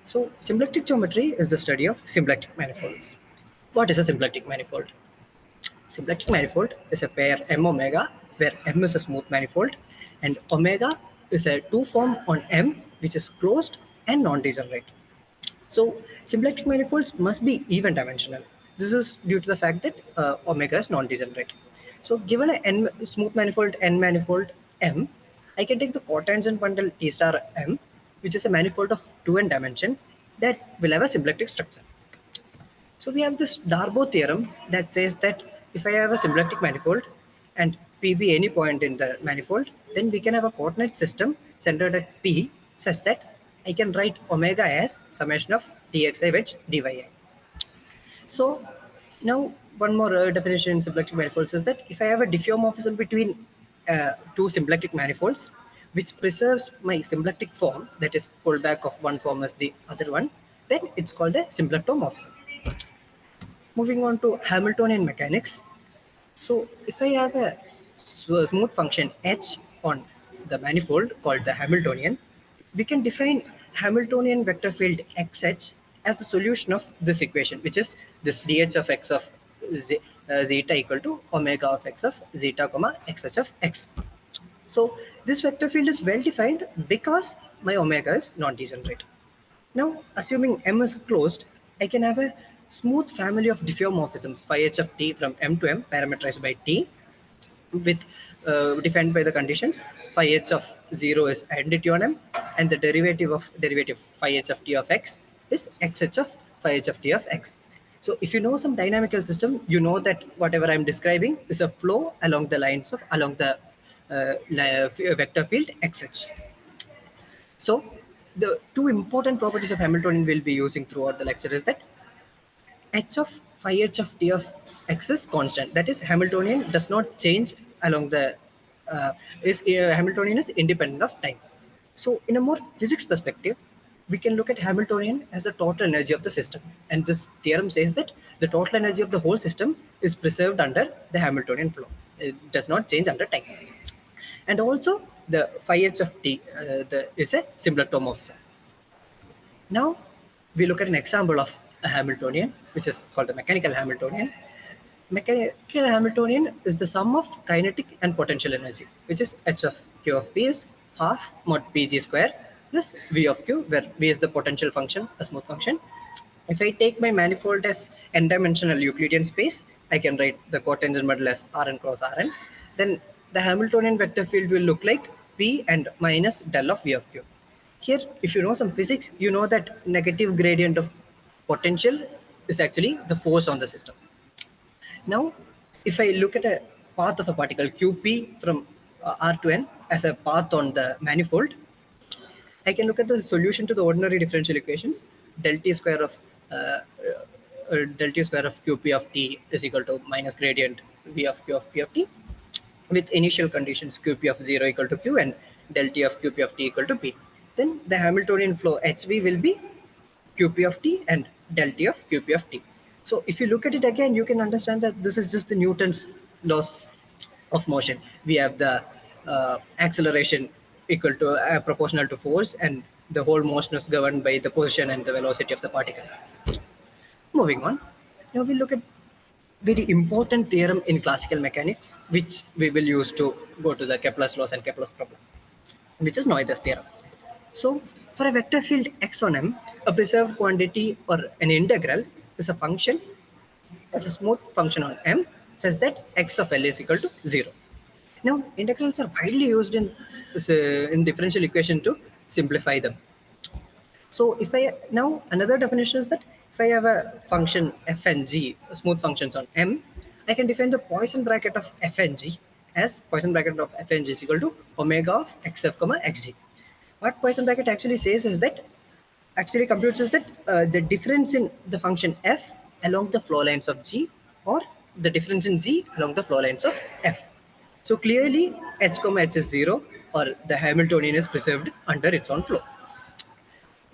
So symplectic geometry is the study of symplectic manifolds. What is a symplectic manifold? Symplectic manifold is a pair M omega where M is a smooth manifold and omega is a 2-form on M which is closed and non-degenerate. So symplectic manifolds must be even dimensional. This is due to the fact that omega is non-degenerate. So given a smooth manifold N manifold M, I can take the cotangent bundle T star M, which is a manifold of 2n dimension that will have a symplectic structure. So we have this Darboux theorem that says that if I have a symplectic manifold and P be any point in the manifold, then we can have a coordinate system centered at P such that I can write omega as summation of dxi wedge dyi. So now one more definition in symplectic manifolds is that if I have a diffeomorphism between two symplectic manifolds, which preserves my symplectic form, that is pullback of one form as the other one, then it's called a symplectomorphism. Moving on to Hamiltonian mechanics. So if I have a smooth function h on the manifold called the Hamiltonian, we can define Hamiltonian vector field xh as the solution of this equation, which is this dh of x of zeta equal to omega of x of zeta comma xh of x. So this vector field is well defined because my omega is non-degenerate. Now, assuming M is closed, I can have a smooth family of diffeomorphisms phi h of t from M to M parameterized by t, with defined by the conditions phi h of 0 is identity on M, and the derivative phi h of t of x is xh of phi h of t of x. So if you know some dynamical system, you know that whatever I'm describing is a flow along the lines of the vector field xh. So the two important properties of Hamiltonian we'll be using throughout the lecture is that h of phi h of t of x is constant. That is, Hamiltonian does not change along the Hamiltonian is independent of time. So in a more physics perspective, we can look at Hamiltonian as the total energy of the system, and this theorem says that the total energy of the whole system is preserved under the Hamiltonian flow. It does not change under time. And also the phi h of t is a symplectomorphism. Now we look at an example of a Hamiltonian, which is called the mechanical Hamiltonian. Mechanical Hamiltonian is the sum of kinetic and potential energy, which is h of q of p is half mod pg square plus v of q, where v is the potential function, a smooth function. If I take my manifold as n-dimensional Euclidean space, I can write the cotangent bundle as Rn cross Rn. Then the Hamiltonian vector field will look like P and minus del of V of Q. Here, if you know some physics, you know that negative gradient of potential is actually the force on the system. Now, if I look at a path of a particle QP from R to N as a path on the manifold, I can look at the solution to the ordinary differential equations. Del T square of QP of T is equal to minus gradient V of Q of P of T, with initial conditions QP of 0 equal to Q and del T of QP of T equal to P. Then the Hamiltonian flow HV will be QP of T and del T of QP of T. So if you look at it again, you can understand that this is just the Newton's laws of motion. We have the acceleration equal to proportional to force, and the whole motion is governed by the position and the velocity of the particle. Moving on, now we look at very important theorem in classical mechanics, which we will use to go to the Kepler's laws and Kepler's problem, which is Noether's theorem. So for a vector field x on M, a preserved quantity or an integral is a function, as a smooth function on M, such that x of L is equal to 0. Now, integrals are widely used in differential equation to simplify them. So if I now, another definition is that if I have a function f and g, smooth functions on M, I can define the Poisson bracket of f and g as Poisson bracket of f and g is equal to omega of xf comma xg. What Poisson bracket actually says is that, actually computes is that the difference in the function f along the flow lines of g, or the difference in g along the flow lines of f. So clearly h comma h is 0, or the Hamiltonian is preserved under its own flow.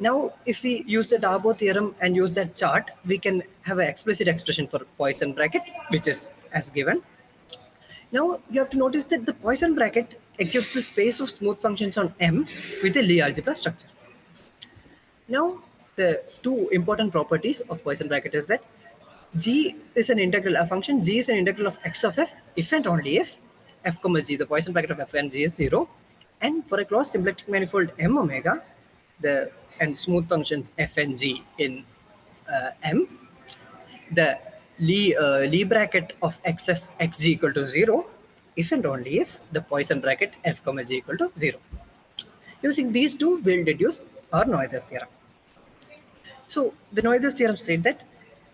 Now, if we use the Darboux theorem and use that chart, we can have an explicit expression for Poisson bracket, which is as given. Now, you have to notice that the Poisson bracket gives the space of smooth functions on M with a Lie algebra structure. Now, the two important properties of Poisson bracket is that G is an integral, a function G is an integral of x of f if and only if f comma g, the Poisson bracket of f and g is 0. And for a closed symplectic manifold m omega, and smooth functions f and g in M, the Lie bracket of xf xg equal to 0 if and only if the Poisson bracket f comma g equal to 0. Using these two, we'll deduce our Noether's theorem. So the Noether's theorem said that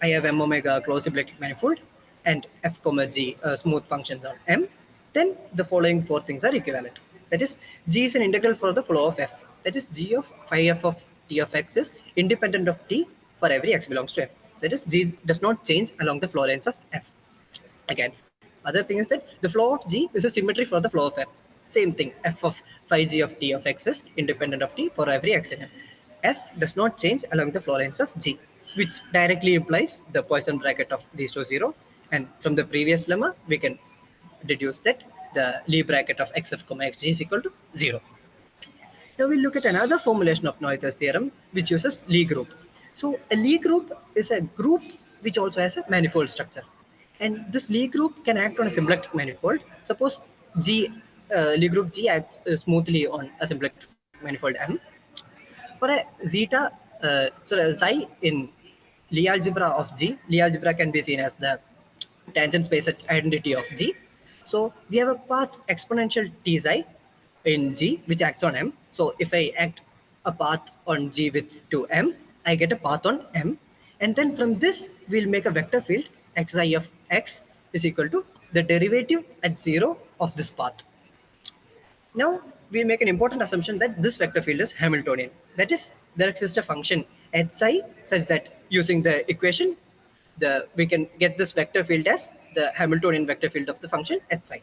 I have m omega closed symplectic manifold and f comma g smooth functions on M. Then the following four things are equivalent. That is, g is an integral for the flow of f. That is, g of phi f of t of x is independent of t for every x belongs to f. That is, g does not change along the flow lines of f. Again, other thing is that the flow of g is a symmetry for the flow of f. Same thing, f of phi g of t of x is independent of t for every x in f. F does not change along the flow lines of g, which directly implies the Poisson bracket of these two 0. And from the previous lemma, we can deduce that the Lie bracket of xf comma xg is equal to 0. Now we'll look at another formulation of Noether's theorem, which uses Lie group. So a Lie group is a group which also has a manifold structure. And this Lie group can act on a symplectic manifold. Suppose Lie group G acts smoothly on a symplectic manifold M. For a zeta, a psi in Lie algebra of G, Lie algebra can be seen as the tangent space identity of G. So we have a path exponential t psi in G which acts on M. So if I act a path on G with 2M, I get a path on M. And then from this, we'll make a vector field xi of x is equal to the derivative at 0 of this path. Now we make an important assumption that this vector field is Hamiltonian. That is, there exists a function hi such that using the equation, we can get this vector field as the Hamiltonian vector field of the function hi.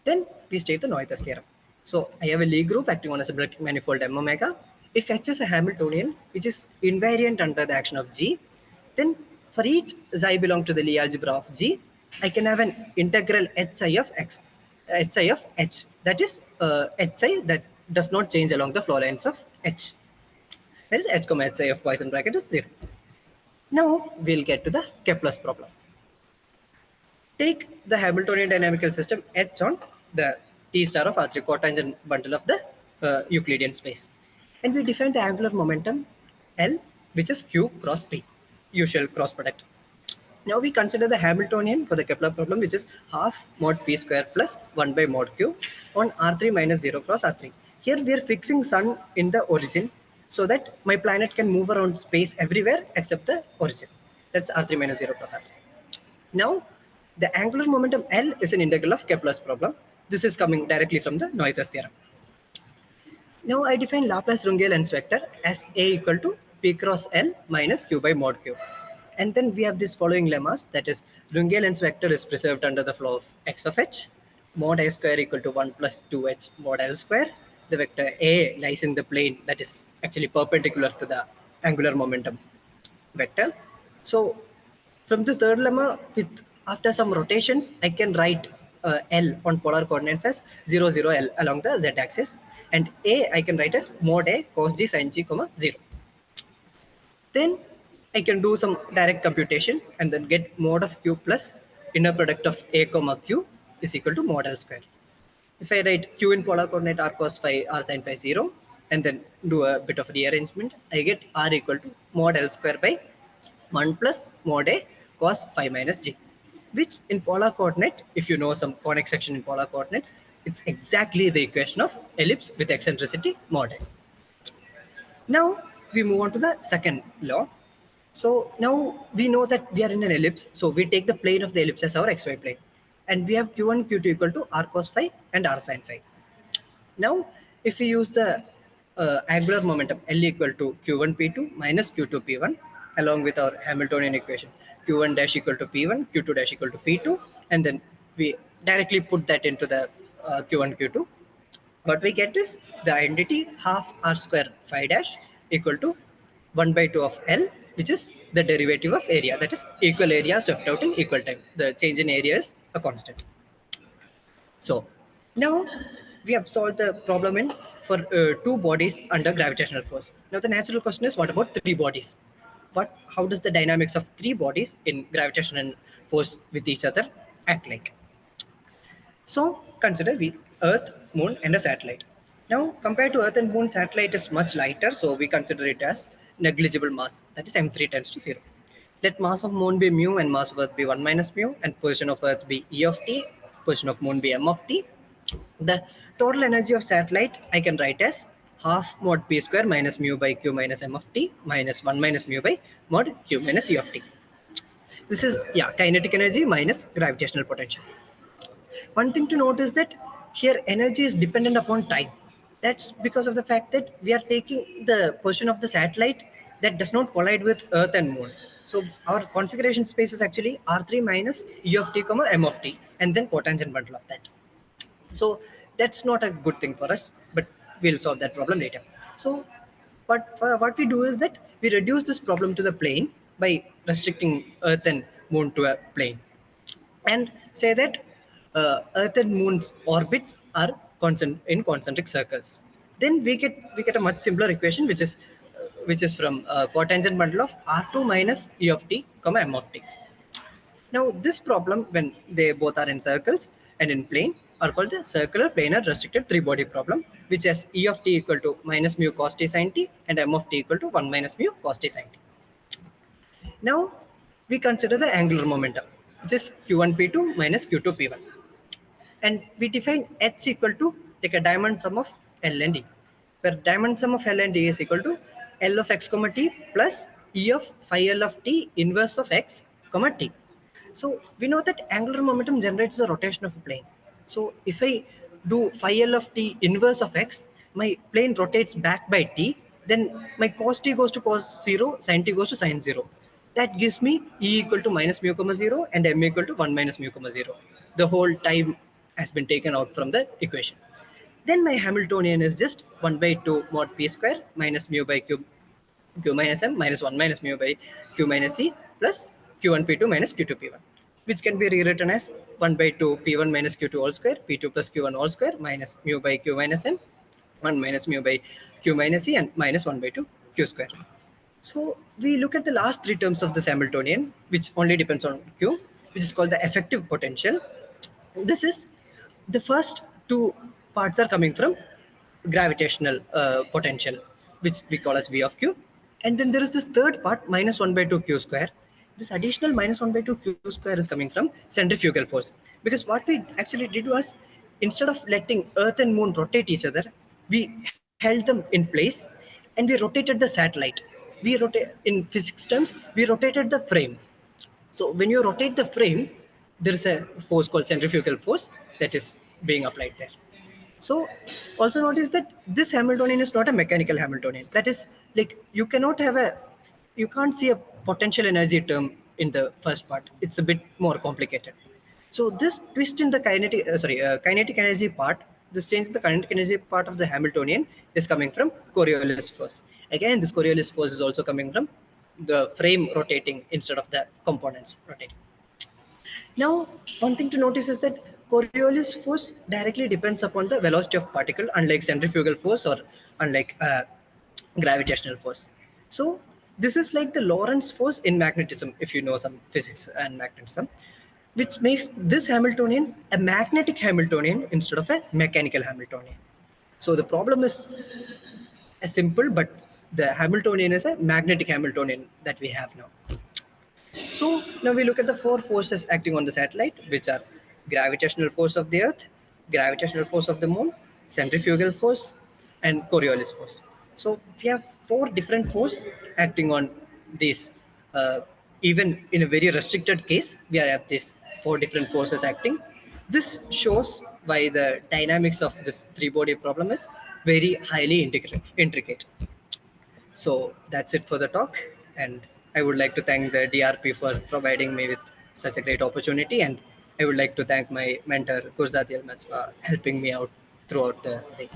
Then we state the Noether's theorem. So I have a Lie group acting on a symplectic manifold m omega. If H is a Hamiltonian, which is invariant under the action of G, then for each psi belong to the Lie algebra of G, I can have an integral hi of x, hi of h. That is hi that does not change along the flow lines of h. That is h comma hi of Poisson bracket is 0. Now we'll get to the Kepler's problem. Take the Hamiltonian dynamical system H on the T star of R3 cotangent bundle of the Euclidean space. And we define the angular momentum L, which is Q cross P, usual cross product. Now we consider the Hamiltonian for the Kepler problem, which is half mod P square plus 1 by mod Q on R3 minus 0 cross R3. Here we are fixing sun in the origin so that my planet can move around space everywhere except the origin. That's R3 minus 0 cross R3. Now, the angular momentum L is an integral of Kepler's problem. This is coming directly from the Noether's theorem. Now I define Laplace-Runge lens vector as A equal to P cross L minus Q by mod Q. And then we have these following lemmas, that is, Runge lens vector is preserved under the flow of x of h, mod I square equal to 1 plus 2h mod L square. The vector A lies in the plane that is actually perpendicular to the angular momentum vector. So from this third lemma, after some rotations, I can write L on polar coordinates as 0, 0, L along the z-axis. And A I can write as mod A cos g sin g, 0. Then I can do some direct computation and then get mod of Q plus inner product of A, Q is equal to mod L square. If I write Q in polar coordinate r cos phi, r sin phi 0, and then do a bit of rearrangement, I get r equal to mod L square by 1 plus mod A cos phi minus g, which in polar coordinate, if you know some conic section in polar coordinates, it's exactly the equation of ellipse with eccentricity mod A. Now we move on to the second law. So now we know that we are in an ellipse. So we take the plane of the ellipse as our xy plane. And we have Q1, Q2 equal to r cos phi and r sin phi. Now, if we use the angular momentum L equal to Q1 P2 minus Q2 P1 along with our Hamiltonian equation Q1 dash equal to P1, Q2 dash equal to P2, and then we directly put that into the Q1, Q2. What we get is the identity half r square phi dash equal to 1 by 2 of L, which is the derivative of area. That is equal area swept out in equal time. The change in area is a constant. So now we have solved the problem for two bodies under gravitational force. Now the natural question is, what about three bodies? how does the dynamics of three bodies in gravitational force with each other act like. So consider we Earth, Moon, and a satellite. Now, compared to Earth and Moon, satellite is much lighter, so we consider it as negligible mass. That is m3 tends to 0. Let mass of Moon be mu and mass of Earth be 1 minus mu, and position of Earth be E of t, position of Moon be m of t. The total energy of satellite I can write as half mod p square minus mu by q minus m of t minus 1 minus mu by mod q minus e of t. This is kinetic energy minus gravitational potential. One thing to note is that here energy is dependent upon time. That's because of the fact that we are taking the position of the satellite that does not collide with Earth and Moon. So our configuration space is actually R3 minus E of t, m of t, and then cotangent bundle of that. So that's not a good thing for us, but we'll solve that problem later. So but what we do is that we reduce this problem to the plane by restricting Earth and Moon to a plane, and say that Earth and Moon's orbits are in concentric circles. Then we get a much simpler equation, which is from cotangent bundle of R2 minus E of t, m of t. Now this problem, when they both are in circles and in plane, are called the circular planar restricted three-body problem, which has E of t equal to minus mu cos t sin t and m of t equal to 1 minus mu cos t sin t. Now we consider the angular momentum, which is q1p2 minus q2p1. And we define H equal to like a diamond sum of L and E, where diamond sum of L and E is equal to L of x comma t plus E of phi L of t inverse of x comma t. So we know that angular momentum generates the rotation of a plane. So if I do phi L of t inverse of x, my plane rotates back by t, then my cos t goes to cos 0, sin t goes to sin 0. That gives me E equal to minus mu comma 0 and m equal to 1 minus mu comma 0. The whole time has been taken out from the equation. Then my Hamiltonian is just 1 by 2 mod p square minus mu by q minus m minus 1 minus mu by q minus e plus q1p2 minus q2p1, which can be rewritten as 1 by 2 p1 minus q2 all square, p2 plus q1 all square minus mu by q minus m, 1 minus mu by q minus e, and minus 1 by 2 q square. So we look at the last three terms of this Hamiltonian, which only depends on q, which is called the effective potential. This is the first two parts are coming from gravitational potential, which we call as V of q. And then there is this third part, minus 1 by 2 q square. This additional minus 1 by 2 q square is coming from centrifugal force. Because what we actually did was, instead of letting Earth and Moon rotate each other, we held them in place and we rotated the satellite. We rotate, in physics terms, we rotated the frame. So when you rotate the frame, there is a force called centrifugal force that is being applied there. So also notice that this Hamiltonian is not a mechanical Hamiltonian. That is, like, you can't see a potential energy term in the first part. It's a bit more complicated. So this twist in the kinetic energy part, this change in the kinetic energy part of the Hamiltonian is coming from Coriolis force. Again, this Coriolis force is also coming from the frame rotating instead of the components rotating. Now, one thing to notice is that Coriolis force directly depends upon the velocity of particle, unlike centrifugal force or unlike gravitational force. So this is like the Lorentz force in magnetism, if you know some physics and magnetism, which makes this Hamiltonian a magnetic Hamiltonian instead of a mechanical Hamiltonian. So the problem is simple, but the Hamiltonian is a magnetic Hamiltonian that we have now. So now we look at the four forces acting on the satellite, which are gravitational force of the Earth, gravitational force of the Moon, centrifugal force, and Coriolis force. So we have four different forces acting on these. Even in a very restricted case, we have these four different forces acting. This shows why the dynamics of this three-body problem is very highly intricate. So that's it for the talk, and I would like to thank the DRP for providing me with such a great opportunity, and I would like to thank my mentor Gurzati Almaz for helping me out throughout the day.